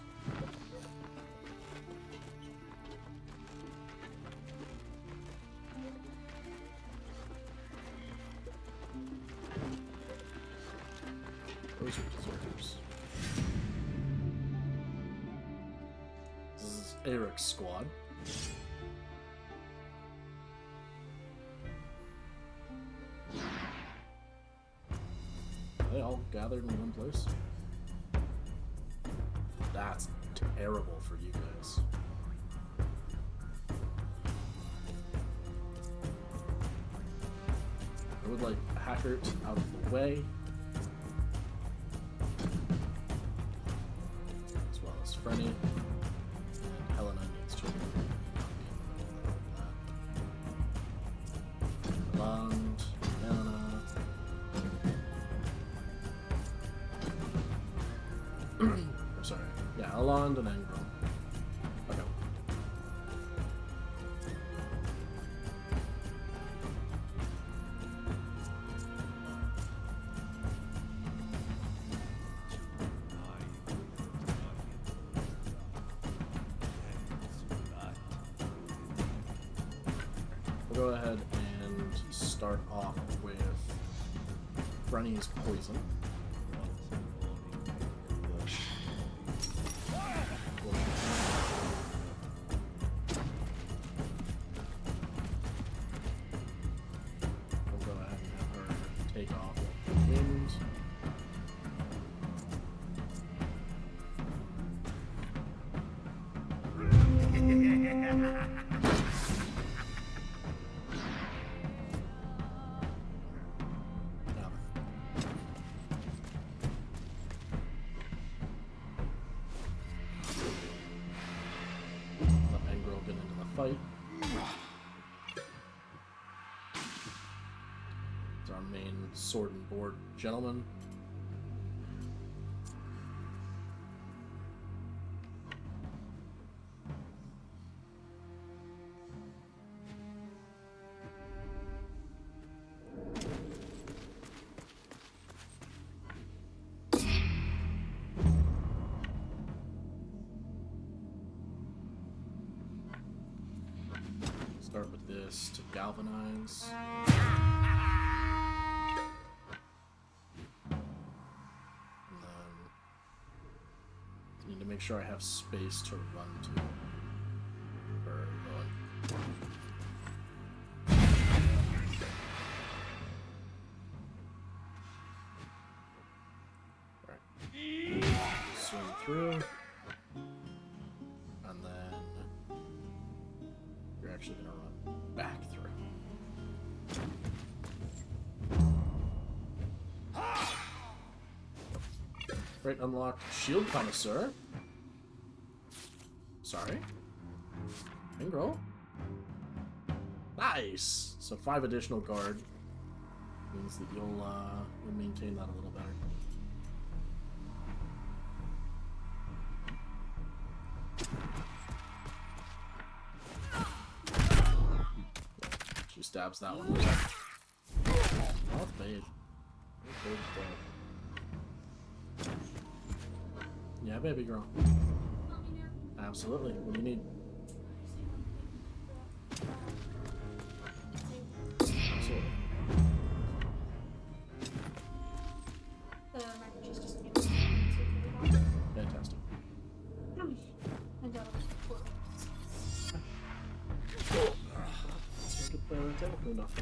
Those are deserters. This is Eric's squad. Are they all gathered in one place? That's terrible for you guys. I would like Hackert out of the way. As well as Frenny. And Helena needs to be in the middle of that. Land, Helena. I'm sorry. Yeah, Alond and Angron. Okay. We'll go ahead and start off with Brenny's poison. We'll go ahead and have her take off with the wind. fight. It's our main sword and board gentleman. Start with this to galvanize. And then need to make sure I have space to run to. For going. Alright. Swing through. And then you're actually gonna run back through. Right, unlock shield connoisseur. Sorry. Ingrow. Nice! So 5 additional guard means that you'll maintain that a little better. She stabs that one. Mouth made. Yeah, baby girl. Absolutely. What do you need? Absolutely. Fantastic. Let's make it the table cleaned off.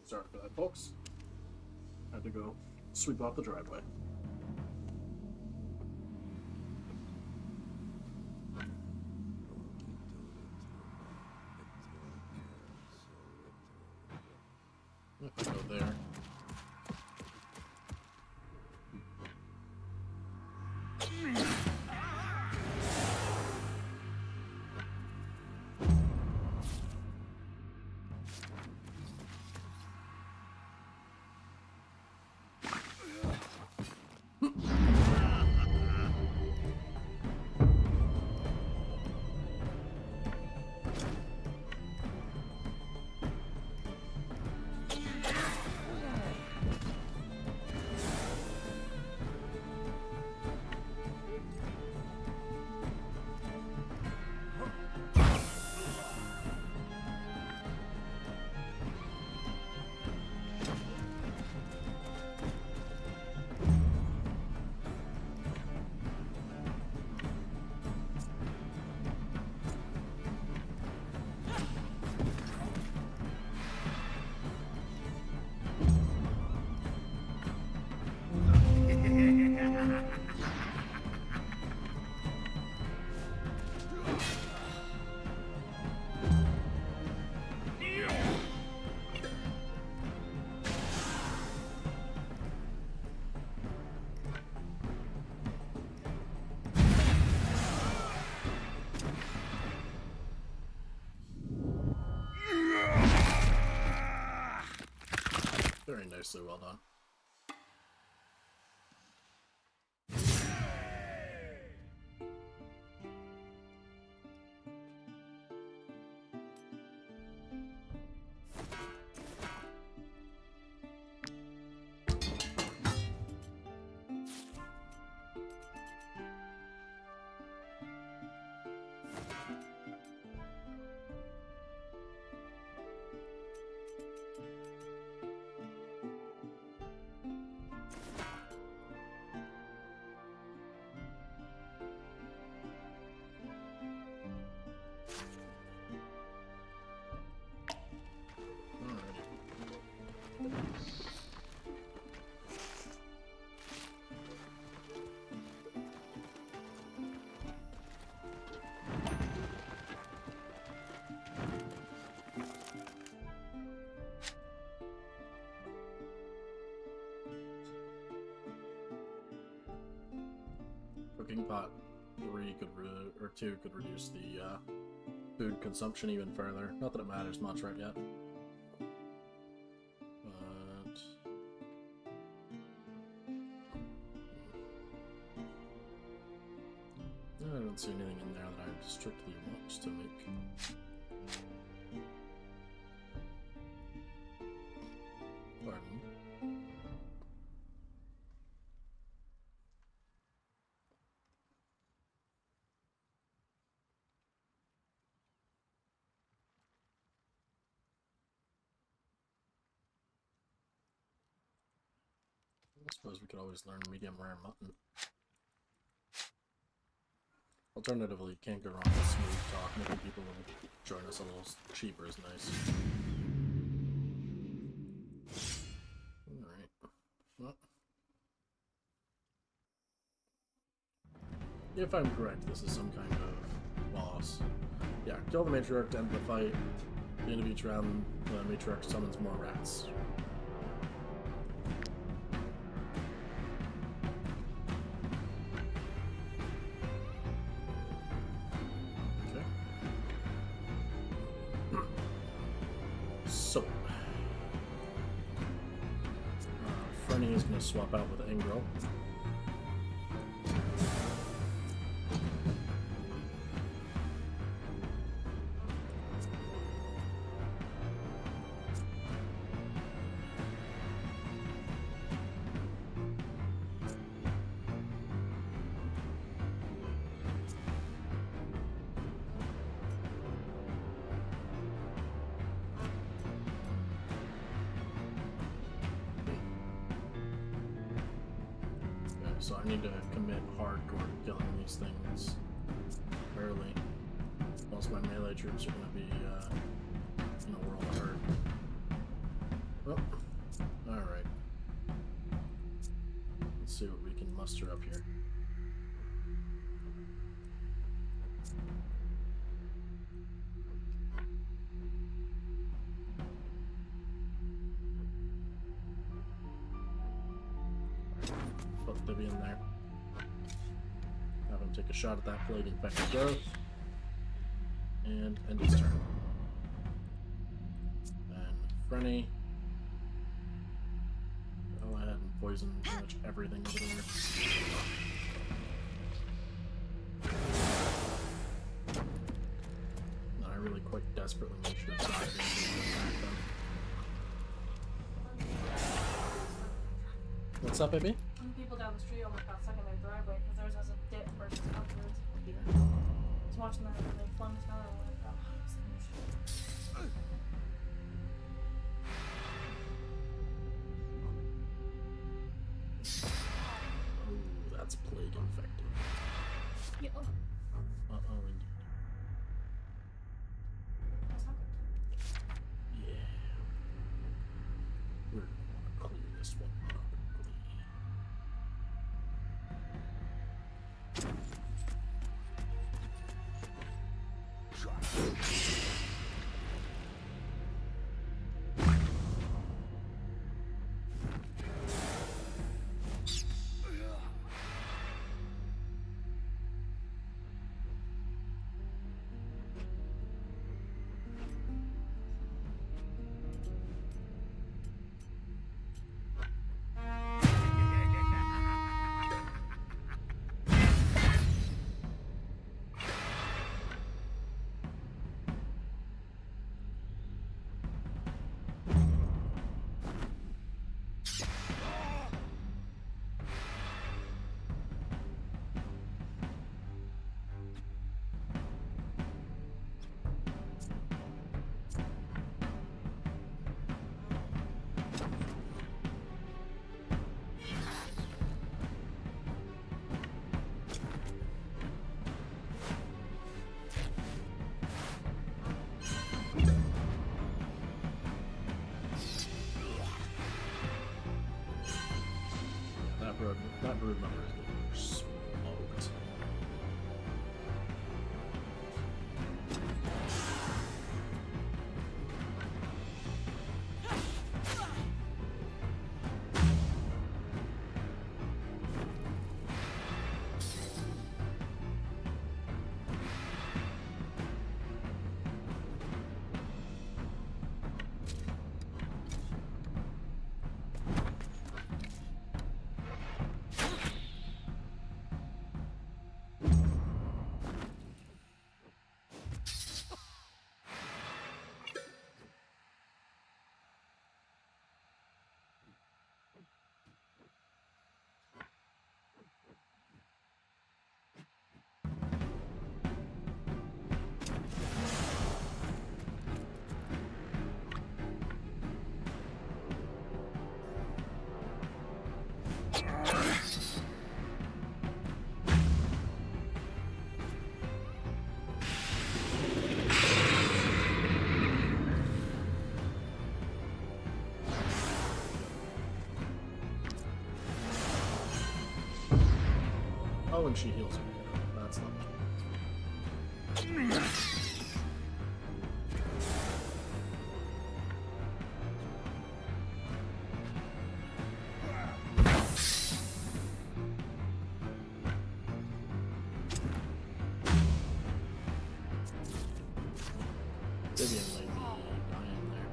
Sorry for that, folks. I had to go sweep off the driveway. If I go there. Very nicely well done. Cooking pot 3 could or 2 could reduce the food consumption even further. Not that it matters much right yet. But I don't see anything in there that I strictly want to make. Pardon. I suppose we could always learn medium rare mutton. Alternatively, you can't go wrong with smooth talk. Maybe people will join us a little cheaper is nice. Alright. Well, if I'm correct, this is some kind of boss. Yeah, kill the matriarch to end the fight. At the end of each round, the matriarch summons more rats. So, Frenny is going to swap out with Ingro. So I need to commit hardcore to killing these things early. Else my melee troops are going to be in a world of hurt. Oh, alright. Let's see what we can muster up here. Put Libby in there. Have him take a shot at that plague infected growth. And end his turn. Then Frenny. Go ahead and poison pretty much everything over there. No, I really quite desperately make sure it's not going to attack them. What's up, baby? Some people down the street almost got stuck in their driveway because theirs has a dip versus upwards. Yeah. I was watching that and they flung snow and I went, oh, this is Oh, that's plague infected. yeah. Uh-oh, indeed. That's not good. Yeah. We're gonna clear this one up quickly. That brood member is getting smoked. Oh, and she heals him. That's not bad. Vivian might be dying there.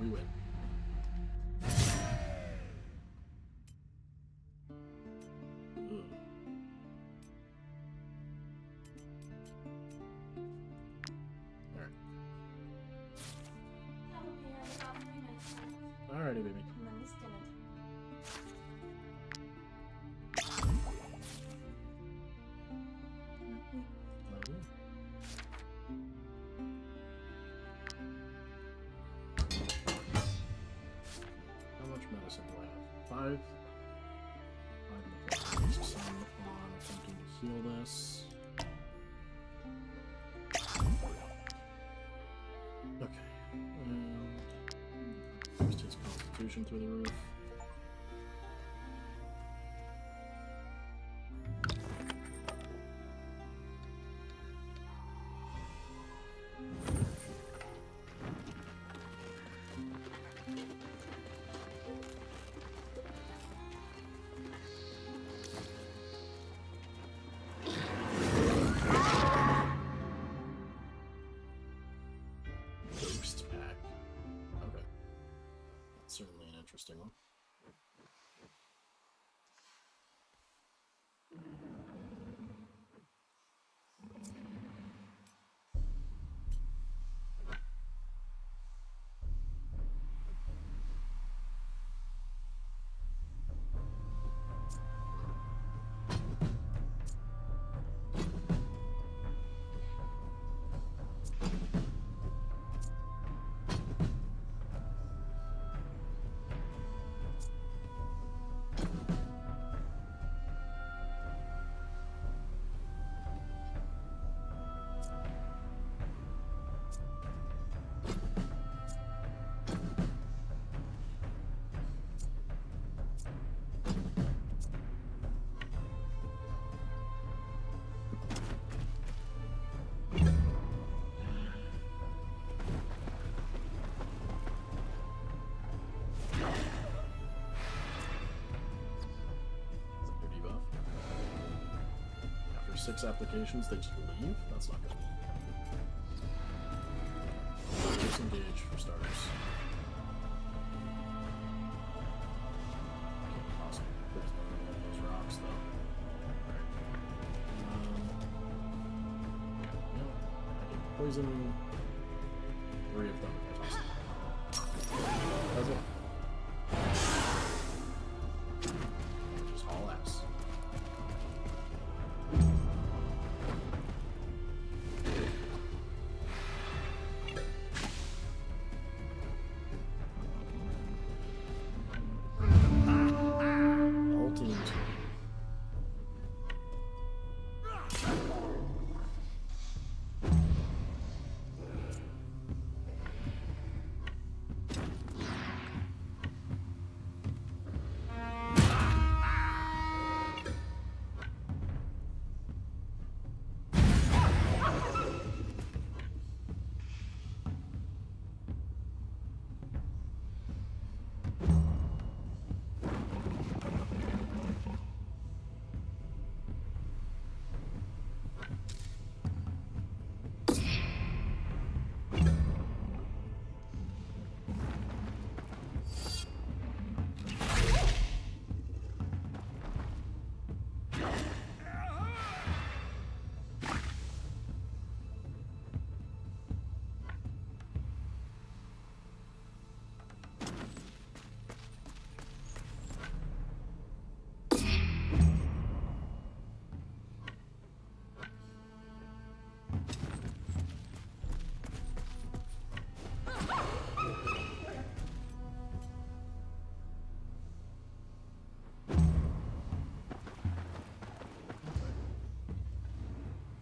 We win. Hey, baby. And then this didn't. How much medicine do I have? 5. I'm going to waste some on attempting to heal this. Okay. Boost his constitution through the roof. Ghost pack. Okay. That's certainly an interesting one. Debuff. After 6 applications, they just leave? That's not good. Disengage for starters. Can't possibly poison one of those rocks, though. Right. No, I can poison 3 of them if I toss them. Does it? Just haul ass. All teams.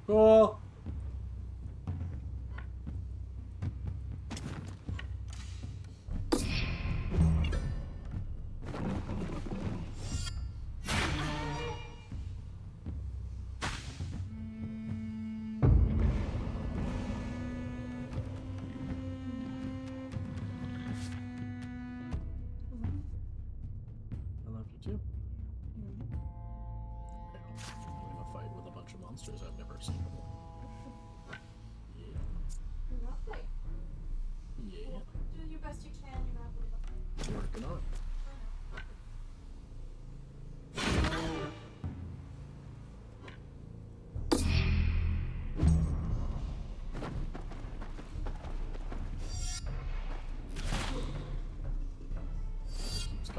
Cool. I love you too. Okay, I'm gonna fight with a bunch of monsters I've never seen before. Lovely. Yeah. Do your best you can, you're not lovely. Working on it.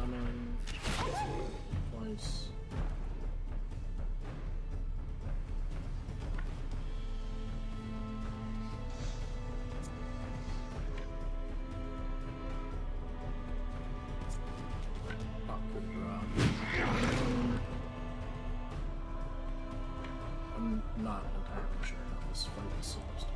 summon twice. I'm not entirely sure how this fight is supposed to